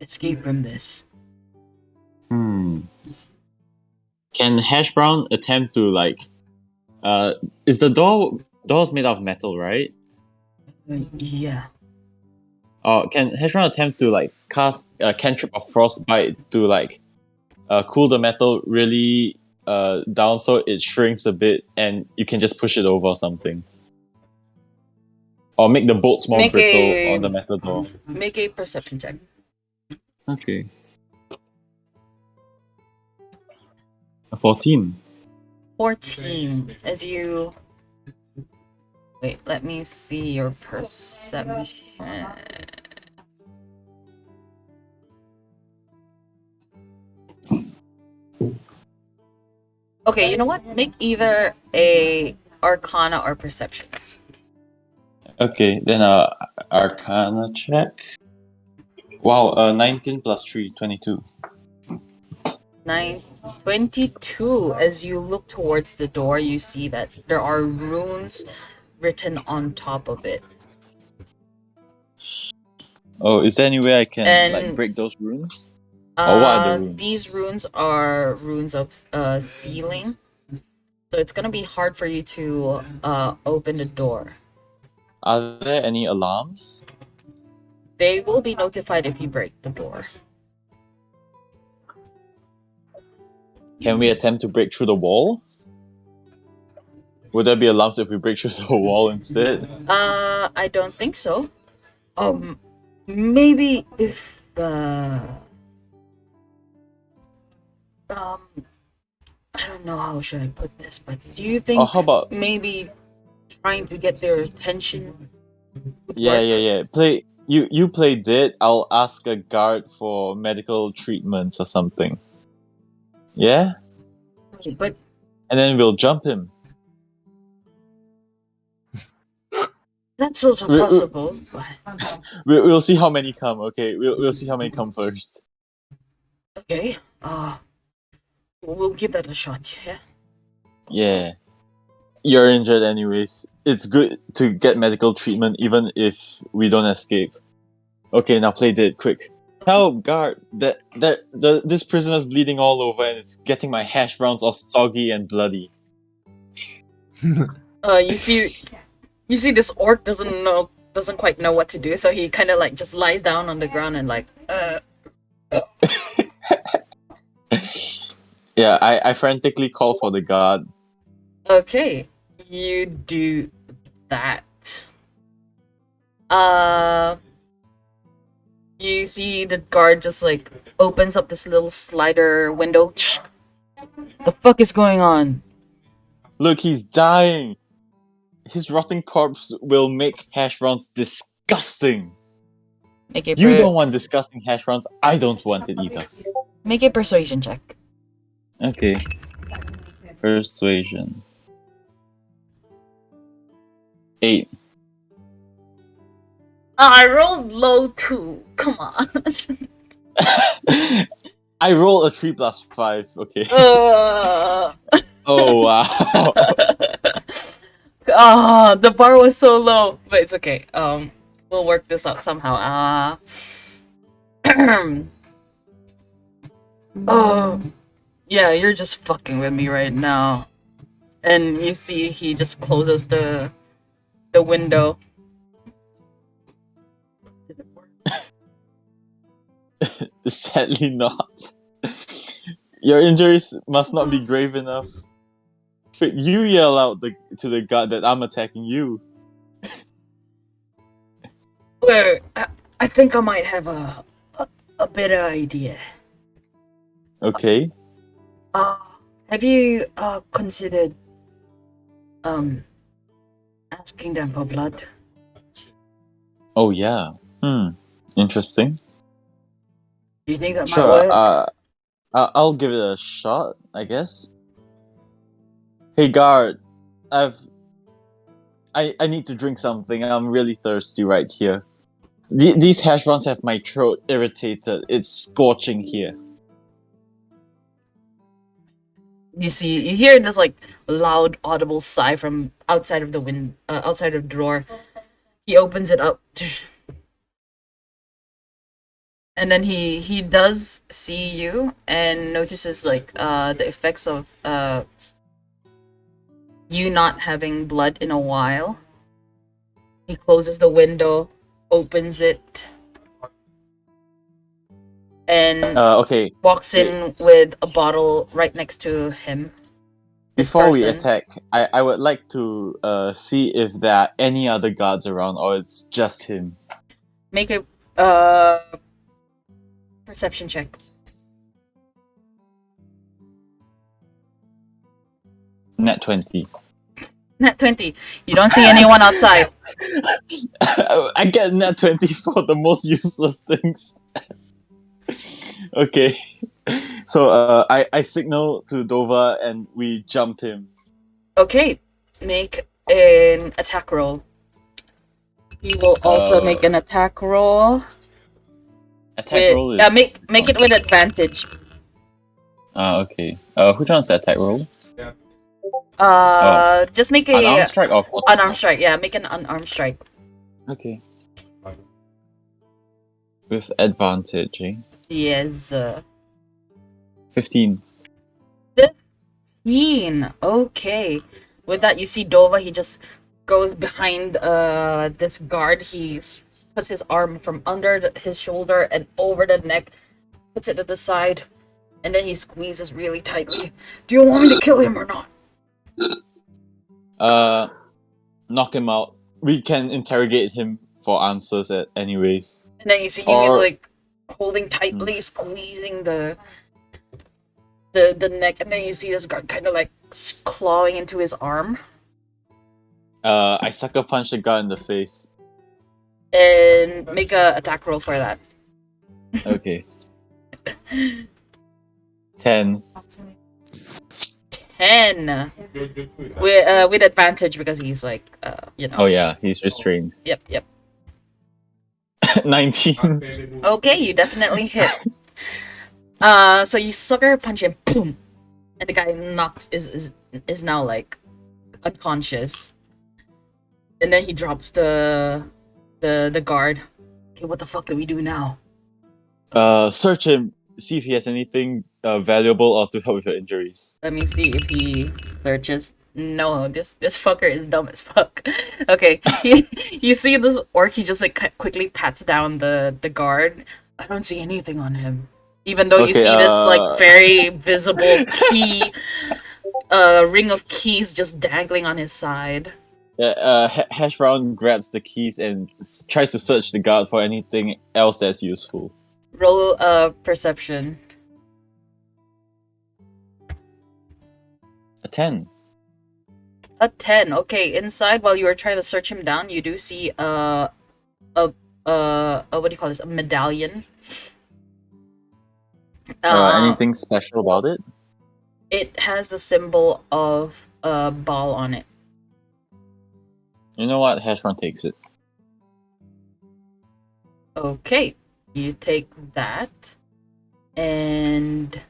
escape from this? Can hash brown attempt to like is the door's made out of metal, right? Yeah. Can hash brown attempt to like cast a cantrip of frostbite to like cool the metal really down so it shrinks a bit and you can just push it over or something? Or make the bolts more brittle on the metal door. Make a perception check. Okay. A 14. 14. As you... Wait, let me see your perception. Okay, you know what? Make either a Arcana or Perception. Okay, then Arcana check. Wow, 19 plus 3, 22. 22. As you look towards the door, you see that there are runes written on top of it. Oh, is there any way I can like And- break those runes? Or what are the runes? These runes are runes of sealing. So it's gonna be hard for you to open the door. Are there any alarms? They will be notified if you break the door. Can we attempt to break through the wall? Would there be alarms if we break through the wall instead? I don't think so. Maybe if I don't know how should I put this, but do you think Or how about maybe trying to get their attention? yeah. Play you play dead. I'll ask a guard for medical treatments or something. Yeah, But and then we'll jump him. that's also We- we- possible. We'll see how many come. Okay, we'll see how many come first. Okay. We'll give that a shot. Yeah. Yeah. You're injured anyways. It's good to get medical treatment even if we don't escape. Okay, now play dead, quick. Help, guard! This prisoner's bleeding all over and it's getting my hash browns all soggy and bloody. You see this orc doesn't quite know what to do, so he kind of like just lies down on the ground and like Yeah, I frantically call for the guard. Okay, you do that. You see the guard just like opens up this little slider window. The fuck is going on? Look, he's dying! His rotting corpse will make hash browns disgusting! Make a You don't want disgusting hash browns, I don't want it either. make a persuasion check. Okay. Persuasion. 8. I rolled low too. Come on. I rolled a 3 plus 5, okay. uh... Oh wow. The bar was so low, but it's okay. We'll work this out somehow. Oh, yeah, you're just fucking with me right now. And you see, he just closes the window. Did it work? Sadly not. Your injuries must not be grave enough. But you yell out to the guard that I'm attacking you. Wait, I think I might have a better idea. Okay. Have you considered asking them for blood? Oh yeah. Interesting. Do you think that might Sure. work? I'll give it a shot, I guess. Hey guard, I need to drink something. I'm really thirsty right here. These hash browns have my throat irritated. It's scorching here. You hear this like loud, audible sigh from outside of the outside of the door. He opens it up. And then he does see you and notices like the effects of you not having blood in a while. He closes the window, opens it, and Okay. walks in with a bottle right next to him. This Before we person. attack, I would like to see if there are any other guards around or it's just him. Make a perception check. Nat 20. Nat 20. You don't see anyone outside. I get nat 20 for the most useless things. Okay. So I signal to Dova and we jump him. Okay. Make an attack roll. He will also make an attack roll. Attack roll is... make it with advantage. Okay. Which one's the attack roll? Just make a unarmed strike or quarter unarmed strike. Yeah, make an unarmed strike. Okay. With advantage, eh? Yes. 15. 15. Okay. With that, you see Dova. He just goes behind this guard. He puts his arm from under his shoulder and over the neck, puts it to the side, and then he squeezes really tightly. Do you want me to kill him or not? Knock him out. We can interrogate him for answers anyways. And then you see him is like holding tightly, squeezing the neck, and then you see this guard kind of like clawing into his arm. I sucker punch the guy in the face. And make a attack roll for that. Okay. 10. 10. With advantage because he's like, you know. Oh yeah, he's restrained. Yep. 19. Okay, you definitely hit. So you sucker punch him, boom, and the guy is now like unconscious, and then he drops the guard. Okay, what the fuck do we do now? Search him. See if he has anything valuable or to help with your injuries. Let me see if he searches. No, this fucker is dumb as fuck. Okay, you see this orc, he just like quickly pats down the guard. I don't see anything on him. Even though you see this like very visible key, ring of keys just dangling on his side. Hash Brown grabs the keys and tries to search the guard for anything else that's useful. Roll perception. A 10. A 10. Okay, inside while you were trying to search him down, you do see what do you call this? A medallion. Anything special about it? It has the symbol of a ball on it. You know what? Hash Brown takes it. Okay, you take that, and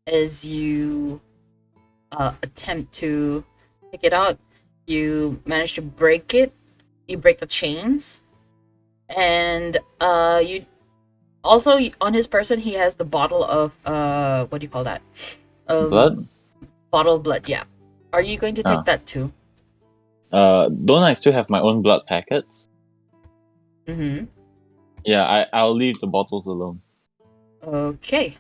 as you attempt to pick it out, you manage to break it. You break the chains, and you also on his person he has the bottle of what do you call that? Blood? Bottle of blood. Yeah. Are you going to take that too? Don't I still have my own blood packets? Mm-hmm. Yeah, I'll leave the bottles alone. Okay.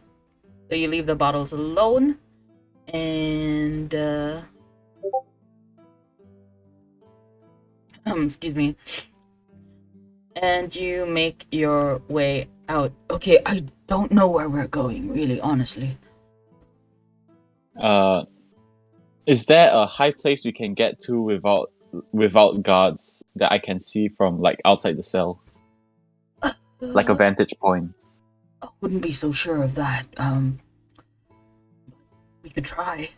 So you leave the bottles alone, and excuse me. And you make your way out. Okay, I don't know where we're going, really, honestly. Is there a high place we can get to without guards that I can see from like outside the cell? Like a vantage point. I wouldn't be so sure of that. We could try.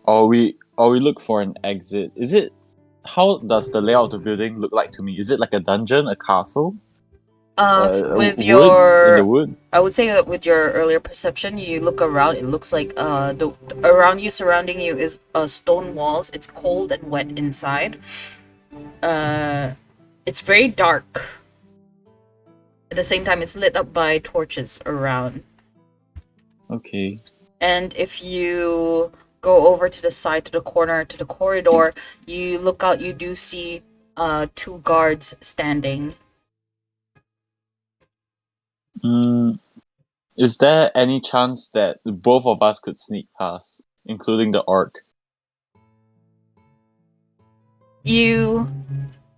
Or we look for an exit. Is it? How does the layout of the building look like to me? Is it like a dungeon, a castle? With in your the wood? I would say that with your earlier perception, you look around. It looks like the around you, surrounding you, is stone walls. It's cold and wet inside. It's very dark. At the same time, it's lit up by torches around. Okay. And if you go over to the side, to the corner, to the corridor, you look out, you do see 2 guards standing. Is there any chance that both of us could sneak past, including the orc? You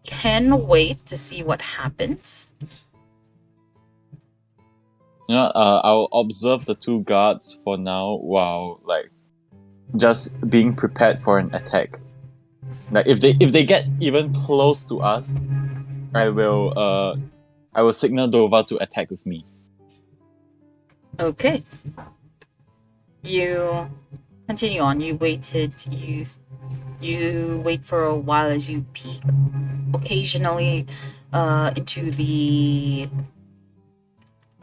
can wait to see what happens. You know, I'll observe the 2 guards for now while like just being prepared for an attack. Like if they get even close to us, I will signal Dova to attack with me. Okay. You continue on. You waited. You wait for a while as you peek occasionally into the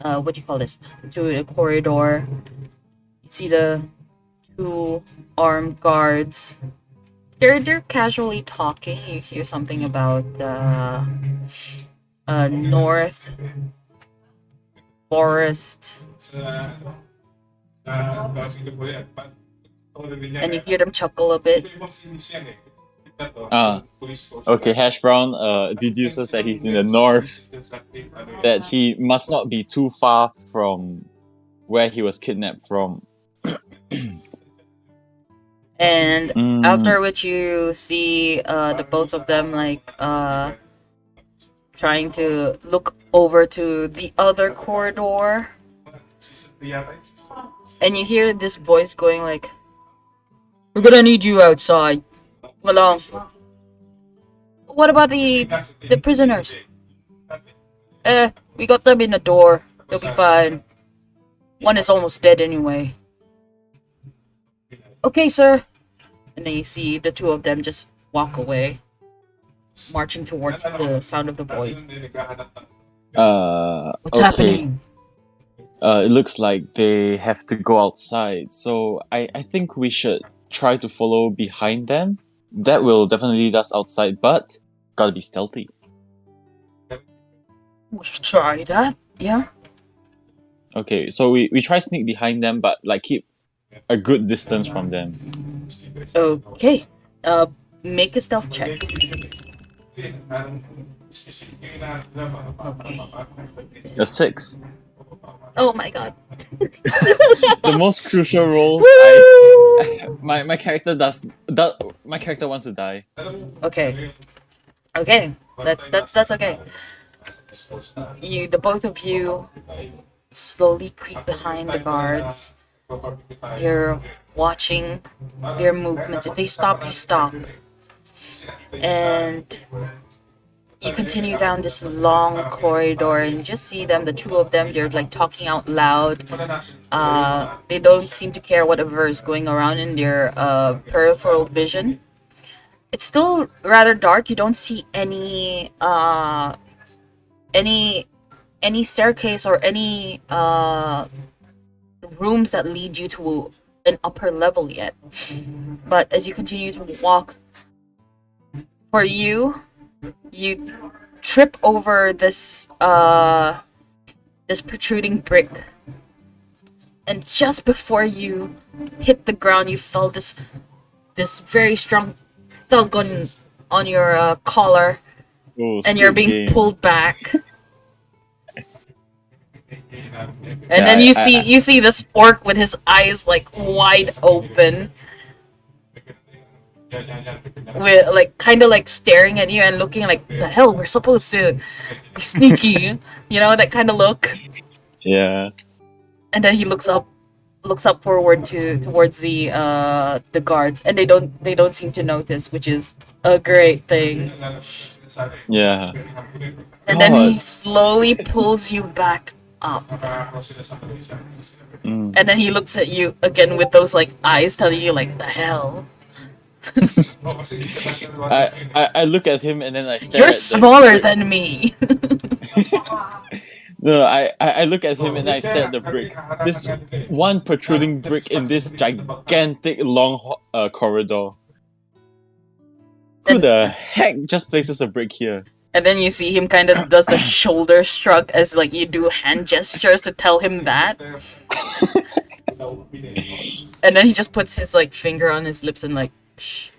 what do you call this? Into a corridor. You see the 2 armed guards. They're casually talking. You hear something about North Forest, and you hear them chuckle a bit. Okay, Hash Brown deduces that he's in the north, that he must not be too far from where he was kidnapped from. And after which you see the both of them like trying to look over to the other corridor, and you hear this voice going like, "We're gonna need you outside. Come along. What about the prisoners? We got them in the door. They'll be fine. One is almost dead anyway." "Okay, sir." And then you see the 2 of them just walk away, marching towards the sound of the voice. What's okay. happening? It looks like they have to go outside, so I think we should try to follow behind them. That will definitely lead us outside, but gotta be stealthy. We should try that, yeah. Okay, so we try sneak behind them, but like keep a good distance from them. Okay. Make a stealth check. A 6. Oh my god. The most crucial rolls. My character my character wants to die. Okay. Okay. That's okay. The both of you slowly creep behind the guards. You're watching their movements. If they stop, you stop. And you continue down this long corridor and you just see them, the 2 of them, they're like talking out loud. They don't seem to care whatever is going around in their peripheral vision. It's still rather dark. You don't see any staircase or any rooms that lead you to an upper level yet. But as you continue to walk, for you trip over this protruding brick, and just before you hit the ground, you felt this very strong tug on your collar, and you're being pulled back. And then you see this orc with his eyes like wide open, with like kind of like staring at you and looking like, the hell, we're supposed to be sneaky, that kind of look. Yeah. And then he looks up forward towards the guards, and they don't seem to notice, which is a great thing. Yeah. And then he slowly pulls you back up. And then he looks at you again with those like eyes telling you like, the hell. I look at him and then I stare. You're smaller than me. No, I look at him and I stare at the brick. This one protruding brick in this gigantic long corridor. Who the heck just places a brick here? And then you see him kind of does the shoulder shrug as like you do hand gestures to tell him that. And then he just puts his like finger on his lips and like shh.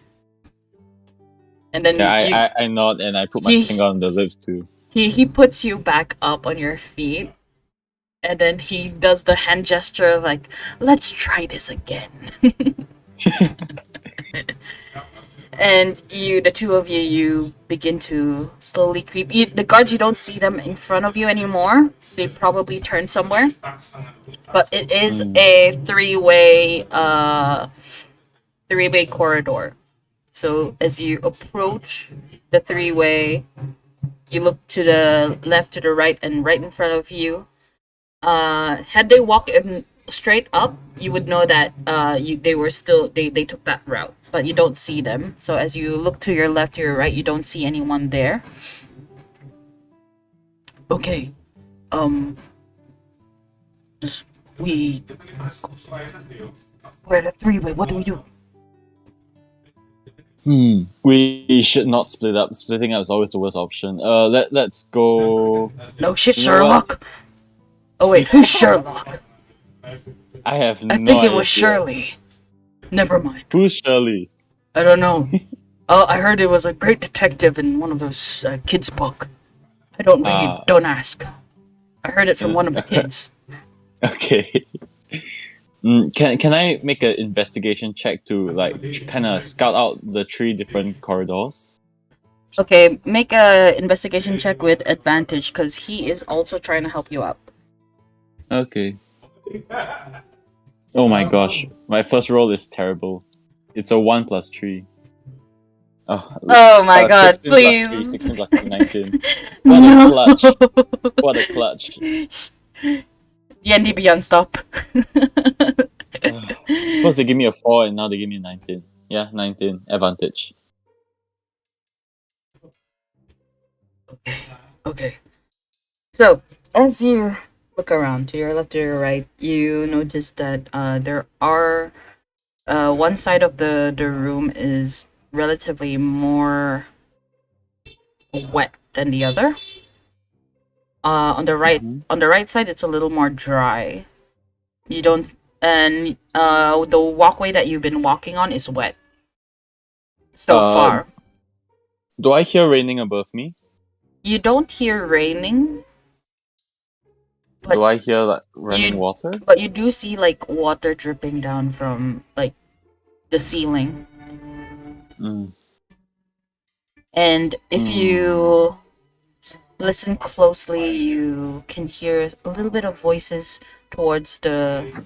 And then Yeah, I nod and I put my He- finger on the lips too. he puts you back up on your feet. And then he does the hand gesture like, let's try this again. And the two of you begin to slowly creep. The guards, you don't see them in front of you anymore. They probably turned somewhere. But it is a three-way corridor. So as you approach the three-way, you look to the left, to the right, and right in front of you. Had they walked in straight up, you would know that they took that route, but you don't see them. So as you look to your left, to your right, you don't see anyone there. Okay, we're at a three-way. What do we do? We should not split up. Splitting up is always the worst option. Let's go. No shit, You know what? Sherlock. Oh wait, who's Sherlock? I have no I think it was idea. Shirley. Never mind. Who's Shirley? I don't know. Oh, I heard it was a great detective in one of those kids' book. I don't read. Don't ask. I heard it from one of the kids. Okay. Can I make an investigation check to like kind of scout out the 3 different corridors? Okay, make a investigation check with advantage because he is also trying to help you out. Okay. Oh my gosh, my first roll is terrible. It's a 1 plus 3. Oh my god, 16 plus 3, please. 16 plus 3, 19. No. What a clutch. What a clutch. D&D Beyond, stop. First they give me a 4 and now they give me a 19. Yeah, 19. Advantage. Okay. So, as you look around to your left, to your right, you notice that there are one side of the room is relatively more wet than the other. On the right side, it's a little more dry. You don't, and the walkway that you've been walking on is wet. So far, Do I hear raining above me? you don't hear raining. But Do I hear like running water? But you do see like water dripping down from like the ceiling. And if you listen closely, you can hear a little bit of voices towards the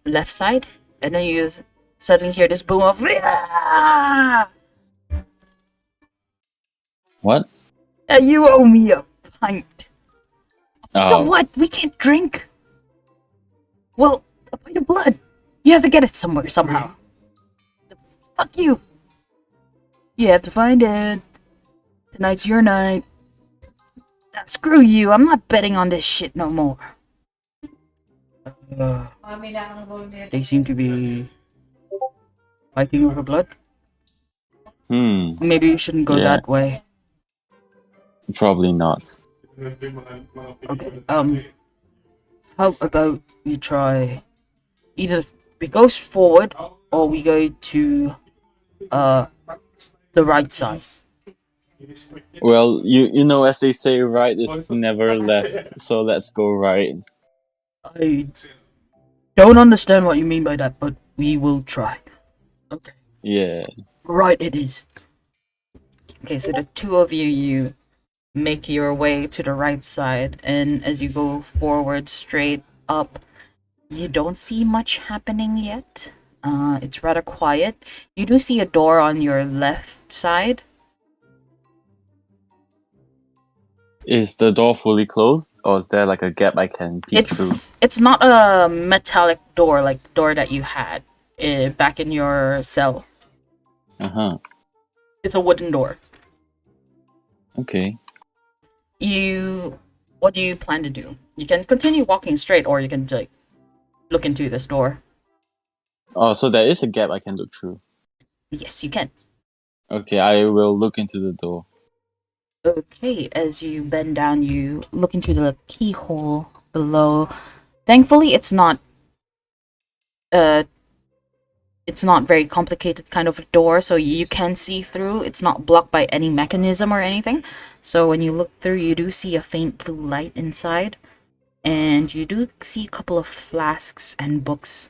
left side, and then you suddenly hear this boom of What? You owe me a pint. Oh. What? We can't drink. Well, a pint of blood. You have to get it somewhere somehow. Fuck you. You have to find it. Tonight's your night. Screw you. I'm not betting on this shit no more. They seem to be fighting over blood. Maybe you shouldn't go that way. Probably not. Okay. How about we try? Either we go forward or we go to the right side. Well, you know, as they say, right is never left, so let's go right. I don't understand what you mean by that, but we will try. Okay. Yeah. Right it is. Okay, so the two of you make your way to the right side, and as you go forward straight up, you don't see much happening yet. It's rather quiet. You do see a door on your left side. Is the door fully closed, or is there like a gap I can peek through? It's not a metallic door like the door that you had back in your cell. It's a wooden door. Okay. What do you plan to do? You can continue walking straight, or you can like look into this door. Oh, so there is a gap I can look through. Yes, you can. Okay, I will look into the door. Okay, as you bend down, you look into the keyhole below. Thankfully, uh it's not very complicated kind of a door, so you can see through. It's not blocked by any mechanism or anything. So when you look through, you do see a faint blue light inside, and you do see a couple of flasks and books.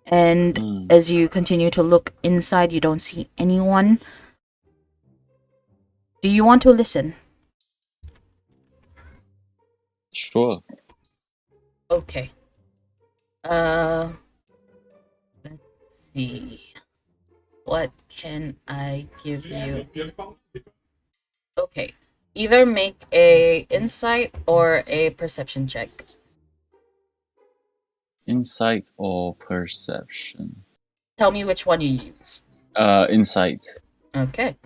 And Hmm. as you continue to look inside, you don't see anyone. Do you want to listen? Sure. Okay. Uh, let's see. What can I give you? Okay. Either make a insight or a perception check. Insight or perception? Tell me which one you use. Insight. Okay.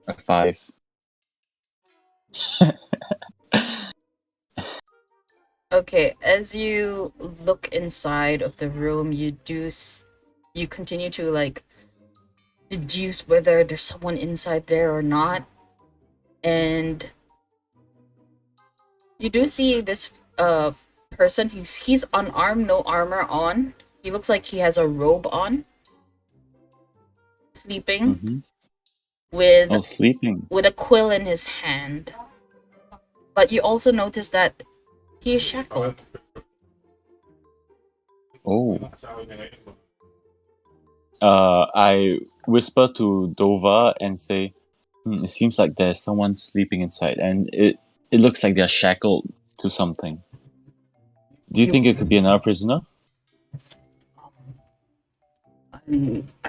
A 5. Okay, as you look inside of the room, you continue to like deduce whether there's someone inside there or not. And you do see this person. He's unarmed, no armor on. He looks like he has a robe on, sleeping Mm-hmm. with Oh, sleeping. with a quill in his hand. But you also notice that he is shackled. Oh. I whisper to Dova and say, it seems like there's someone sleeping inside, and it looks like they're shackled to something. Do you think it could be another prisoner? I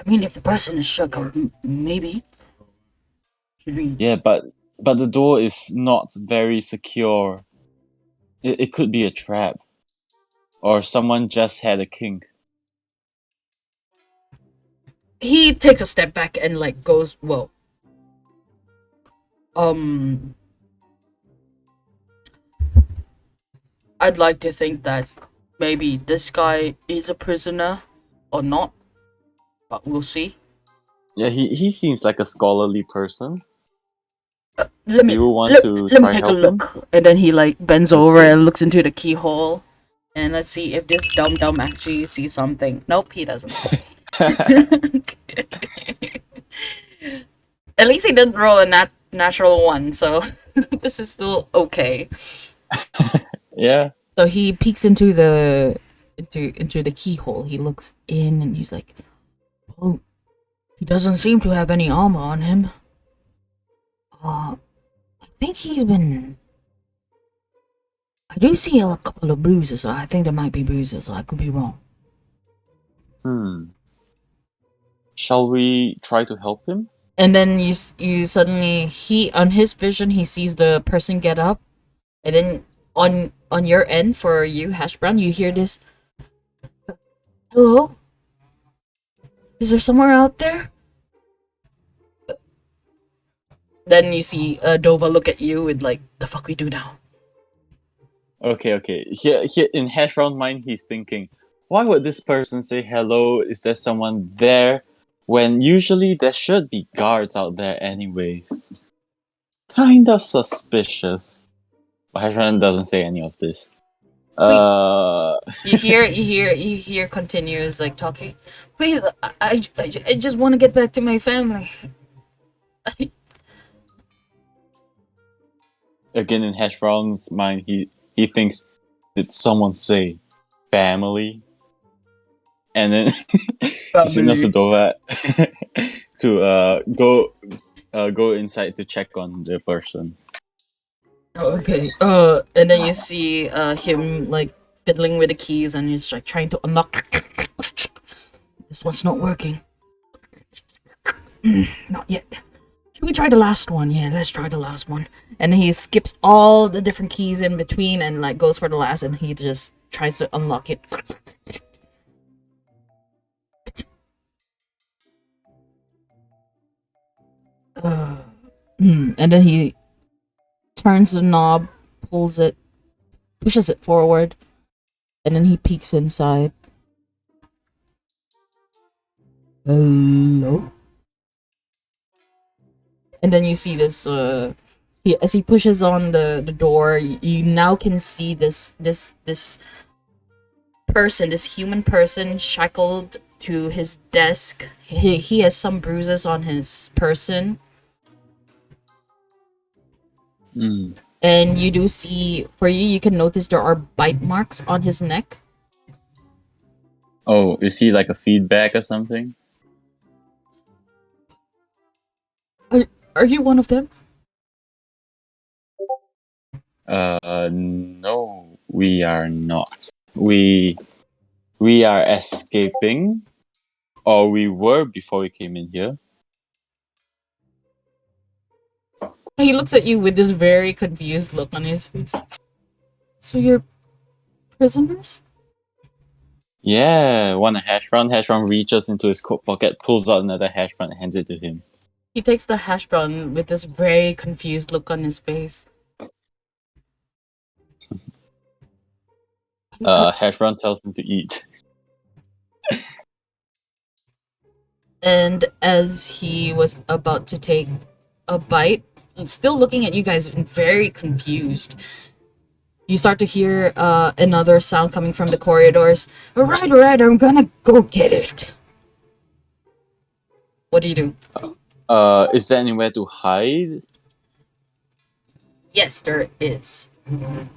mean, if the person is shackled, maybe. Should we? Yeah, but the door is not very secure. It could be a trap, or someone just had a kink. He takes a step back and like goes, "Whoa. Um, I'd like to think that maybe this guy is a prisoner or not, but we'll see." Yeah, he seems like a scholarly person. Let Do me you want let, to let me try take a help him? look. And then he like bends over Okay. and looks into the keyhole. And let's see if this dumb actually sees something. Nope, he doesn't. At least he didn't roll a natural one, so this is still okay. Yeah. So he peeks into the keyhole. He looks in and he's like, "Oh, he doesn't seem to have any armor on him. I think he's been. I do see a couple of bruises. I think there might be bruises. I could be wrong." Shall we try to help him? And then you suddenly he on his vision he sees the person get up, and then on your end for you Hash Brown you hear this. Hello? Is there somewhere out there? Then you see Dova look at you with like, the fuck we do now? Okay. Here in Hash Brown mind, he's thinking, why would this person say hello? Is there someone there? When usually there should be guards out there anyways. Kind of suspicious. But Hash Brown doesn't say any of this. You hear continues like talking. Please, I just want to get back to my family. Again in Hash Brown's mind, he thinks, did someone say family? And then he signals to Dova to go inside to check on the person. Okay. And then you see him like fiddling with the keys, and he's like trying to unlock. This one's not working. Not yet. Should we try the last one? Yeah, let's try the last one. And he skips all the different keys in between and like goes for the last, and he just tries to unlock it. And then he turns the knob, pulls it, pushes it forward, and then he peeks inside. Hello? And then you see this, as he pushes on the door, you now can see this person, this human person shackled to his desk. He has some bruises on his person. Mm. And you do see, for you can notice there are bite marks on his neck. Oh, is he like a feedback or something? Are you one of them? No, we are not. We are escaping, or we were before we came in here. He looks at you with this very confused look on his face. So you're prisoners? Yeah, want a hash brown? Hash brown reaches into his coat pocket, pulls out another hash brown, and hands it to him. He takes the hash brown with this very confused look on his face. Hash brown tells him to eat. And as he was about to take a bite, still looking at you guys very confused, you start to hear another sound coming from the corridors. Alright, I'm gonna go get it. What do you do? Is there anywhere to hide? Yes, there is. Can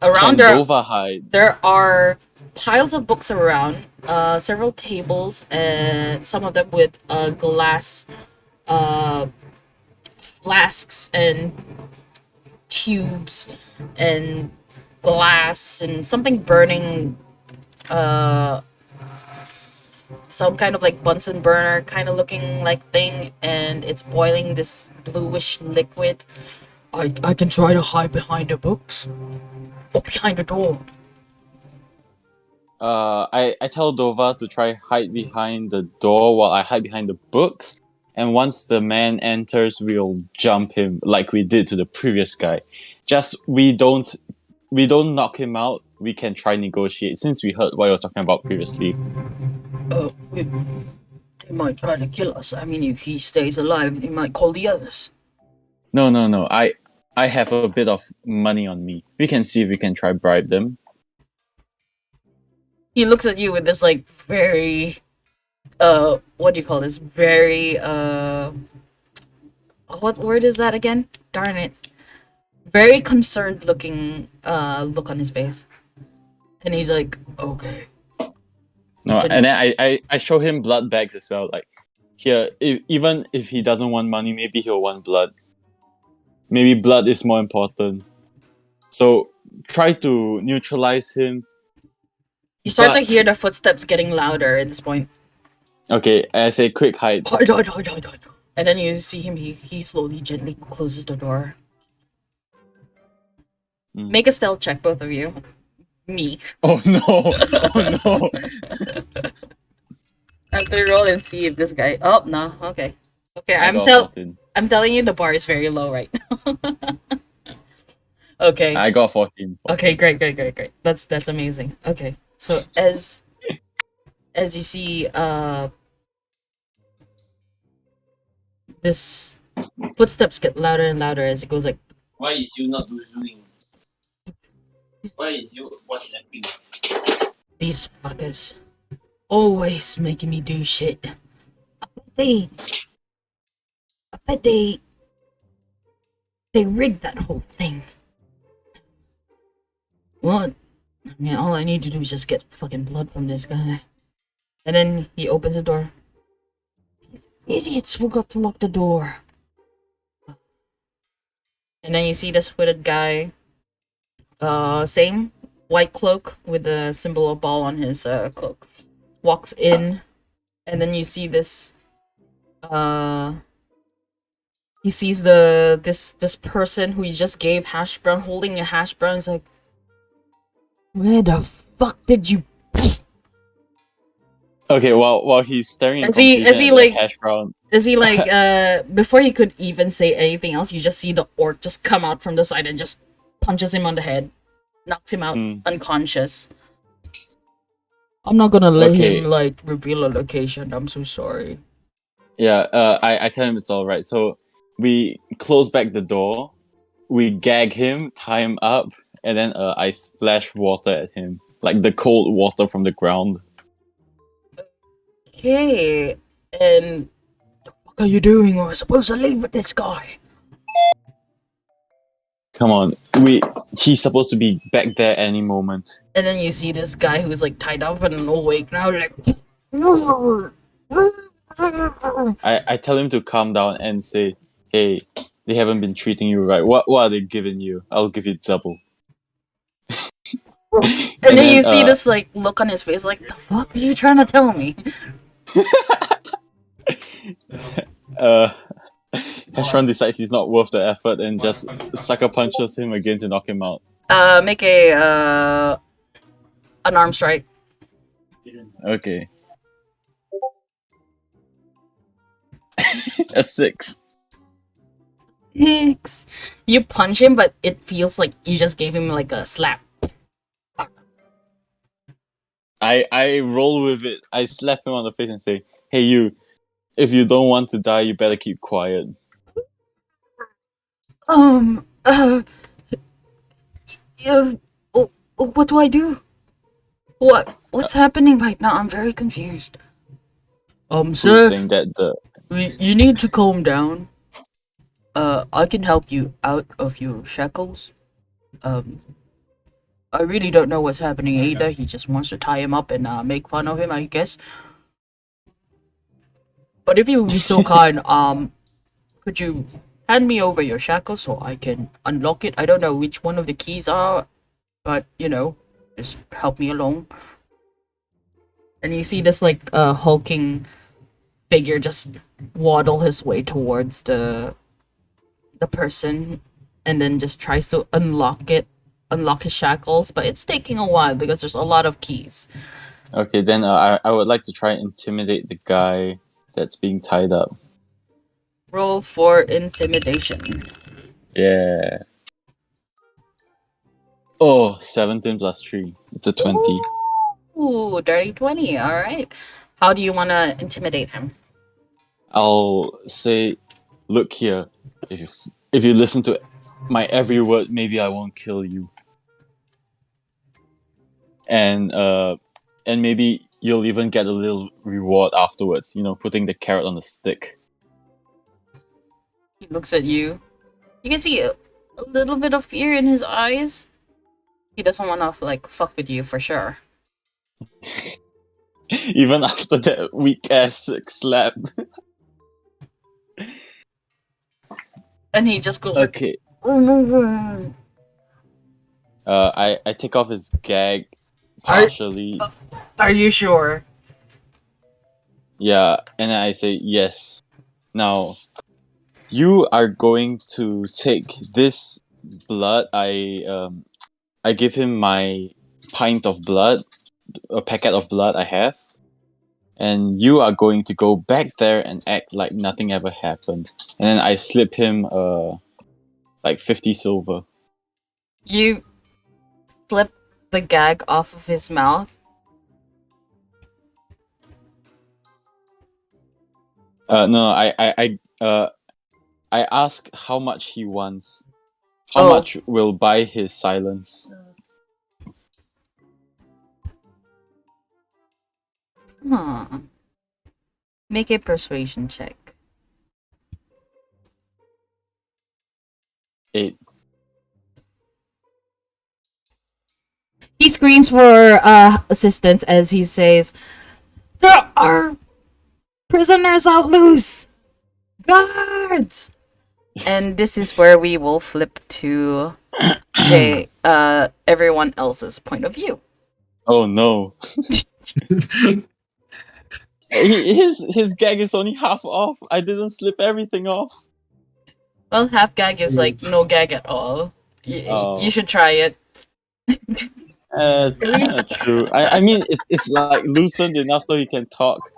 Around Dova hide? there are piles of books around, several tables, and some of them with glass flasks and tubes and glass and something burning, some kind of like Bunsen burner kind of looking like thing, and it's boiling this bluish liquid. I can try to hide behind the books or behind the door. I tell Dova to try hide behind the door while I hide behind the books. And once the man enters, we'll jump him like we did to the previous guy. Just we don't knock him out. We can try negotiate since we heard what he was talking about previously. They might try to kill us. I mean, if he stays alive, he might call the others. No. I have a bit of money on me. We can see if we can try bribe them. He looks at you with this like very what do you call this? Very what word is that again? Darn it. Very concerned looking look on his face. And he's like, okay. No, and then I show him blood bags as well. Like here, even if he doesn't want money, maybe he'll want blood. Maybe blood is more important. So try to neutralize him. You start to hear the footsteps getting louder at this point. Okay, I say quick hide. Hide. And then you see him, he slowly, gently closes the door. Make a stealth check, both of you. Me. Oh no! Oh no! I have to roll and see if this guy. Oh no. Okay. Okay. I I'm got 14. telling you the bar is very low right now. Okay. I got 14. Okay. Great. That's amazing. Okay. So as you see, this footsteps get louder and louder as it goes like. Why is you not doing? Why is you WhatsApping? These fuckers always making me do shit. I bet they rigged that whole thing. Well, I mean, all I need to do is just get fucking blood from this guy. And then he opens the door. These idiots forgot to lock the door. And then you see this hooded guy. Same white cloak with the symbol of ball on his cloak. Walks in, and then you see this. He sees this person who he just gave hash brown, holding a hash brown. He's like, "Where the fuck did you?" Okay, while he's staring. Is he like hash brown? Is he like before he could even say anything else, you just see the orc just come out from the side and just punches him on the head, knocks him out unconscious. I'm not gonna let Okay. him like reveal a location. I'm so sorry. Yeah, I tell him it's alright. So we close back the door, we gag him, tie him up, and then I splash water at him. Like the cold water from the ground. Okay, and what are you doing? We're supposed to leave with this guy. Come on, he's supposed to be back there any moment. And then you see this guy who's like tied up and awake now, like. I tell him to calm down and say, hey, they haven't been treating you right. What are they giving you? I'll give you double. And then you see this like look on his face, like, the fuck are you trying to tell me? Hashron decides he's not worth the effort and just sucker punches him again to knock him out. Make a an arm strike. Okay. A 6. Hicks. You punch him, but it feels like you just gave him like a slap. I roll with it. I slap him on the face and say, hey you, if you don't want to die, you better keep quiet. Yeah, what do I do? What's happening right now? I'm very confused. Who's Sir, saying that the you need to calm down. I can help you out of your shackles. I really don't know what's happening either. He just wants to tie him up and make fun of him, I guess. But if you would be so kind, could you hand me over your shackles so I can unlock it? I don't know which one of the keys are, but you know, just help me along. And you see this like hulking figure just waddle his way towards the person, and then just tries to unlock his shackles, but it's taking a while because there's a lot of keys. Okay, then I would like to try and intimidate the guy that's being tied up. Roll for intimidation. Yeah. Oh, 17 plus 3. It's a 20. Ooh, dirty 20. All right. How do you want to intimidate him? I'll say, look here. If you listen to my every word, maybe I won't kill you. And maybe you'll even get a little reward afterwards. You know, putting the carrot on the stick. He looks at you. You can see a little bit of fear in his eyes. He doesn't want to like fuck with you for sure. Even after that weak ass slap. And he just goes Okay. like, I take off his gag partially. Are you sure? Yeah, and then I say yes. Now, you are going to take this blood. I give him my pint of blood, a packet of blood I have, and you are going to go back there and act like nothing ever happened. And then I slip him like 50 silver. You slip the gag off of his mouth. No, I ask how much he wants. How much will buy his silence? Make a persuasion check. 8. He screams for assistance as he says, "There are prisoners out loose! Guards!" And this is where we will flip to everyone else's point of view. Oh no. His gag is only half off. I didn't slip everything off. Well, half gag is like no gag at all. You should try it. True. I mean, it's like loosened enough so he can talk,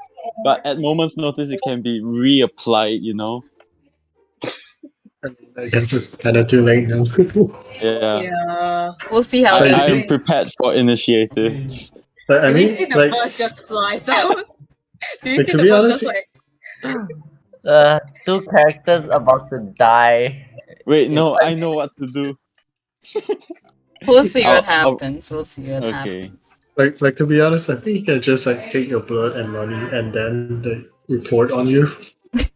but at moment's notice it can be reapplied. You know. I guess it's kind of too late now. Yeah. Yeah. We'll see how I am prepared for initiative. I Do you mean, see the like, birds just fly out? Do you like see to the be birds honest, just like? Two characters about to die. Wait, in no, front- I know what to do. We'll see what I'll- happens. We'll see what Okay. happens. like to be honest, I think you can just like take your blood and money and then they report on you.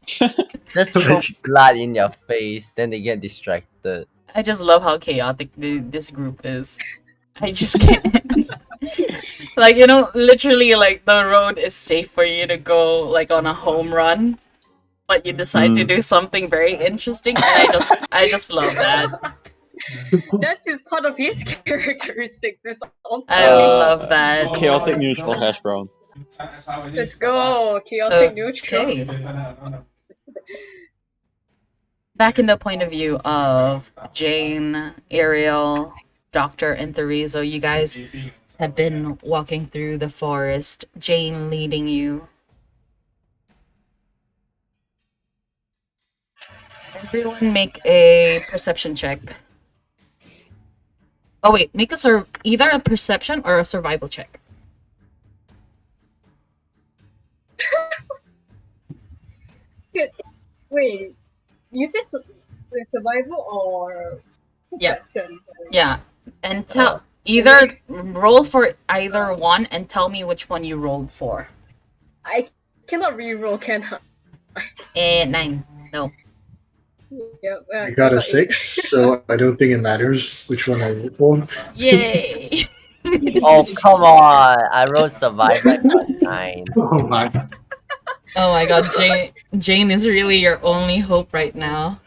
Just throw blood in your face, then they get distracted. I just love how chaotic this group is. I just can't. Like, you know, literally, like, the road is safe for you to go, like, on a home run, but you decide to do something very interesting, and I just love that. That is part of his characteristics. That's all. I love that. Chaotic neutral hash brown. Let's go, chaotic neutral. Okay. Back in the point of view of Jane, Ariel, Doctor, and Therizo, you guys have been walking through the forest, Jane leading you. Everyone make a perception check. Oh wait, make either a perception or a survival check. Wait, you said survival or Yeah. perception? Yeah. And tell either roll for either one and tell me which one you rolled for. I cannot re-roll, can I? 9. No. Yeah, I got a got 6, so I don't think it matters which one I roll for. Yay! Oh, come on. I wrote survivor and got 9. Oh my. Oh my god, Jane is really your only hope right now.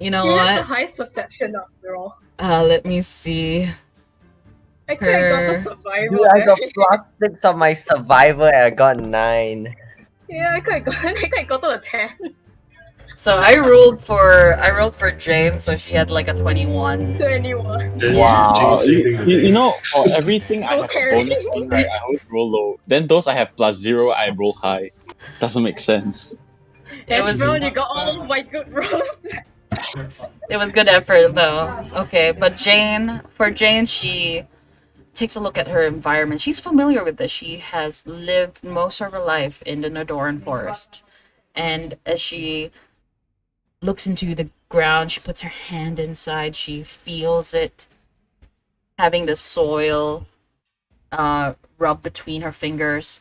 You know You have the what? highest perception after all. Let me see. I could have got the Her. survival. Dude, I got right? +6 on my survivor and I got 9. Yeah, I could have got to a 10. So I rolled for Jane, so she had like a 21. To anyone. Wow. Jane's leading the You day. know, for everything I Go have a carry. bonus on, right? I always roll low. Then those I have +0, I roll high. Doesn't make sense. It was Bro, you got all of my good rolls. It was good effort though. Okay, but for Jane, she takes a look at her environment. She's familiar with this. She has lived most of her life in the Nodoran forest. And as she looks into the ground, she puts her hand inside, she feels it, having the soil rub between her fingers.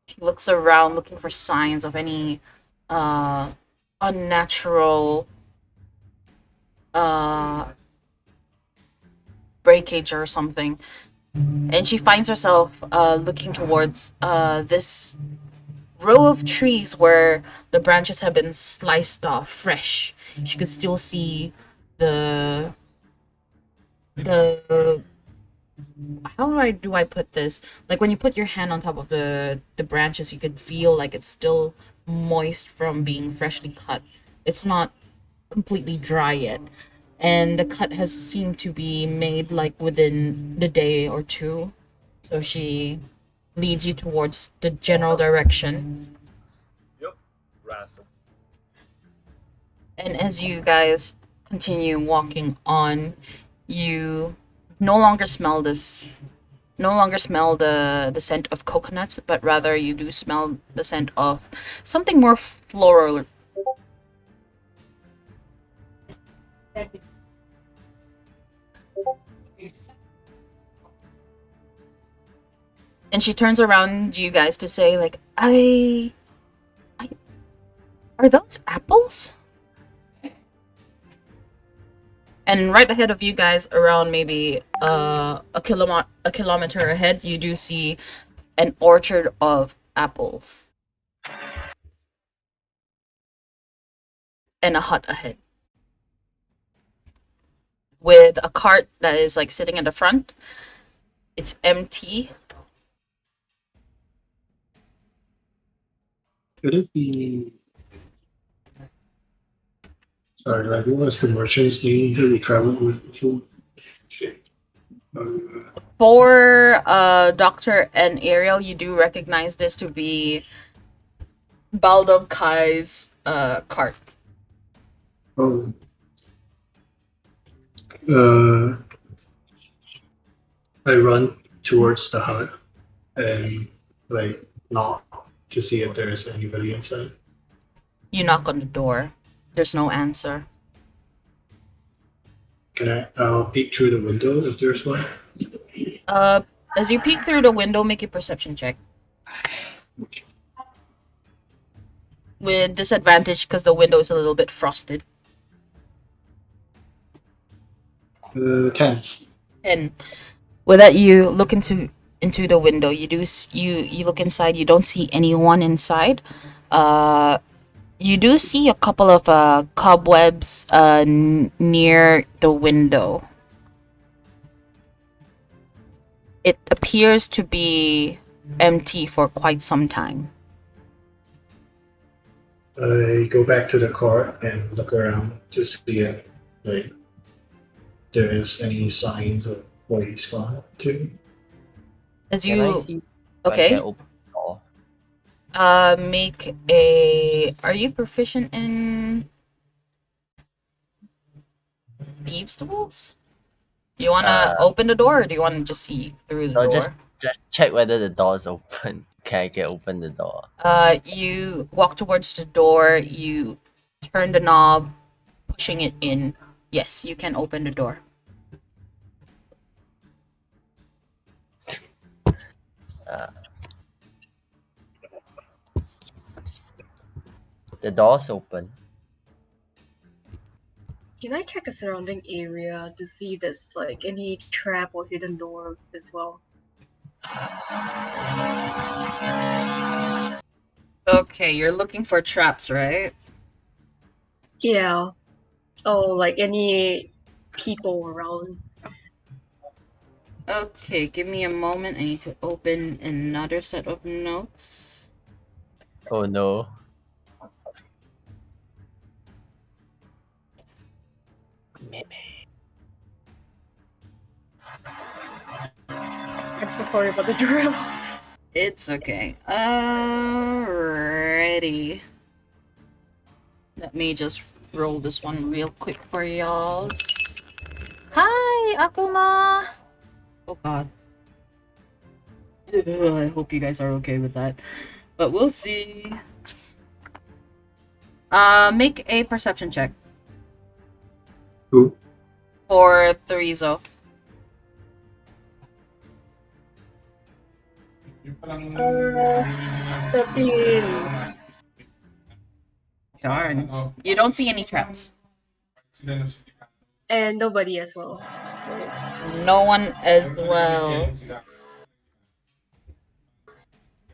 She looks around looking for signs of any unnatural breakage or something. And she finds herself looking towards this row of trees where the branches have been sliced off fresh. She could still see the how do I put this? Like when you put your hand on top of the branches, you could feel like it's still moist from being freshly cut. It's not completely dry yet. And the cut has seemed to be made like within the day or two. So she leads you towards the general direction. And as you guys continue walking on, you no longer smell the scent of coconuts, but rather you do smell the scent of something more floral. And she turns around you guys to say, like, I are those apples? And right ahead of you guys, around maybe a kilometer ahead, you do see an orchard of apples. And a hut ahead. With a cart that is like sitting in the front. It's empty. Could it be? Sorry, like what was the merchant's name that we traveled with before? For Doctor and Ariel, you do recognize this to be Baldov Kai's cart. Oh. I run towards the hut and like knock to see if there's anybody inside. You knock on the door. There's no answer. I'll peek through the window if there's one. As you peek through the window, make a perception check. With disadvantage because the window is a little bit frosted. 10. And with that, you look into the window. You look inside. You don't see anyone inside. You do see a couple of cobwebs near the window. It appears to be empty for quite some time. I go back to the cart and look around to see if like there is any signs of where he's gone to. As Can I you see if I okay, can open the door? make a. Are you proficient in thieves' tools? You wanna open the door, or do you wanna just see through the No, door? just check whether the door is open. Can I open the door? You walk towards the door. You turn the knob, pushing it in. Yes, you can open the door. The door's open. Can I check the surrounding area to see if there's like any trap or hidden door as well? Okay, you're looking for traps, right? Yeah. Oh, like any people around. Okay, give me a moment. I need to open another set of notes. Oh no. I'm so sorry about the drill. It's okay. Alrighty. Let me just roll this one real quick for y'all. Hi, Akuma! Oh god. I hope you guys are okay with that. But we'll see. Make a perception check. Who? For Threezo. 13. Darn. You don't see any traps. And nobody as well. No one as well.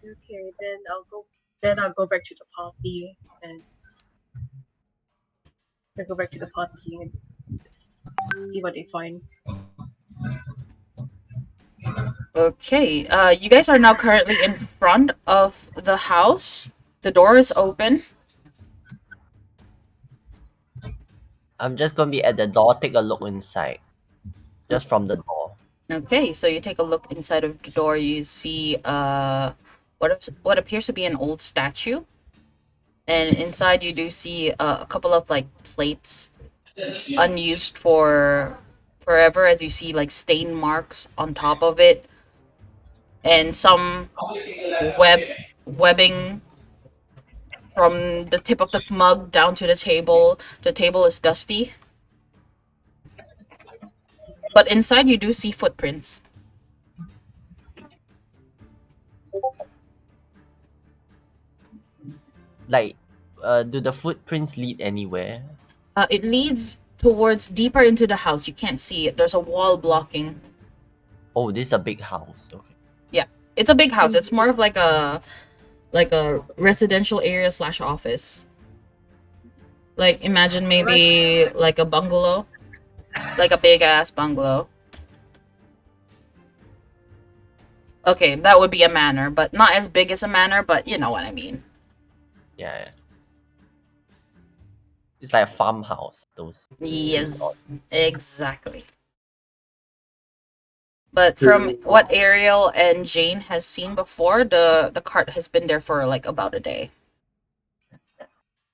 Okay, then I'll go back to the party and I'll go back to the party and see what they find. Okay, you guys are now currently in front of the house. The door is open. I'm just gonna be at the door, take a look inside. Just from the door. Okay, so you take a look inside of the door. You see what appears to be an old statue, and inside you do see a couple of like plates unused for forever, as you see like stain marks on top of it, and some webbing from the tip of the mug down to the table. The table is dusty. But inside you do see footprints. Like, do the footprints lead anywhere? It leads towards deeper into the house. You can't see it. There's a wall blocking. Oh, this is a big house. Okay. Yeah, it's a big house. It's more of like a residential area / office. Like imagine maybe like a bungalow, like a big ass bungalow. Okay, that would be a manor, but not as big as a manor, but you know what I mean. Yeah. It's like a farmhouse. Those. Yes, exactly. But from what Ariel and Jane has seen before, the cart has been there for like about a day.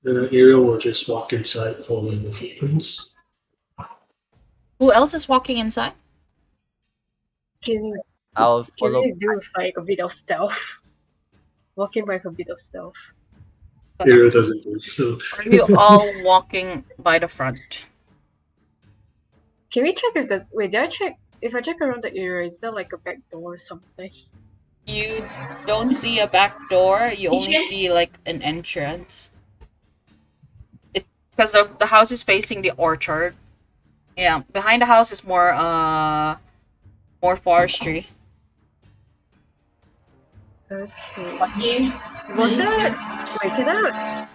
Ariel will just walk inside following the footprints. Who else is walking inside? Can I'll Can follow. we do like a bit of stealth? Walking by a bit of stealth. Ariel doesn't do so. Are you all walking by the front? Can we check if the wait? Did I check if I check around the area? Is there like a back door or something? You don't see a back door. You only see like an entrance. It's because the house is facing the orchard. Yeah, behind the house is more forestry. Okay. Was that? Wait, can I?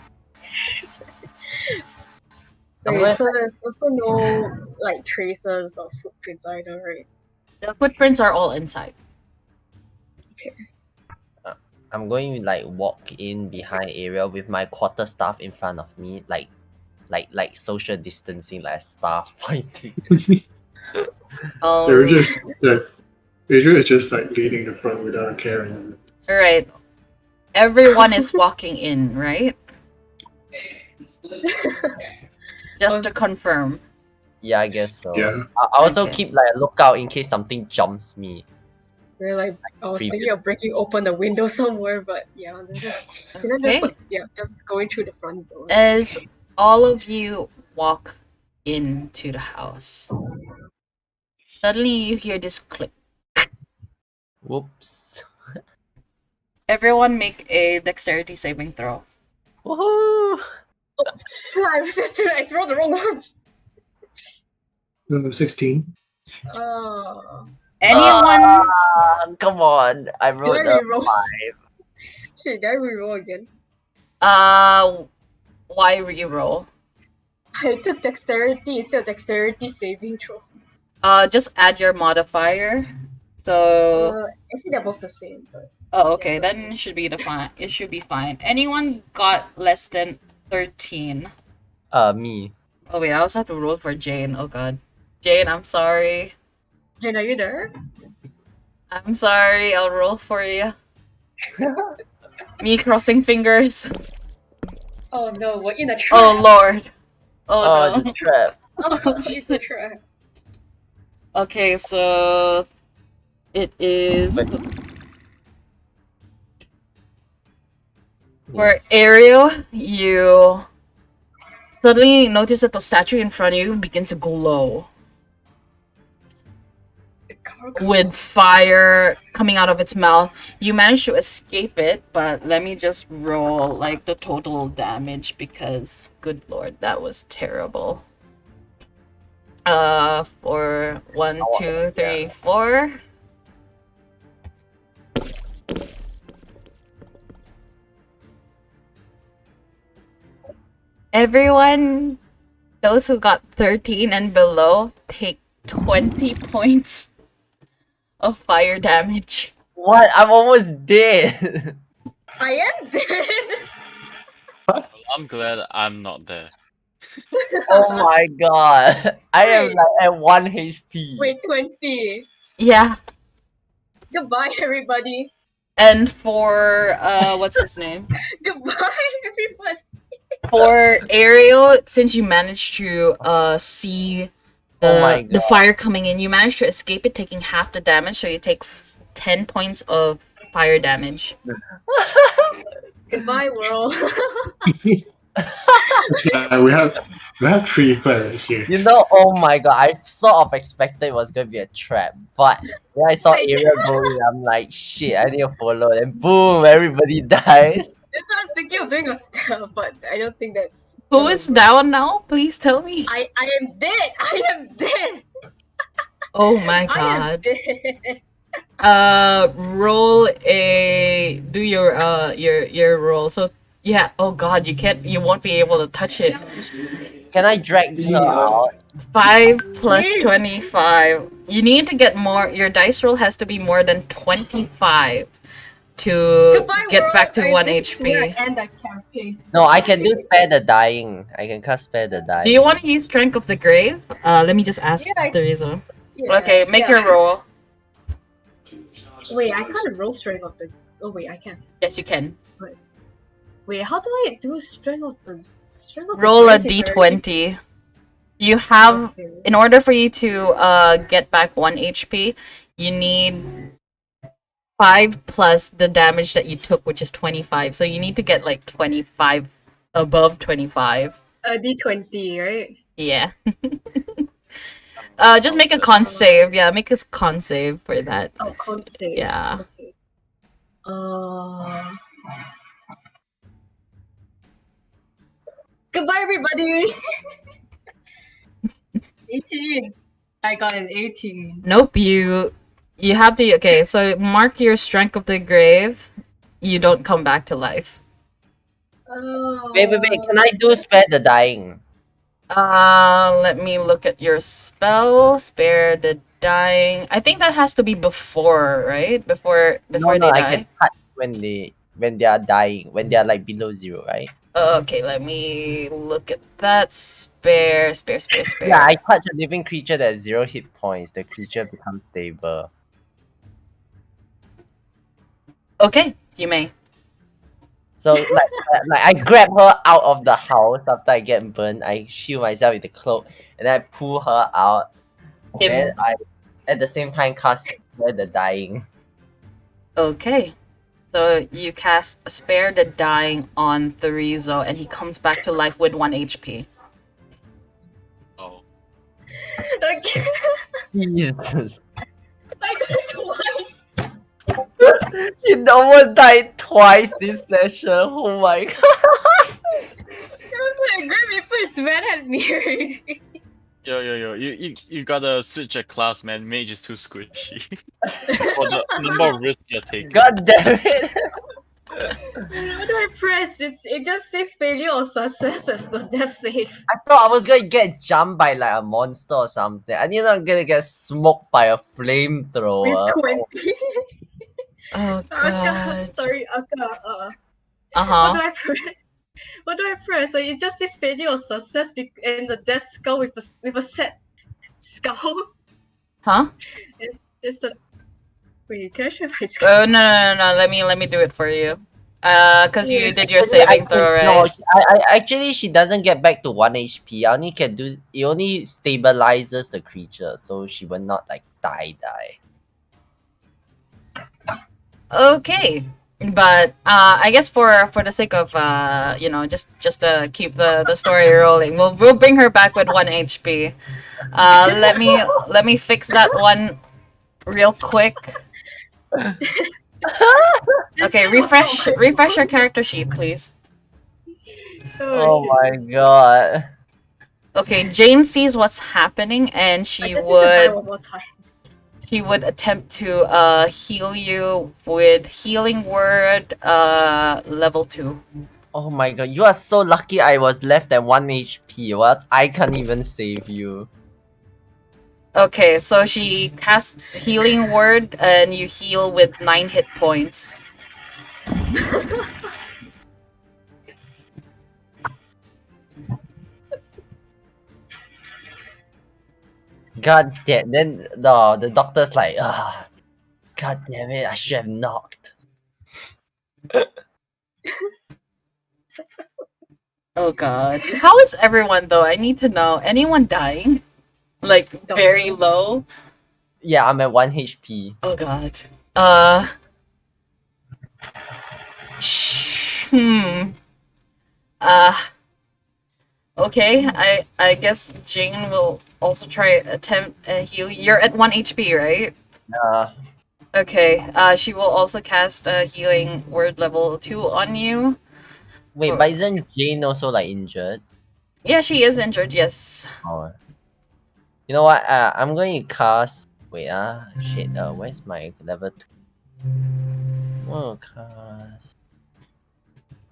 I'm Wait, going- so there's also no like traces or footprints either, right? The footprints are all inside. I'm going to like walk in behind Ariel with my quarterstaff in front of me, like social distancing, like staff pointing. Oh, They're just like Adrian is just like leading the front without a carrying. all right. Everyone is walking in, right? Just to confirm. Yeah, I guess so. Yeah. I also Okay. keep like a lookout in case something jumps me. We're like, I was thinking of breaking open a window somewhere, but yeah, let's just can I Okay. just just going through the front door. As all of you walk into the house, suddenly you hear this click. Whoops. Everyone make a dexterity saving throw. Woohoo! I rolled the wrong one. 16. Anyone? Come on, I Did wrote I a reroll? 5. Shit, did I reroll again? Why reroll? I took dexterity instead of dexterity saving throw. Just add your modifier. So. Actually, they're both the same, but. Oh, okay. Then it should be fine. It should be fine. Anyone got less than 13? Me. Oh wait, I also have to roll for Jane. Oh god, Jane, I'm sorry. Jane, are you there? I'm sorry. I'll roll for you. Me crossing fingers. Oh no, we're in a trap. Oh lord. Oh no. It's a trap. Oh, it's a trap. Okay, so it is for Ariel. You suddenly notice that the statue in front of you begins to glow with fire coming out of its mouth. You manage to escape it, but let me just roll like the total damage because good lord, that was terrible. For 1, 2, 3, 4. Everyone, those who got 13 and below, take 20 points of fire damage. What? I'm almost dead. I am dead. I'm glad I'm not there. Oh my god. I am like at 1 HP. Wait, 20. Yeah. Goodbye, everybody. And for what's his name? Goodbye, everybody. For Ariel, since you managed to see the fire coming in, you managed to escape it, taking half the damage. So you take 10 points of fire damage. Goodbye, world. Yeah, we have 3 clerics here. You know, oh my god, I sort of expected it was gonna be a trap, but when I saw Ariel going, I'm like, shit, I need to follow. Then boom, everybody dies. That's what I'm thinking of doing a stealth, but I don't think that's. Who is down now? Please tell me. I am dead. I am dead. Oh my I am god. dead. Roll a do your roll. So yeah, oh god, you won't be able to touch it. Can I drag her out? 5 plus 25. You need to get more. Your dice roll has to be more than 25 to get back to 1 HP. And I campaign. No, I can do spare the dying. I can cast spare the dying. Do you want to use Strength of the Grave? Let me just ask Teresa. Okay, make your roll. Wait, I can't roll strength of the. Oh wait, I can. Yes, you can. Wait, how do I do strength of the? Roll a d20. You have, in order for you to get back 1 HP, you need 5 plus the damage that you took, which is 25. So you need to get like 25 above 25. D20, right? Yeah. Just make a Sounds con save. Yeah, make a con save for that. Oh, con save. Yeah. Okay. 'Goodbye, everybody! 18. I got an 18. Nope, you have to okay, so mark your strength of the grave. You don't come back to life. Wait. Can I do spare the dying? Let me look at your spell. Spare the dying. I think that has to be before, right? Before No, they I die. can touch when they are dying, when they are like below 0, right? Okay, let me look at that. Spare. Yeah, I touch a living creature that has 0 hit points. The creature becomes stable. Okay, you may. So like I grab her out of the house after I get burned. I shield myself with the cloak, and I pull her out. And I, at the same time, cast Spare the Dying. Okay. So you cast Spare the Dying on Therizo, and he comes back to life with 1 HP. Oh. Okay. Jesus. I got twice. You almost died twice this session. Oh my god. It was like Grim Reaper is mad at me already. Yo, you gotta switch a class, man. Mage is too squishy. For the number of risks you're taking. God damn it. What do I press? It just says failure or success as the death save. I thought I was gonna get jumped by like a monster or something. I knew I'm gonna get smoked by a flamethrower. With 20. Oh god. Sorry, Aka. What Uh-huh. do I press? What do I press? So it just says failure or success and the death skull with a set skull. Huh? Is the wait? Can I share my screen? No. Let me do it for you. Cause you did your Actually, saving throw, right? No, I actually she doesn't get back to 1 HP. I only can do it only stabilizes the creature, so she will not like die. Okay. But I guess for the sake of just to keep the story rolling, we'll bring her back with 1 HP. Let me fix that one real quick. Okay, refresh your character sheet, please. Oh my god. Okay, Jane sees what's happening and I she just need to die would one more time. she would attempt to heal you with healing word level 2. Oh my god, you are so lucky I was left at 1 HP. What? I can't even save you. Okay, so she casts healing word and you heal with 9 hit points. God damn. Then the doctor's like, god damn it, I should have knocked. Oh god. How is everyone though? I need to know. Anyone dying? Like very low? Yeah, I'm at 1 HP. Oh god. Uh hmm. Okay, I guess Jane will also try attempt heal. You're at 1 HP, right? Okay. She will also cast a healing word level 2 on you. Wait, but isn't Jane also like injured? Yeah, she is injured. Yes. Oh. You know what? I'm going to cast. Wait, shit. Where's my level 2? Oh, cast.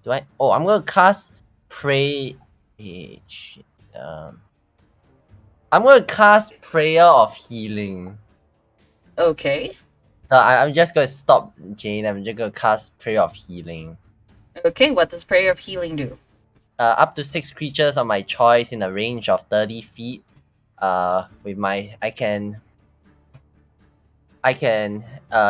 Do I? Oh, I'm gonna cast pray. Shit. I'm gonna cast prayer of healing. Okay. So I'm just gonna stop Jane. I'm just gonna cast prayer of healing. Okay. What does prayer of healing do? Up to 6 creatures of my choice in a range of 30 feet. With my I can.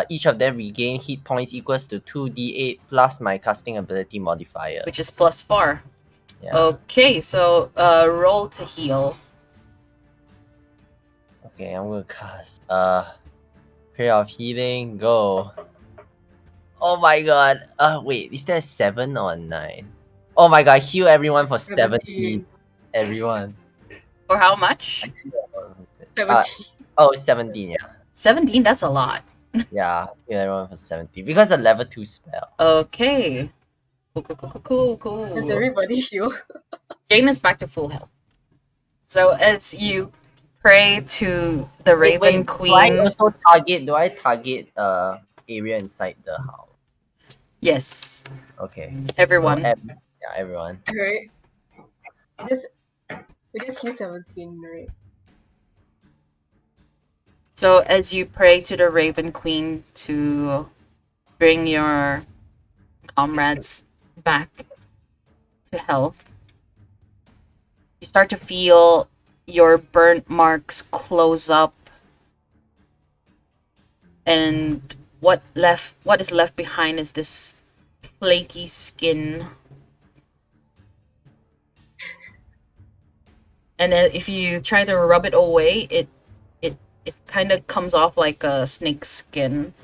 Each of them regain hit points equals to 2d8 plus my casting ability modifier. Which is +4. Yeah. Okay, so roll to heal. Okay, I'm gonna cast prayer of healing. Go. Oh my god. Wait, is there 7 or 9? Oh my god, heal everyone for 17. 17. Everyone. For how much? 17. Oh, 17, yeah. 17, that's a lot. Yeah, heal everyone for 17. Because a level 2 spell. Okay. Cool. Does everybody heal? Jane is back to full health. So as you pray to the Wait, Raven do I Queen. also target area inside the house? Yes, Okay. everyone. So, yeah, everyone. Right? It is heal 17, right? So as you pray to the Raven Queen to bring your comrades back to health, you start to feel your burnt marks close up, and what is left behind is this flaky skin. And if you try to rub it away, it kind of comes off like a snake skin.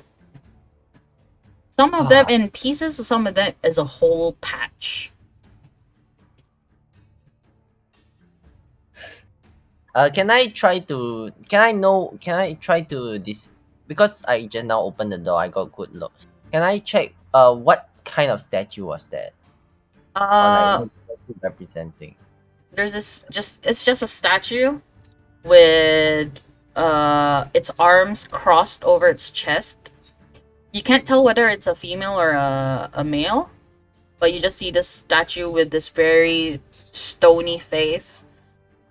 Some of them in pieces, some of them as a whole patch. Can I try to this, because I just now opened the door, I got good look. Can I check what kind of statue was that? Or like what was it representing? There's it's just a statue with its arms crossed over its chest. You can't tell whether it's a female or a male, but you just see this statue with this very stony face.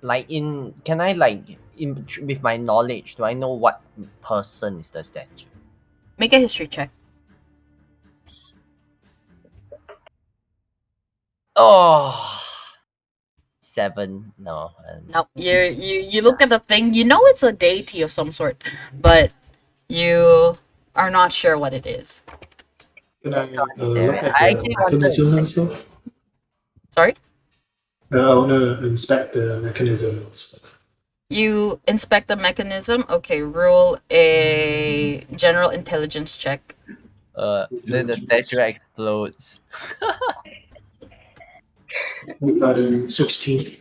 Like can I with my knowledge, do I know what person is the statue? Make a history check. Oh, 7. No. Now you look at the thing, you know it's a deity of some sort, but you are not sure what it is. Can I Damn look it. at I the actually wanted mechanism and stuff? Sorry? I want to inspect the mechanism and stuff. You inspect the mechanism. Okay, roll a general intelligence check. Then the statue explodes. I got a 16.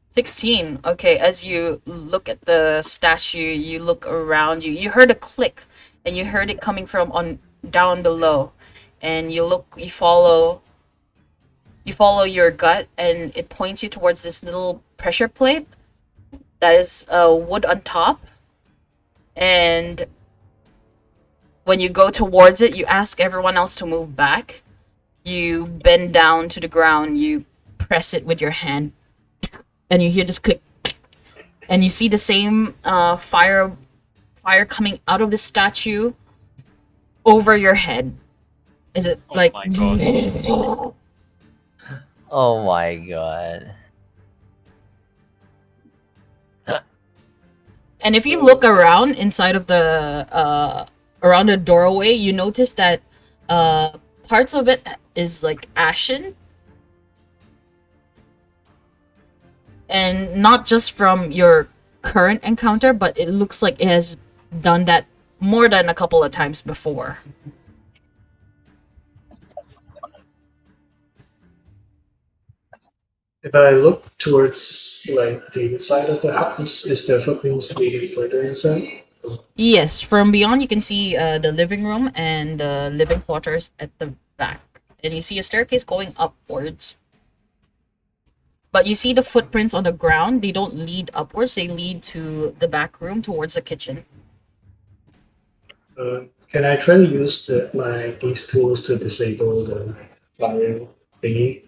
16. Okay, as you look at the statue, you look around you. You heard a click, and you heard it coming from on down below. And you follow your gut, and it points you towards this little pressure plate that is wood on top. And when you go towards it, you ask everyone else to move back. You bend down to the ground, you press it with your hand, and you hear this click. And you see the same fire coming out of the statue over your head. Is it like my gosh. Oh my god. And if you look around inside of the around the doorway, you notice that parts of it is like ashen, and not just from your current encounter, but it looks like it has done that more than a couple of times before. If I look towards like the inside of the house, is the footprints leading further inside? Yes, from beyond you can see the living room and the living quarters at the back, and you see a staircase going upwards. But you see the footprints on the ground. They don't lead upwards. They lead to the back room towards the kitchen. Can I try to use these tools to disable the fire thingy?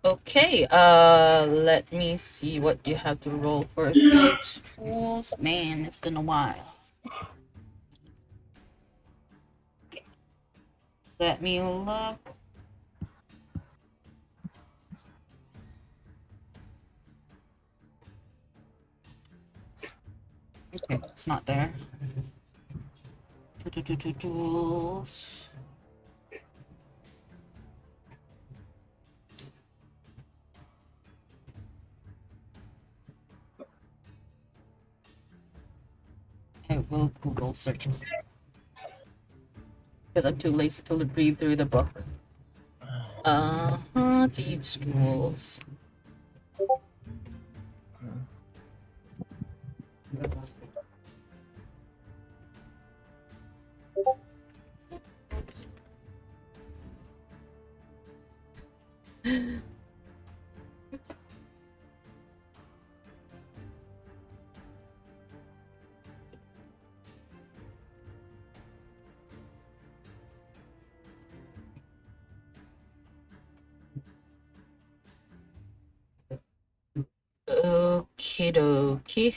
Okay, let me see what you have to roll for these tools. Man, it's been a while. Let me look. Okay, it's not there. Tools. I will Google search. because I'm too lazy to read through the book. Thieves' tools. Okie dokie.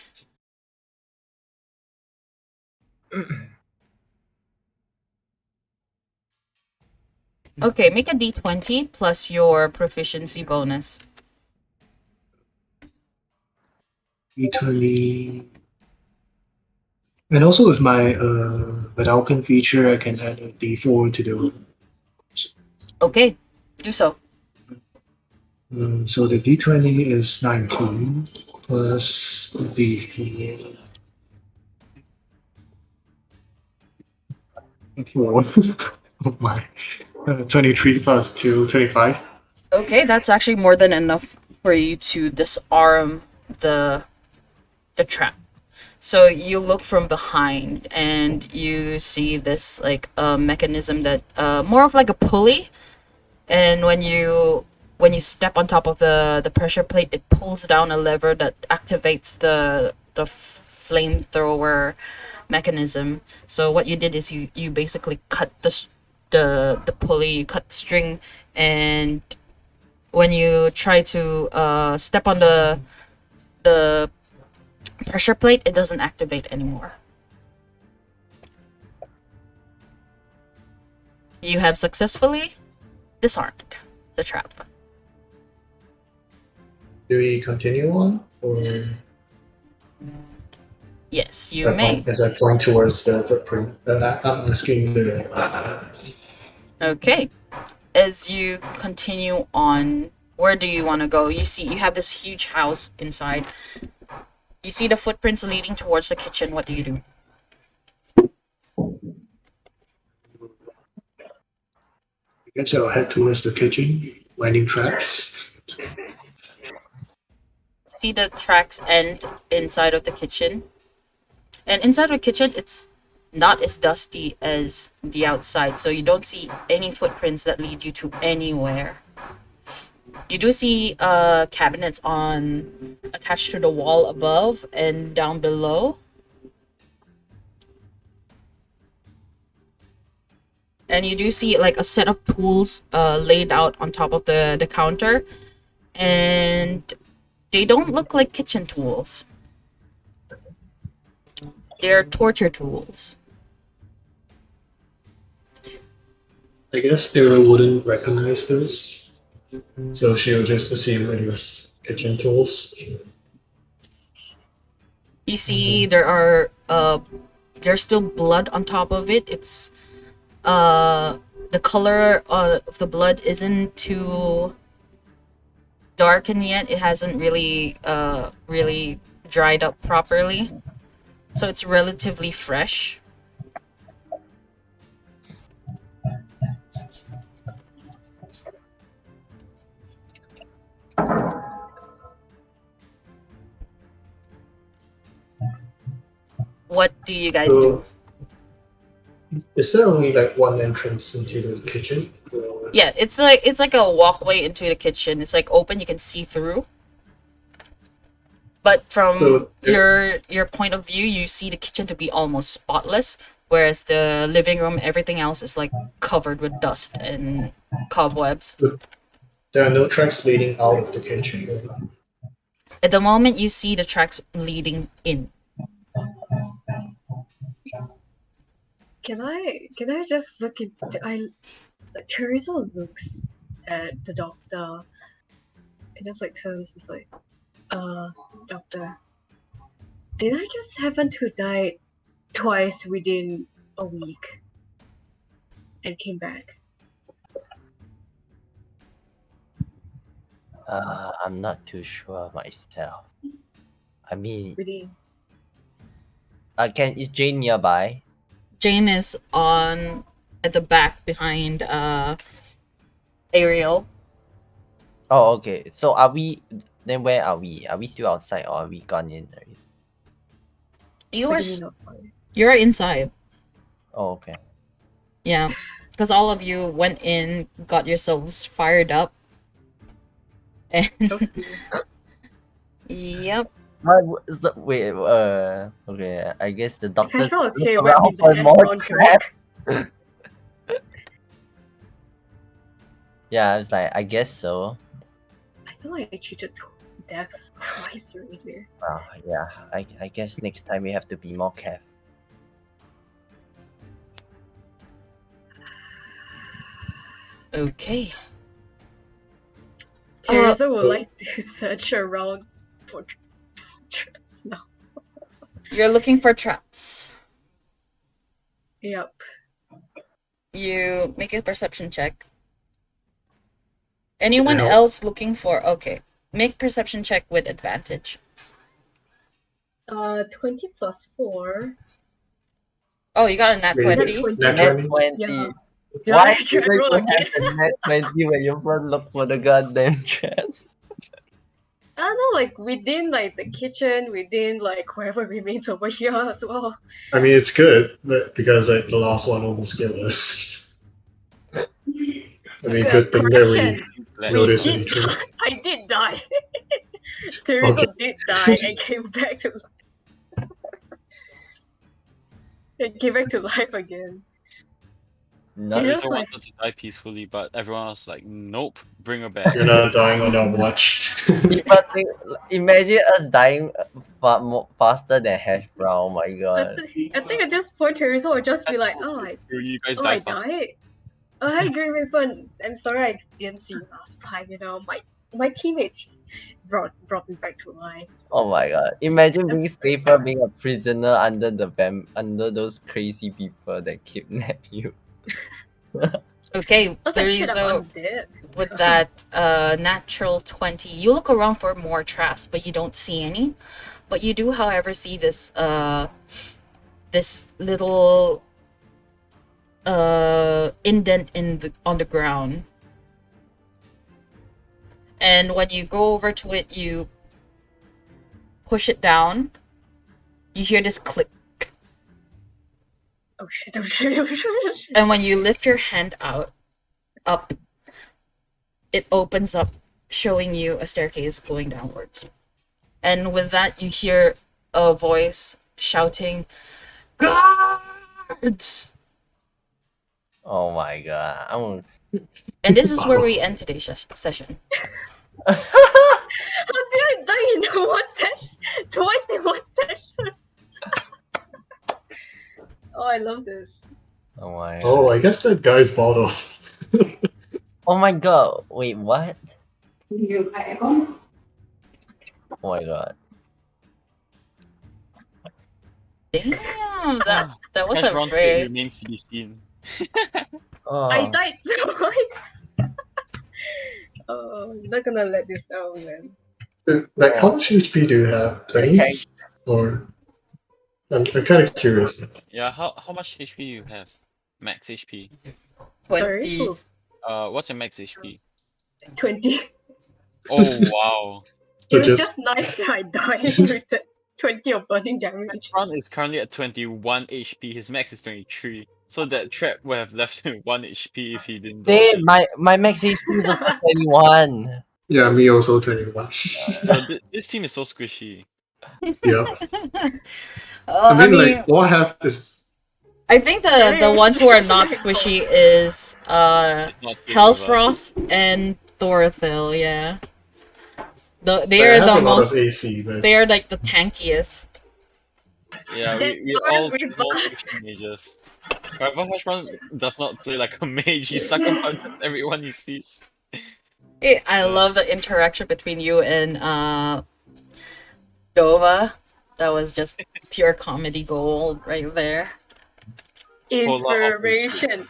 Okay, make a d20 plus your proficiency bonus. D20. And also with my Vidalcan feature, I can add a D4 to the. Okay, do so. So the D20 is 19 plus D4. 4. Oh my. 23 plus 2, 25. Okay, that's actually more than enough for you to disarm the trap. So you look from behind and you see this like mechanism that more of like a pulley, and when you step on top of the pressure plate, it pulls down a lever that activates the flamethrower mechanism. So what you did is you basically cut the pulley, you cut the string, and when you try to step on the pressure plate, it doesn't activate anymore. You have successfully disarmed the trap. Do we continue on? Or Yes, you may. as I point towards the footprint, I'm asking the. Okay. As you continue on, where do you want to go? You have this huge house inside. You see the footprints leading towards the kitchen. What do you do? I guess I'll head towards the kitchen, minding tracks. See the tracks end inside of the kitchen. And inside the kitchen, it's not as dusty as the outside, so you don't see any footprints that lead you to anywhere. You do see cabinets on attached to the wall above and down below. And you do see like a set of tools laid out on top of the counter, and they don't look like kitchen tools. They're torture tools. I guess Sarah wouldn't recognize those, so she'll just assume it was kitchen tools. You see there's still blood on top of it. It's the color of the blood isn't too darkened yet. It hasn't really dried up properly, so it's relatively fresh. What do you guys do? Is there only like one entrance into the kitchen? Or... Yeah, it's like a walkway into the kitchen. It's like open, you can see through. But from So, your point of view, you see the kitchen to be almost spotless, whereas the living room, everything else is like covered with dust and cobwebs. there are no tracks leading out of the kitchen. Right? At the moment, you see the tracks leading in. Can I just look into Teresa looks at the doctor and just like turns, is like, doctor, did I just happen to die twice within a week and came back? I'm not too sure myself. I mean, Really? is Jane nearby? Jane is on at the back behind Ariel. Oh, okay. So are we? Then where are we? Are we still outside or are we gone in already? You What are do you mean outside? you're inside. Oh, okay. Yeah, because all of you went in, got yourselves fired up, and Toasty. yep. Wait, okay. I guess the doctor Hash brown will say look when around did for the hash more brown crap. drink. Yeah, I was like, I guess so. I feel like I cheated to death twice already. Yeah, I guess next time we have to be more careful. Okay. Teresa would like to search around for traps now. You're looking for traps. Yep. You make a perception check. Anyone Help. else looking for? Okay. Make perception check with advantage. 20 plus 4. Oh, you got a nat Wait, 20? 20. Nat Net 20? 20. Yeah. Why Yeah, do I roll you again. have the net 20 when you first look for the goddamn traps? I don't know, like within like the kitchen, within like whoever remains over here as well. I mean, it's good, but because like the last one almost killed us. I mean, good thing that we Glad noticed you any did. traits. I did die. Teresa Okay. did die and came back to life. It came back to life again. Not It's Teresa just like wanted to die peacefully, but everyone was like, nope, bring her back. You're not dying on our watch. people think, imagine us dying faster than hash brown. Oh my god. I think at this point Teresa would just be like, You guys I die fast. died. Oh, hi Green Ribbon. I'm sorry I didn't see you last time, you know. My teammates brought me back to life. Oh my god. Imagine being That's- safer being a prisoner under under those crazy people that kidnap you. Okay, I was there like, shit, is I'm undead. with that natural 20. You look around for more traps, but you don't see any. But you do, however, see this this little indent on the ground. And when you go over to it, you push it down. You hear this click. Oh shit, oh shit, oh shit, oh shit. And when you lift your hand up, it opens up, showing you a staircase going downwards. And with that, you hear a voice shouting, "Guards!" Oh my god. And this is where we end today's session. How did I die in one session? Twice in one session. Oh, I love this. Oh my god. Oh, I guess that guy's bottle. Oh my god. Wait, what? Oh my god. Damn, that was Hash a brown fate very... remains to be seen. Oh. I died twice. Oh, I'm not gonna let this down, man. Like, how much HP do you have? 20? Or I'm kind of curious. Yeah, how much HP you have? Max HP. 20. Sorry, who? What's your max HP? 20. Oh wow. So It was just just nice that I died with the 20 of burning damage. Ron is currently at 21 HP. His max is 23. So that trap would have left him 1 HP if he didn't dodge See, it. my max HP is also 21. yeah, me also 21. Bro, this team is so squishy. yeah. I mean, like all I have is I think the ones who are not squishy is It's not two of us. Hellfrost and Thorthil, yeah. They I are have the a lot most of AC, but they are like the tankiest. Yeah, we all squishy mages. However, Hashman does not play like a mage. He sucker punches everyone he sees. Hey, I love the interaction between you and Dova. That was just pure comedy gold right there. Inspiration.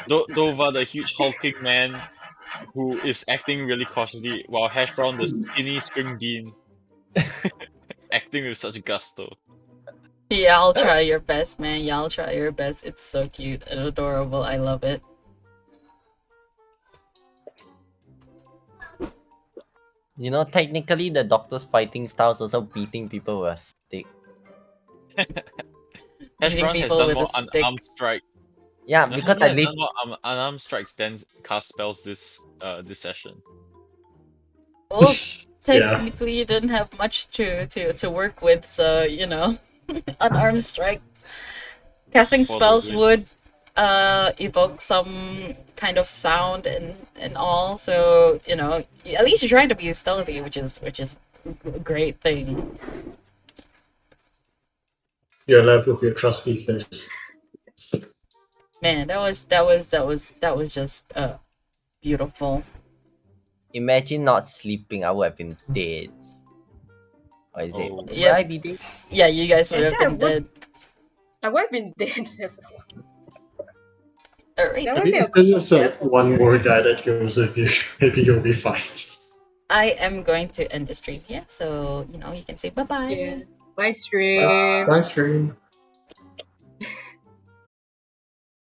Dova, the huge hulking man who is acting really cautiously, while Hash Brown, the skinny string bean, acting with such gusto. Y'all try your best, man. Y'all try your best. It's so cute and adorable. I love it. You know, technically the doctor's fighting style is also beating people with a stick. Hash Beating Brown has people done with a more stick. unarmed strike. Yeah, No, because he I has lit- done more unarmed strikes than cast spells this session. Well, Yeah. technically, you didn't have much to work with, so you know, unarmed strikes. Casting For spells those would evoke some kind of sound and all, so you know, at least you're trying to be stealthy, which is a great thing. You're left with your trusty face. Man, that was just beautiful. imagine not sleeping, I would have been dead. Or is it? Oh. Would Yep. I be dead? Yeah, you guys would have Actually, I been would- dead. I would have been dead as well. Alright, That If would be you a if there's just careful. one more guy that goes with you, maybe you'll be fine. I am going to end the stream here, so you know you can say bye bye. Yeah. Bye, stream. Bye, stream.